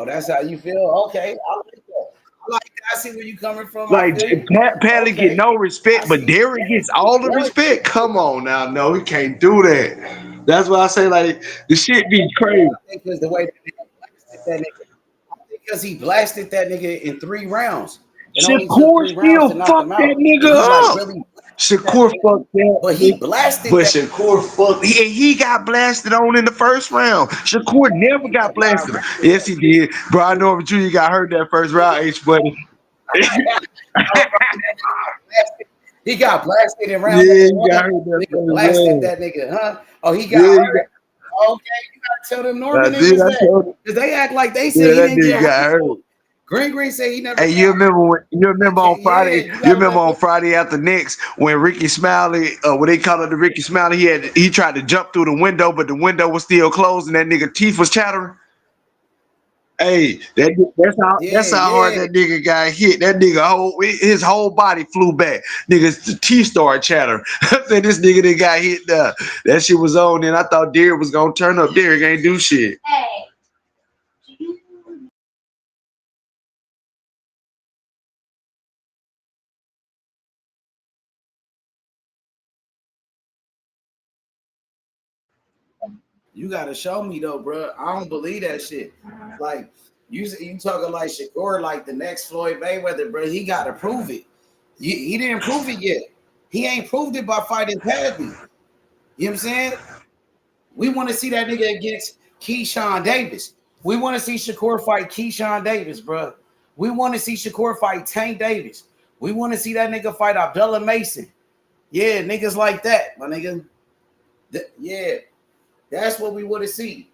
That's how you feel. Okay, I like that. I like that. I see where you coming from. I Like feel you. Padley get Okay, no I respect, but see. Derrick gets all the respect. Come on now, no, he can't do that. That's why I say like the shit be crazy. I think because the way that nigga blasted that nigga, I think because he blasted that nigga in 3 rounds. It only took Shakur 3 rounds still to knock him fucked that out, and he like nigga up. really blasted that Shakur nigga. fucked that, But he blasted but that. Shakur fucked. He got blasted on in the first round. Shakur never He got got blasted. blasted. Yes, he did. Brian Norman Jr. got hurt that first round. H buddy. Oh, bro, that nigga got blasted. He got blasted in round Yeah, number he got one. hurt that Nigga first blasted round. that nigga, huh? Oh, he got Yeah, he hurt. Okay, you gotta tell them got. Norman I did. niggas I that. told him. Because they act like they said Yeah, he that didn't nigga get hurt. got hurt. Green Green said he never Hey, got you hurt. remember you remember on Yeah, Friday? you You gotta remember let on them. Friday after next when Ricky Smiley, what they call it, the Ricky Smiley, he tried to jump through the window, but the window was still closed, and that nigga teeth was chattering. Hey, that's Yeah, how hard yeah. that nigga got hit. That nigga his whole body flew back. Nigga's teeth started chattering. I said this nigga that got hit. That shit was on, and I thought Derrick was gonna turn up. Derrick ain't do shit. Hey. You gotta show me though, bro. I don't believe that shit. Like you talking like Shakur, like the next Floyd Mayweather, bro. He gotta prove it. He didn't prove it yet. He ain't proved it by fighting Padley. You know what I'm saying? We want to see that nigga against Keyshawn Davis. We want to see Shakur fight Keyshawn Davis, bro. We want to see Shakur fight Tank Davis. We want to see that nigga fight Abdullah Mason. Yeah, niggas like that, my nigga. Yeah, that's what we want to see.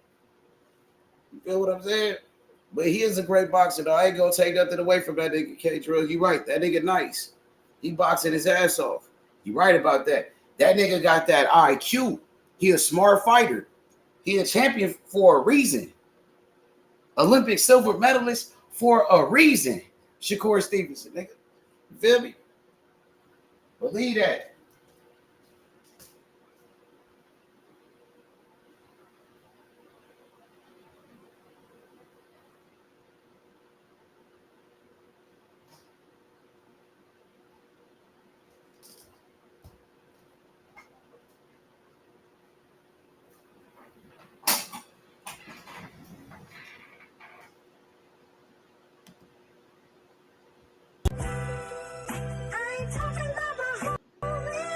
You feel what I'm saying? But he is a great boxer, though. I ain't gonna take nothing away from that nigga K Drill. You right. That nigga nice. He boxing his ass off. You right about that. That nigga got that IQ. He a smart fighter. He a champion for a reason. Olympic silver medalist for a reason. Shakur Stevenson, nigga. You feel me? Believe that.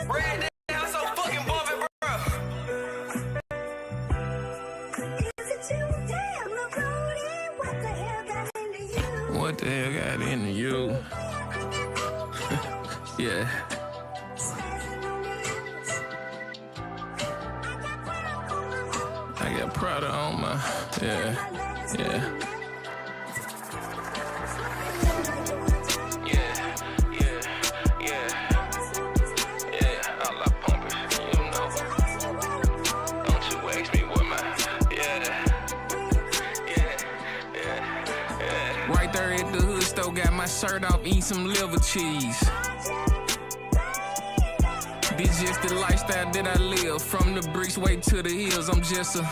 Red down so fucking bumping, bro. What the hell got into you? Yeah. I got Prada on my, yeah. Yeah, I love pumping, you know. Don't you ask me what my, Right there at the hood store, got my shirt off, eating some liver cheese. This just the lifestyle that I live. From the bricks way to the hills, I'm just a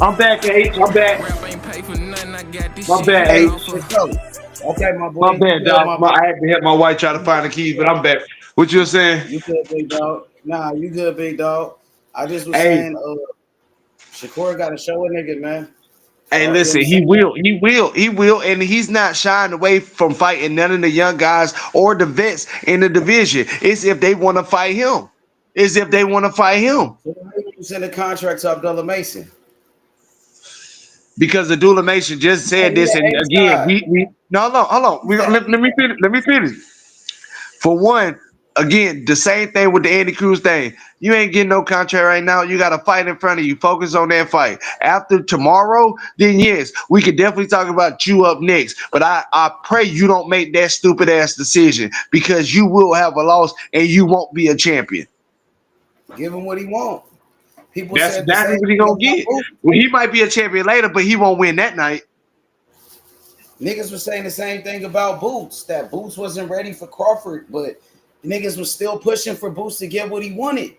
I'm back, H. I'm back. rap ain't pay for nothing. I got this My shit bad, going H. off of. Okay, my My boy. bad, You good, dog. my boy. I had to help my wife try to find the keys, but I'm back. What you were saying? You good, big dog. Nah, you good, big dog. I just was Hey, saying, Shakur got to show a nigga, man. hey, You know what listen, I'm he saying? will, and he's not shying away from fighting none of the young guys or the vets in the division. It's if they want to fight him. It's if they want to fight him. So why you send a contract to Abdullah Mason? Because the Dula Mason just Oh, said he this, and the A again, side. we no, hold on. He's the A Let me side. finish. Let me finish. For one, again, the same thing with the Andy Cruz thing. You ain't getting no contract right now. You got a fight in front of you. Focus on that fight. After tomorrow, then yes, we could definitely talk about you up next. But I pray you don't make that stupid ass decision because you will have a loss and you won't be a champion. Give him what he want. People That's said the exactly same what he thing gonna about get. Boots. Well, he might be a champion later, but he won't win that night. Niggas was saying the same thing about Boots, that Boots wasn't ready for Crawford, but niggas was still pushing for Boots to get what he wanted. You know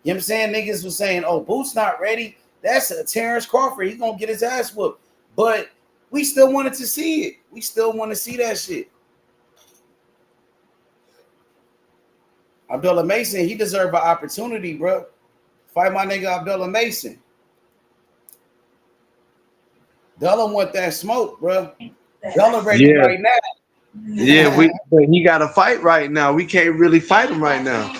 what I'm saying? Niggas was saying, oh, Boots not ready. That's a Terrence Crawford. He gonna get his ass whooped. But we still wanted to see it. We still want to see that shit. Abdullah Mason, he deserved an opportunity, bro. Fight my nigga Abdullah Mason. Della want that smoke, bro. Della ready right now. Yeah, but he got to fight right now. We can't really fight him right now.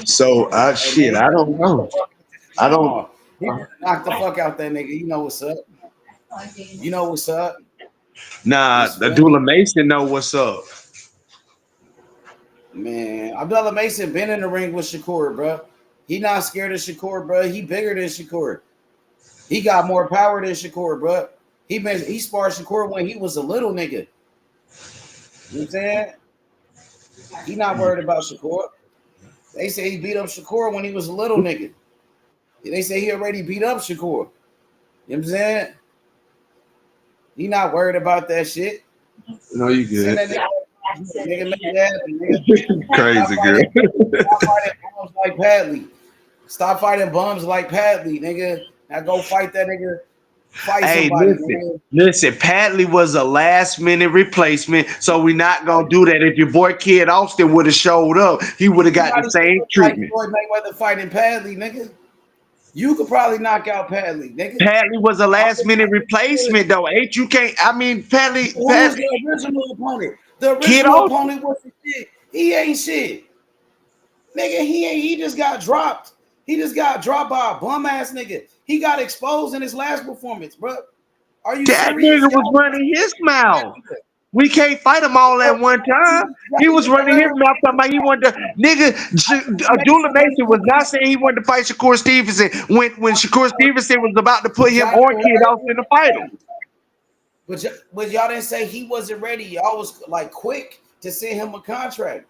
So, shit, I don't know. I don't. Knock the fuck out that nigga. You know what's up. You know what's up. Nah, Abdullah Mason know what's up. Man, Abdullah Mason been in the ring with Shakur, bro. He not scared of Shakur, bro. He bigger than Shakur. He got more power than Shakur, bro. He sparred Shakur when he was a little nigga. You know what I'm saying? He not worried about Shakur. They say he beat up Shakur when he was a little nigga. They say he already beat up Shakur. You know what I'm saying? He not worried about that shit. No, you good. Nigga, make that happen, nigga. Crazy girl. Stop fighting bums like Padley. Stop fighting bums like Padley, nigga. Now go fight that nigga. Fight somebody. Listen. Padley was a last-minute replacement, so we're not gonna do that. If your boy Kid Austin would have showed up, he would have got the same treatment. Floyd Mayweather fighting Padley, nigga. You could probably knock out Padley, nigga. Padley was a last-minute replacement, though. Ain't you can't? I mean, Padley. Who was the original opponent? The original opponent wasn't shit. He ain't shit, nigga. He just got dropped. He just got dropped by a bum ass nigga. He got exposed in his last performance, bro. Are you that serious? Nigga was running his mouth. We can't fight him all at one time. He was running his mouth talking about he wanted to. Nigga, Abdullah Mason was not saying he wanted to fight Shakur Stevenson when Shakur Stevenson was about to put him or Kid Austin to fight him. But y'all didn't say he wasn't ready. Y'all was like quick to send him a contract,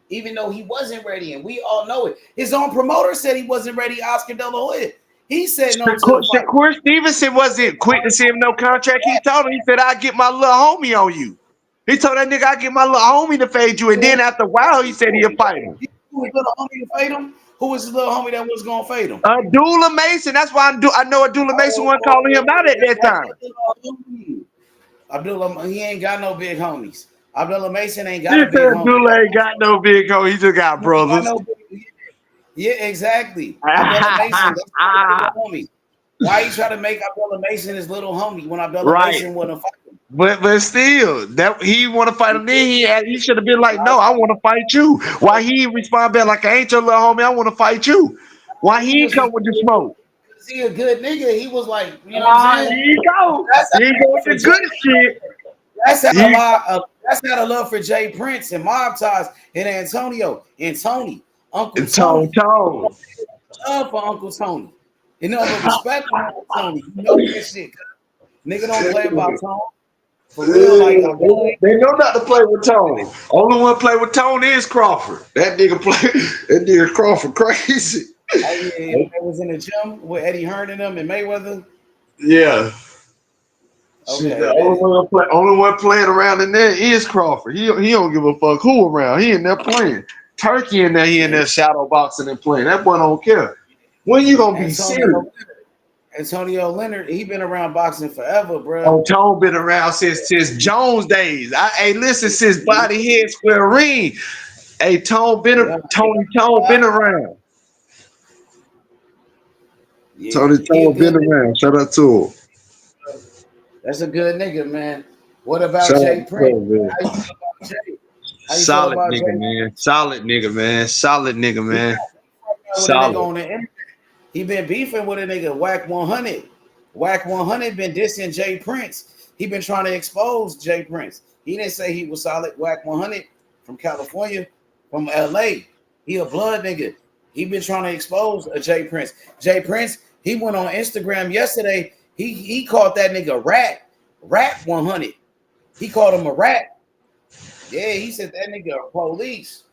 even though he wasn't ready, and we all know it. His own promoter said he wasn't ready. Oscar De La Hoya. He said no. Shakur Stevenson wasn't quick to send him no contract. He told him, he said, "I'll get my little homie on you." He told that nigga, "I'll get my little homie to fade you," and then after a while, he said he'll fight him. Who was little homie to fade him? Who was his little homie that was gonna fade him? Abdullah Mason. That's why I know Abdullah Mason wasn't calling him out at that time. Abdullah, he ain't got no big homies. Abdullah Mason ain't got a big homie. Abdullah ain't got no big homie. He just got brothers. Yeah, exactly. Abdullah Mason, that's not homie. Why you try to make Abdullah Mason his little homie when Abdullah Mason wouldn't fight him? But still, that he want to fight him. Then he should have been like, "No, I want to fight you." Why he respond back like, "I ain't your little homie. I want to fight you." Why he ain't come with the smoke? He a good nigga. He was like, you know what I'm saying? Here you go. Here you go with the good shit. That's had a love for Jay Prince and Mob Ties and Antonio and Tony, Uncle Tony. Love for Uncle Tony. You know, but respect for Uncle Tony. You know that shit. Nigga don't play about Tony. For real, like they know not to play with Tony. Only one play with Tony is Crawford. That nigga Crawford crazy. They was in the gym with Eddie Hearn and them and Mayweather. Yeah. Okay. The only one playing around in there is Crawford. He don't give a fuck who around. He in there playing. Turkey in there, he in there shadow boxing and playing. That boy don't care. When you gonna be serious? Antonio Leonard, he been around boxing forever, bro. Oh, Tone been around since Jones days. Listen, since Body Head Square Ring. Hey, Tone been around. Yeah, Tony been around. Shout out to him. That's a good nigga, man. What about Jay Prince? Solid nigga, man. Solid nigga, man. Solid nigga, man. Solid. He been beefing with a nigga, Whack 100. Whack 100 been dissing Jay Prince. He been trying to expose Jay Prince. He didn't say he was solid. Whack 100 from California, from LA. He a blood nigga. He been trying to expose Jay Prince. Jay Prince, he went on Instagram yesterday. He called that nigga Rat 100. He called him a rat. Yeah, he said that nigga a police.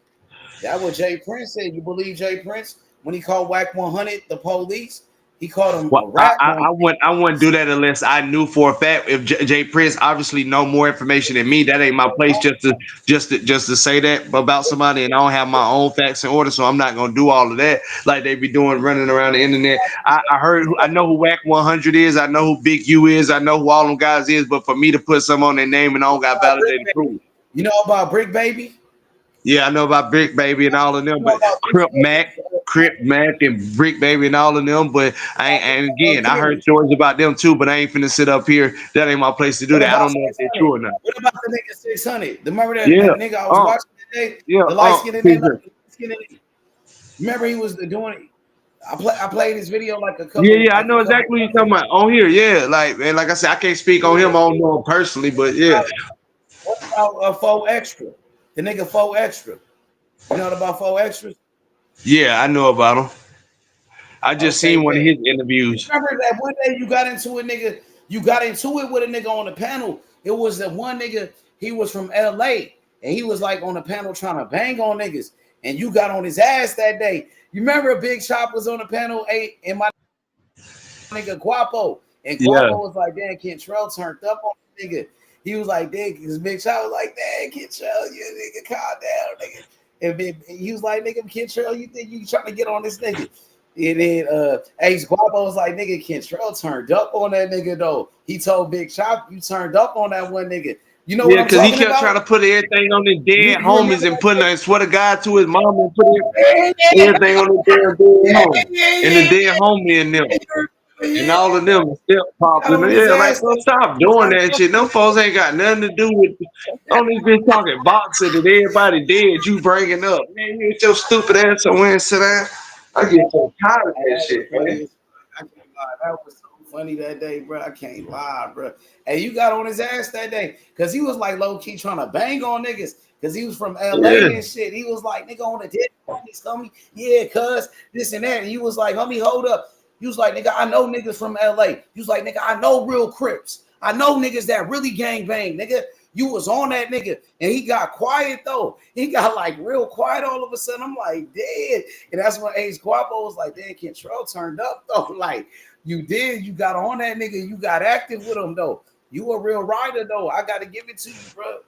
That what Jay Prince said. You believe Jay Prince when he called Whack 100 the police? He called him a Well, rat monkey. I wouldn't do that unless I knew for a fact. If Jay Prince obviously know more information than me, that ain't my place just to say that about somebody, and I don't have my own facts in order, so I'm not gonna do all of that like they be doing running around the internet. I know who Whack 100 is, I know who Big U is, I know who all them guys is, but for me to put some on their name and I don't got validated proof. You know about Brick Baby? Yeah, I know about Brick Baby and all of them, You know but about Crip Mac, and Brick Baby and all of them. But and again, I heard stories about them too, but I ain't finna sit up here. That ain't my place to do What that. I about don't know if they're 600? true or not. What about the nigga 600? Remember that Yeah. nigga I was watching today? Yeah. The light skinned Peace. nigga. Remember he was doing it. I played his video like a couple. Yeah, I know exactly what you're talking about on here. Yeah, like I said, I can't speak on him. I don't know him personally, but yeah. What about Faux Extra? The nigga Faux Extra. You know about Faux Extras? Yeah, I know about him. I just seen one of his interviews. Remember that one day you got into it, nigga? You got into it with a nigga on the panel. It was that one nigga, he was from LA, and he was like on the panel trying to bang on niggas, and you got on his ass that day. You remember Big Chop was on the panel, and my nigga Guapo, and Guapo was like, damn, Kentrell turned up on the nigga. He was like, damn, because Big Chop was like, damn, Kentrell, you nigga, calm down, nigga. And he was like, nigga, Kentrell, you think you trying to get on this nigga? And then Ace Guapo was like, nigga, Kentrell turned up on that nigga though. He told Big Chop, you turned up on that one nigga. You know what I'm talking about? Because he kept trying to put everything on his dead homies and putting, I swear to God, to his mom and put everything on the dead homie. And the dead homie and them. And all of them still popping. Yeah, like, stop doing that shit. Them folks ain't got nothing to do with only been talking boxing and everybody dead. You bringing up, man, you get your stupid ass somewhere and sit down. I get so tired of that shit, man. I can't lie. That was so funny that day, bro. I can't lie, bro. Hey, you got on his ass that day because he was like low key trying to bang on niggas because he was from LA and shit. He was like, nigga, on the dead homies, homie. Yeah, cuz this and that. And he was like, homie, hold up. He was like, nigga, I know niggas from LA. He was like, nigga, I know real Crips. I know niggas that really gang bang, nigga. You was on that nigga, and he got quiet though. He got like real quiet all of a sudden. I'm like, damn. And that's when Ace Guapo was like, damn, Kentrell turned up though. Like, you did, you got on that nigga, you got active with him though. You a real rider though. I gotta give it to you, bro.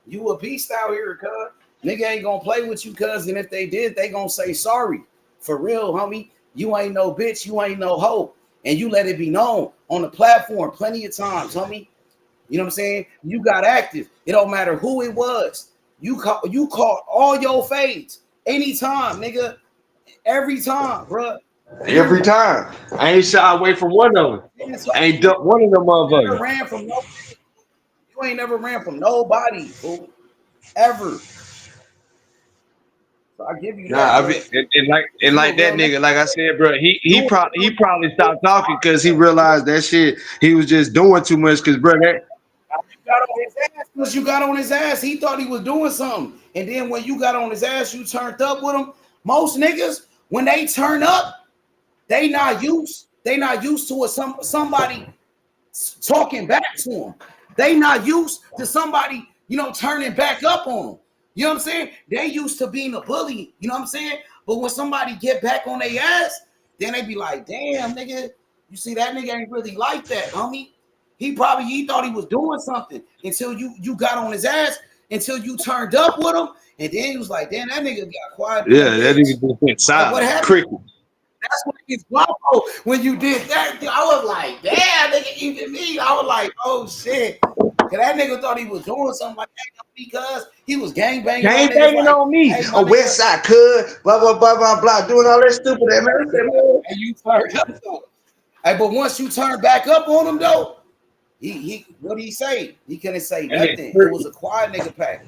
You a beast out here, cuz. Nigga ain't gonna play with you, cuz. And if they did, they gonna say sorry. For real, homie. You ain't no bitch, you ain't no hoe. And you let it be known on the platform plenty of times, homie. You know what I'm saying? You got active. It don't matter who it was. You caught all your fades anytime, nigga. Every time, bro. Every time. I ain't shy away from one of them. I ain't ducked one of them motherfuckers. Ran from nobody. You ain't never ran from nobody, fool. Ever. So I give you that. I mean, and like that nigga, like I said, bro, he probably stopped talking because he realized that shit he was just doing too much. Because bro, that you got on his ass. He thought he was doing something, and then when you got on his ass, you turned up with him. Most niggas, when they turn up, they not used to somebody talking back to them. They not used to somebody, turning back up on them. You know what I'm saying? They used to being a bully, you know what I'm saying? But when somebody get back on their ass, then they be like, damn, nigga, you see that nigga ain't really like that, homie. He thought he was doing something until you got on his ass, until you turned up with him, and then he was like, damn, that nigga got quiet. Yeah, that nigga just went silent. What happened? Cricket. That's what it's Guapo. When you did that, I was like, damn, nigga, even me. I was like, oh shit. Cause that nigga thought he was doing something like that because he was gang banging on me. Hey, on West Side, cuz, blah, blah, blah, blah, blah, doing all that stupid ass, man. And you turned up though. Hey, but once you turn back up on him though, he what did he say? He couldn't say nothing. It was a quiet nigga pack.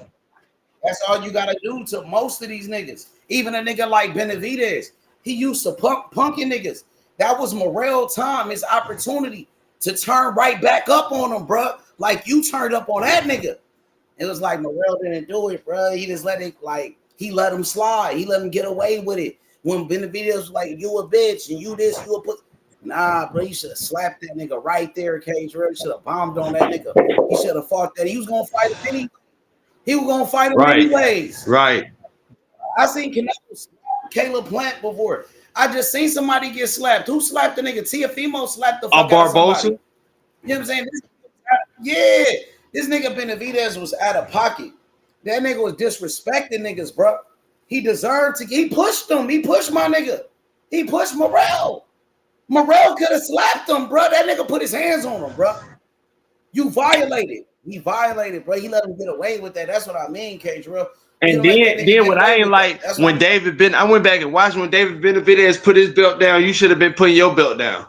That's all you gotta do to most of these niggas. Even a nigga like Benavidez, he used to punking niggas. That was Morel time, his opportunity to turn right back up on him, bro. Like you turned up on that nigga. It was like Morel didn't do it, bro. He just let it, he let him slide. He let him get away with it. When Benavidez was like, you a bitch and you this, you a put. Nah, bro, you should have slapped that nigga right there, Cage. You should have bombed on that nigga. He should have fought that. He was gonna fight him anyway. He was gonna fight him anyways. Right. I seen Caleb Plant before. I just seen somebody get slapped. Who slapped the nigga? Tiafimo slapped the fuck out of Barbosa. somebody. You know what I'm saying? This nigga Benavidez was out of pocket. That nigga was disrespecting niggas, bro. He deserved to. He pushed him. He pushed my nigga. He pushed Morrell. Morrell could have slapped him, bro. That nigga put his hands on him, bro. You violated. He violated, bro. He let him get away with that. That's what I mean, K-Drill. And then what I ain't like when I went back and watched when David Benavidez put his belt down. You should have been putting your belt down.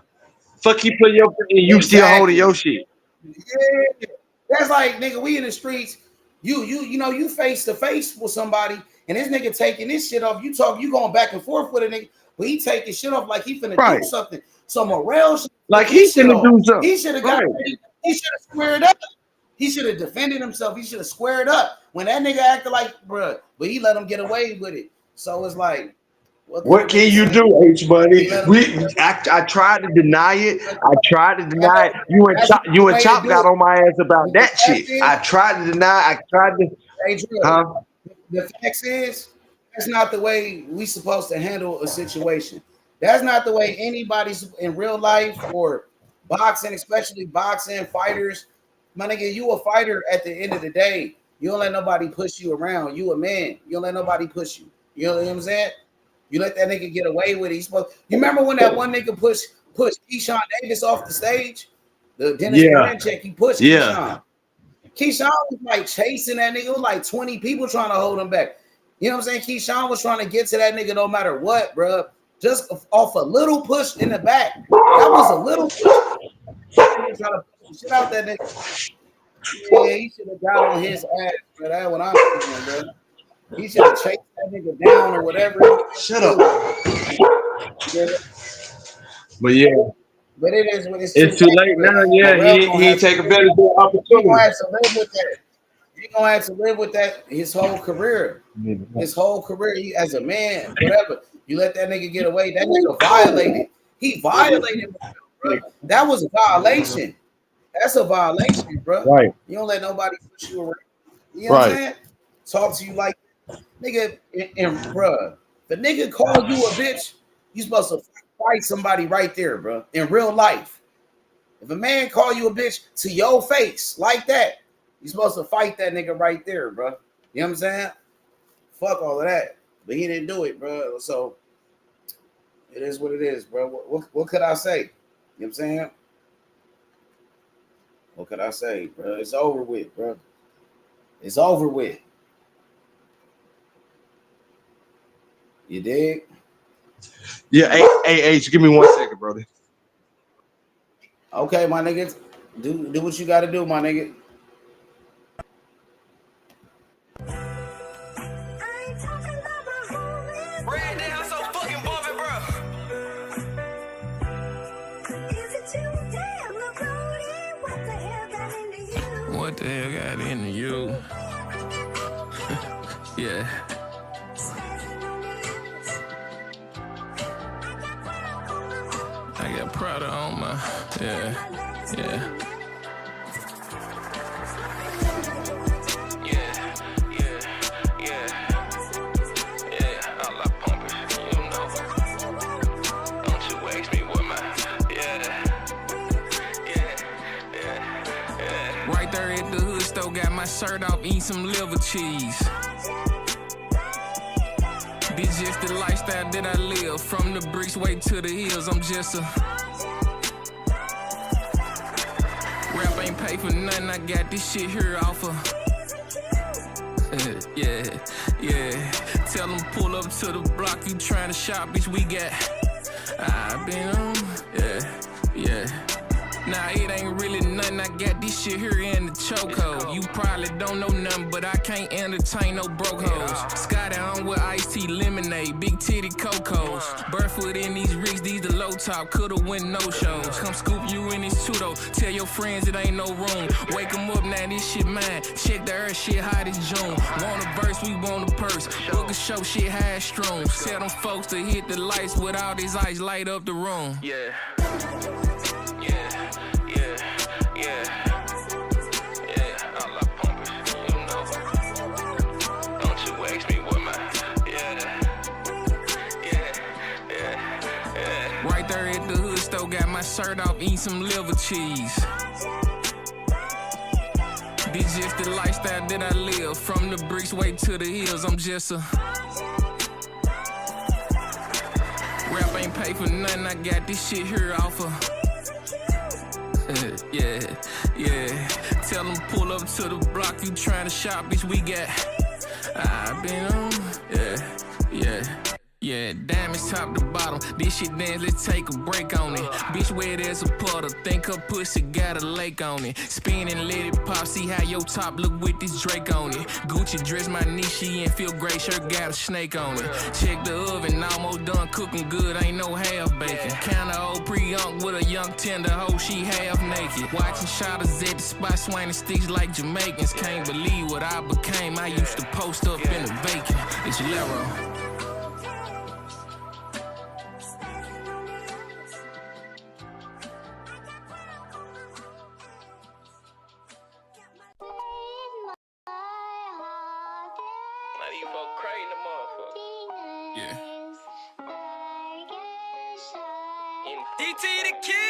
Fuck, you put your belt and you still holding your shit. Yeah, that's like, nigga, we in the streets. You know, you face to face with somebody, and this nigga taking this shit off. You going back and forth with a nigga, but he taking shit off like he finna do something. So Morrell, like he finna do something. He should have got. He should have squared up. He should have defended himself. He should have squared up when that nigga acted like, bruh, but he let him get away with it. So it's like, what can you do, H Money? I tried to deny it. You and Chop got on my ass about that shit. I tried to deny. The fact is, that's not the way we supposed to handle a situation. That's not the way anybody's in real life or boxing, especially boxing fighters. My nigga, you a fighter at the end of the day. You don't let nobody push you around. You a man. You don't let nobody push you. You know what I'm saying? You let that nigga get away with it. You remember when that one nigga pushed Keyshawn Davis off the stage? The Dennis Blanchett, he pushed Keyshawn. Keyshawn was like chasing that nigga. It was like 20 people trying to hold him back. You know what I'm saying? Keyshawn was trying to get to that nigga no matter what, bro. Just off a little push in the back. That was a little push. Trying to push the shit out that nigga. Yeah, he should have got on his ass, bro. That's what I'm saying, bro. He should have chased that nigga down or whatever. Shut up. Yeah. But yeah. But it is when it's too late now. Yeah, he take advantage of the opportunity. He gonna have to live with that. He gonna have to live with that his whole career. His whole career, he, as a man, whatever. You let that nigga get away. That nigga violated. He violated, bro. That was a violation. That's a violation, bro. Right. You don't let nobody push you around. You know what I'm saying? Talk to you like nigga, and bro. The nigga call you a bitch, you supposed to fight somebody right there, bro. In real life. If a man call you a bitch to your face like that, you supposed to fight that nigga right there, bro. You know what I'm saying? Fuck all of that. But he didn't do it, bro. So it is what it is, bro. What could I say? You know what I'm saying? What could I say, bro? It's over with, bro. It's over with. You dig? Yeah, hey, give me 1 second, brother. Okay, my nigga. Do what you gotta do, my nigga. What the hell got into you? Yeah. I got Prada on my, yeah. Right there at the hood store, got my shirt off, eating some liver cheese. This just the lifestyle that I live. From the bricks way to the hills, I'm just a rap ain't pay for nothing, I got this shit here off of yeah. Tell them pull up to the block, you trying to shop, bitch, we got I been on, yeah. Nah, it ain't really nothing. I got this shit here in the chokehold. You probably don't know nothing, but I can't entertain no broke hoes. Scotty on with iced tea, lemonade, big titty cocos. Barefoot in these rigs, these the low top. Coulda win no shows. Come scoop you in this tudo. Tell your friends it ain't no room. Wake them up, now this shit mine. Check the earth, shit hot as June. Want a verse, we want a purse. Book a show, shit high strong. Tell them folks to hit the lights with all this ice, light up the room. Yeah. got my shirt off, eating some liver cheese. This just the lifestyle that I live. From the bricks way to the hills, I'm just a rap ain't pay for nothing, I got this shit here off of yeah. Tell them pull up to the block, you trying to shop, bitch, we got I been on, yeah, diamonds top to bottom. This shit dance, let's take a break on it. Bitch wet as a puddle, think her pussy got a lake on it. Spin and let it pop, see how your top look with this Drake on it. Gucci dress my niece, she ain't feel great, shirt got a snake on it. Check the oven, almost done cooking good, ain't no half bacon. Kinda old pre-unk with a young tender hoe, she half naked. Watching shotters at the spot, swinging sticks like Jamaicans. Can't believe what I became, I used to post up in the vacant. It's Lero. DT the kid.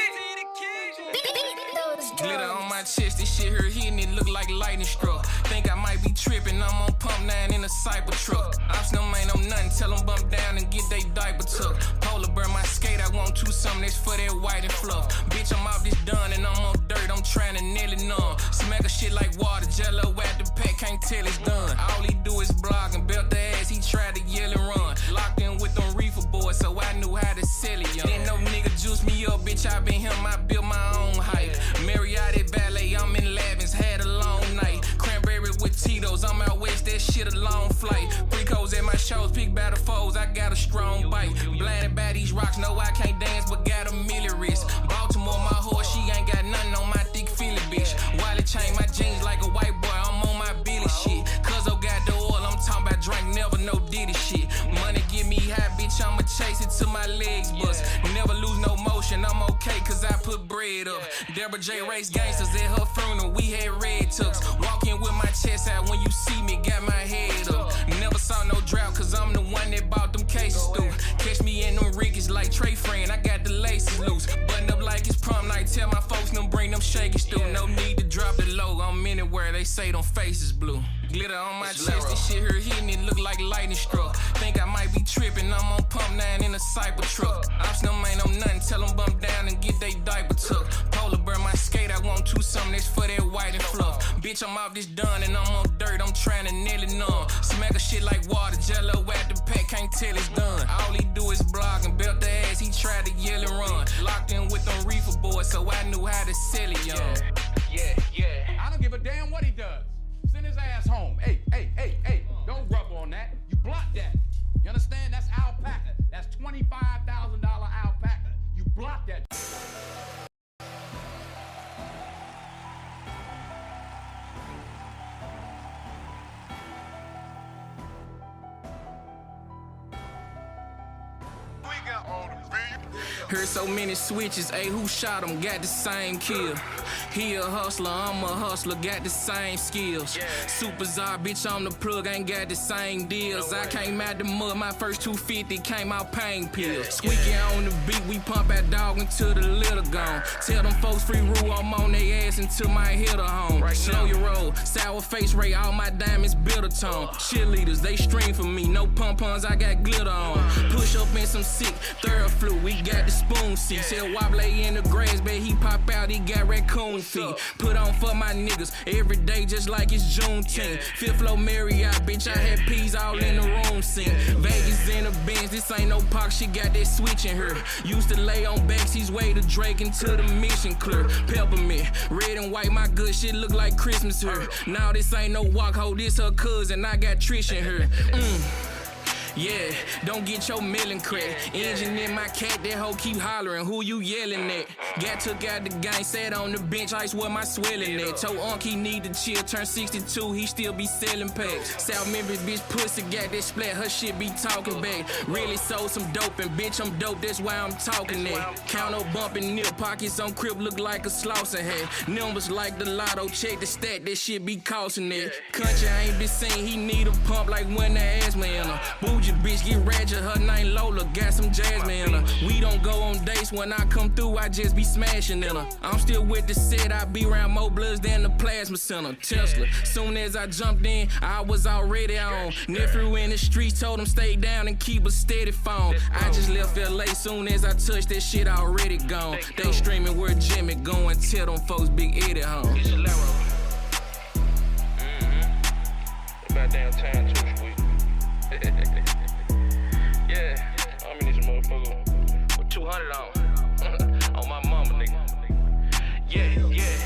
Glitter on my chest, this shit here hitting it look like lightning struck. Think I might be tripping, I'm on pump 9 in a cyber truck. Ops no ain't on nothing, tell them bump down and get they diaper tucked. Polar bear my skate, I want 2 something that's for that white and fluff. Bitch, I'm off this done and I'm on dirt, I'm trying to nail it numb. Smack a shit like water, jello at the pack, can't tell it's done. All he do is blog and belt the ass, he tried to yell and run. Locked in with them reefer boys, so I knew how to sell it, young. Didn't no nigga juice me up, bitch, I been him, I built my own hype. Marriott Valet, I'm in Lavins, had a long night. Cranberry with Tito's, I'm out west, that shit a long flight. Freakos at my shows, pick battle foes, I got a strong bite. Blinded by these rocks, no I can't dance, but got a milli wrist. Baltimore, my horse, she ain't got nothing on my thick Philly bitch. Wiley chain my jeans like a white boy, I'm on my Billy shit. Cuzzo got the oil, I'm talking about drink, never no Diddy shit. Money get me high, bitch, I'ma chase it till my legs bust. Never lose no motion, I'm okay, cause I put bread up. Deborah J. Race gangsters at her funeral, we had red tux. Walk in with my chest out when you see me, got my head up. Never saw no drought, cause I'm the one that bought them cases through. Catch me in them Rickies like Trey Friend, I got the laces loose. Button up like it's prom night, tell my folks them bring them shakers through. No need to drop it low, I'm anywhere, they say them faces blue. Glitter on my chest, this shit here hitting it look like lightning struck. Think I might be tripping, I'm on pump 9 in a cyber truck. Ops them ain't on nothing, tell them bump down and get they diaper tucked. Polar bear my skate, I want 2 something that's for that white and fluff. Bitch, I'm off this done and I'm on dirt, I'm trying to nail it numb. Smack a shit like water, jello at the pack, can't tell it's done. All he do is blog and belt the ass, he tried to yell and run. Locked in with them reefer boys, so I knew how to sell it, young. Yeah. I don't give a damn what he does. Send his ass home. Hey, don't rub on that. You block that. You understand? That's alpaca. That's $25,000 alpaca. You block that. Heard so many switches, ayy, who shot him? Got the same kill. He a hustler, I'm a hustler, got the same skills. Super czar, bitch, I'm the plug, ain't got the same deals. I came out the mud, my first 250 came out pain pills. Squeaky on the beat, we pump that dog until the litter gone. Tell them folks free rule, I'm on their ass until my hitter home. Slow your roll, sour face ray, all my diamonds bitter tone. Cheerleaders, they stream for me, no pom-poms, I got glitter on. Push up in some sick, third flu, we got the spoon seat. Tell Wobble in the grass, bet he pop out, he got raccoon feet. Put on for my niggas every day just like it's Juneteenth. Fifth floor Marriott, bitch, I had peas all in the room scene. Vegas in the Benz, this ain't no park, she got that switch in her. Used to lay on backseats, way to Drake until the mission clear. Peppermint, red and white, my good shit look like Christmas here. Now this ain't no walk hoe, this her cousin, I got Trish in her. Yeah, don't get your milling crack. Engine in my cat, that hoe keep hollering. Who you yelling at? Got took out the gang, sat on the bench, ice where my swelling at. Told Unc he need to chill, turn 62, he still be selling packs. South Memphis bitch pussy got that splat, her shit be talking back. Really sold some dope, and bitch I'm dope, that's why I'm talking that. Count up bumping nip, pockets on crib look like a Slauson hat. Numbers like the lotto, check the stat, that shit be costing that. Country ain't been seen, he need a pump like when the asthma in her. Bougie Bitch get ratchet, her name Lola, got some jasmine in her. We don't go on dates, when I come through, I just be smashing in her. I'm still with the set, I be around more bloods than the plasma center. Tesla, soon as I jumped in, I was already on. Nephew in the streets told him stay down and keep a steady phone. I just left LA, soon as I touched that shit already gone. They streaming where Jimmy going, tell them folks Big Eddie home. About downtown too, sweet. Yeah, I'm in this motherfucker with 200 on. On my mama, nigga. Yeah, yeah.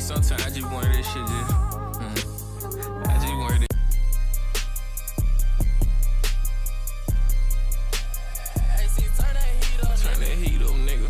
Sometimes I just wanted this shit, just. I just wanted it. Hey, see, turn that heat up. Turn that heat up, nigga.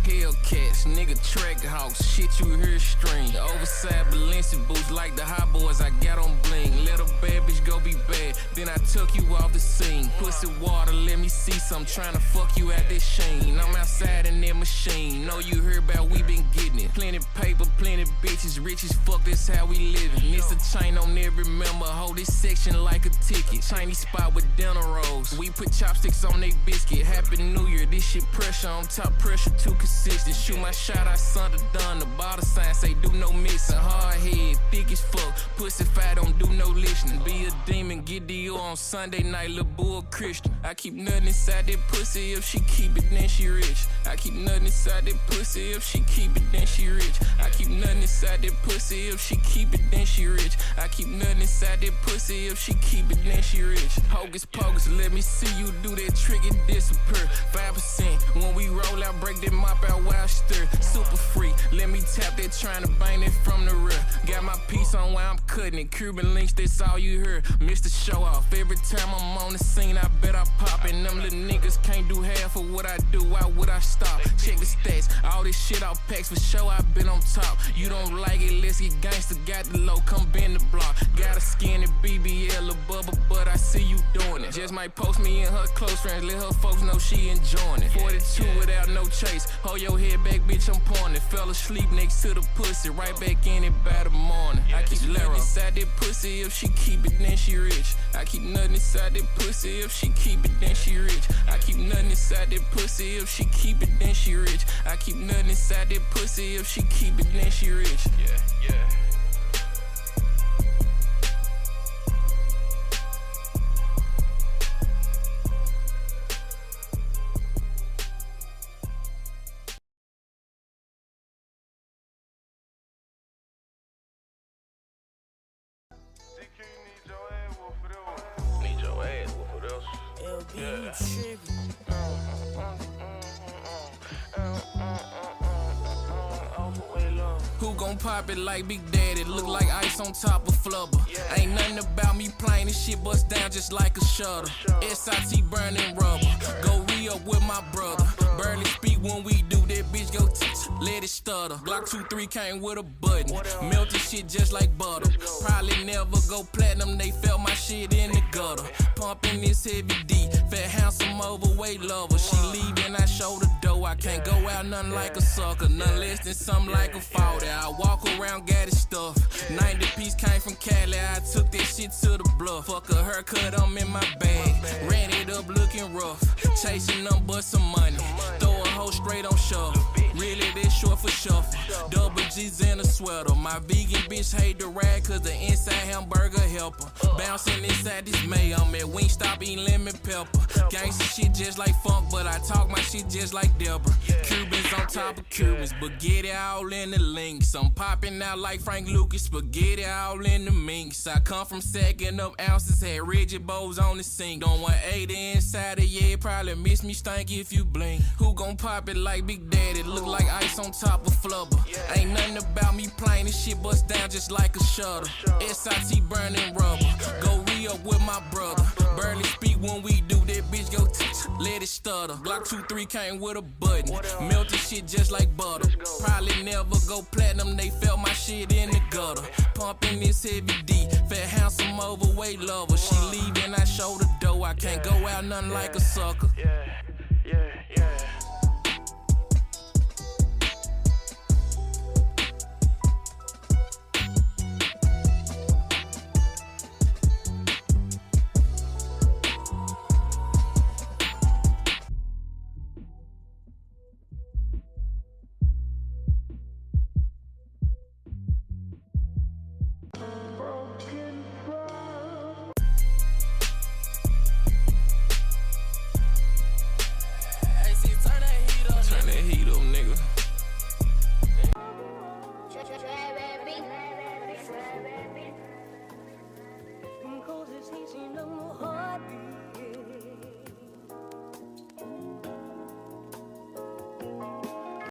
Hellcats, nigga, track house, shit you hear string. Oversized Balenci boots like the hot boys I got on bling. Let a bad bitch go be bad, then I took you off the scene. Pussy water, let me see some, tryna fuck you at this sheen. I'm outside in that machine, know you heard about we been getting it. Plenty paper, plenty bitches, rich as fuck, that's how we living. It's a chain on every member, hold this section like a ticket. Chinese spot with dinner rolls, we put chopsticks on they biscuit. Happy New Year, this shit pressure on top, pressure too consistent. Shoot my shot, I son of done. The bottle sign say do no missing. Hard head, thick as fuck. Pussy fat, don't do no listening. Be a demon, get Dior on Sunday night, lil' bull Christian. I keep nothing inside that pussy, if she keep it, then she rich. I keep nothing inside that pussy, if she keep it, then she rich. I keep nothing inside that pussy, if she keep it, then she rich. I keep nothing inside that pussy, if she keep it, then she rich. Hocus pocus, let me see you do that trick and disappear. 5%, when we roll out, break that mop out while I stir. Super free, let me tap that, trying to bang it from the rear. Got my piece on while I'm cutting it. Cuban links, that's all you hear. Mr. Show Off, every time I'm on the scene, I bet I pop. And them little niggas can't do half of what I do, why would I stop? Check the stats, all this shit off packs, for sure I been on top. You don't like it, let's get gangster, got the low, come bend the block. Got a skinny BBL, a bubble, but I see you doing it. Just might post me and her close friends, let her folks know she enjoying it. 42 without no chase, hold your head back, bitch, I'm pouring it. Fell asleep next to the pussy, right back in it by the morning. I keep nothing inside that pussy, if she keep it, then she rich. I keep nothing inside that pussy, if she keep it, then she rich. I keep nothing inside that pussy, if she keep it, then she rich. I keep nothing inside that pussy, if she keep it, then she rich. Yeah, yeah. Need your ass, what for else? Yeah. Who gon' pop it like Big Daddy? Look like ice on top of flubber. Ain't nothing about me playing this shit, bust down just like a shutter. SIT burning rubber. Go re-up with my brother. Barely speak when we do that, bitch go let it stutter. Glock 2-3 came with a button. Melted shit just like butter. Probably never go platinum, they felt my shit in the gutter. Pumping this heavy D, fat handsome overweight lover. She leaving, I show the dough. I can't go out nothing like a sucker, none less than something like a 40. I walk around, got it stuff. 90 piece came from Cali, I took that shit to the bluff. Fuck a haircut, I'm in my bag. Ran it up looking rough. Chasing them but some money. Throw a hoe straight on shuffle. Really, this short for shuffle. Double G's in a sweater. My vegan bitch hate the rag cause the inside hamburger helper. Bouncing inside this May, I'm at Wingstop eating lemon pepper. Gangsta shit just like funk, but I talk my shit just like Deborah. Cubans on top of Cubans, spaghetti all in the links. I'm popping out like Frank Lucas, spaghetti all in the minks. I come from sacking up ounces, had rigid bows on the sink. Don't want 80 inside of head probably miss me stank if you blink. Who gon' pop it like Big Daddy? Look like ice on top of flubber. Ain't nothing about me playing, this shit bust down just like a shutter. SIT burning rubber. Go re-up with my brother. Barely speak when we do that, bitch go let it stutter. Glock 2-3 came with a button. Melted shit just like butter. Probably never go platinum, they felt my shit in the gutter. Pumping this heavy D, fat handsome overweight lover. She leaving, I show the dough. I can't go out nothing like a sucker. Yeah.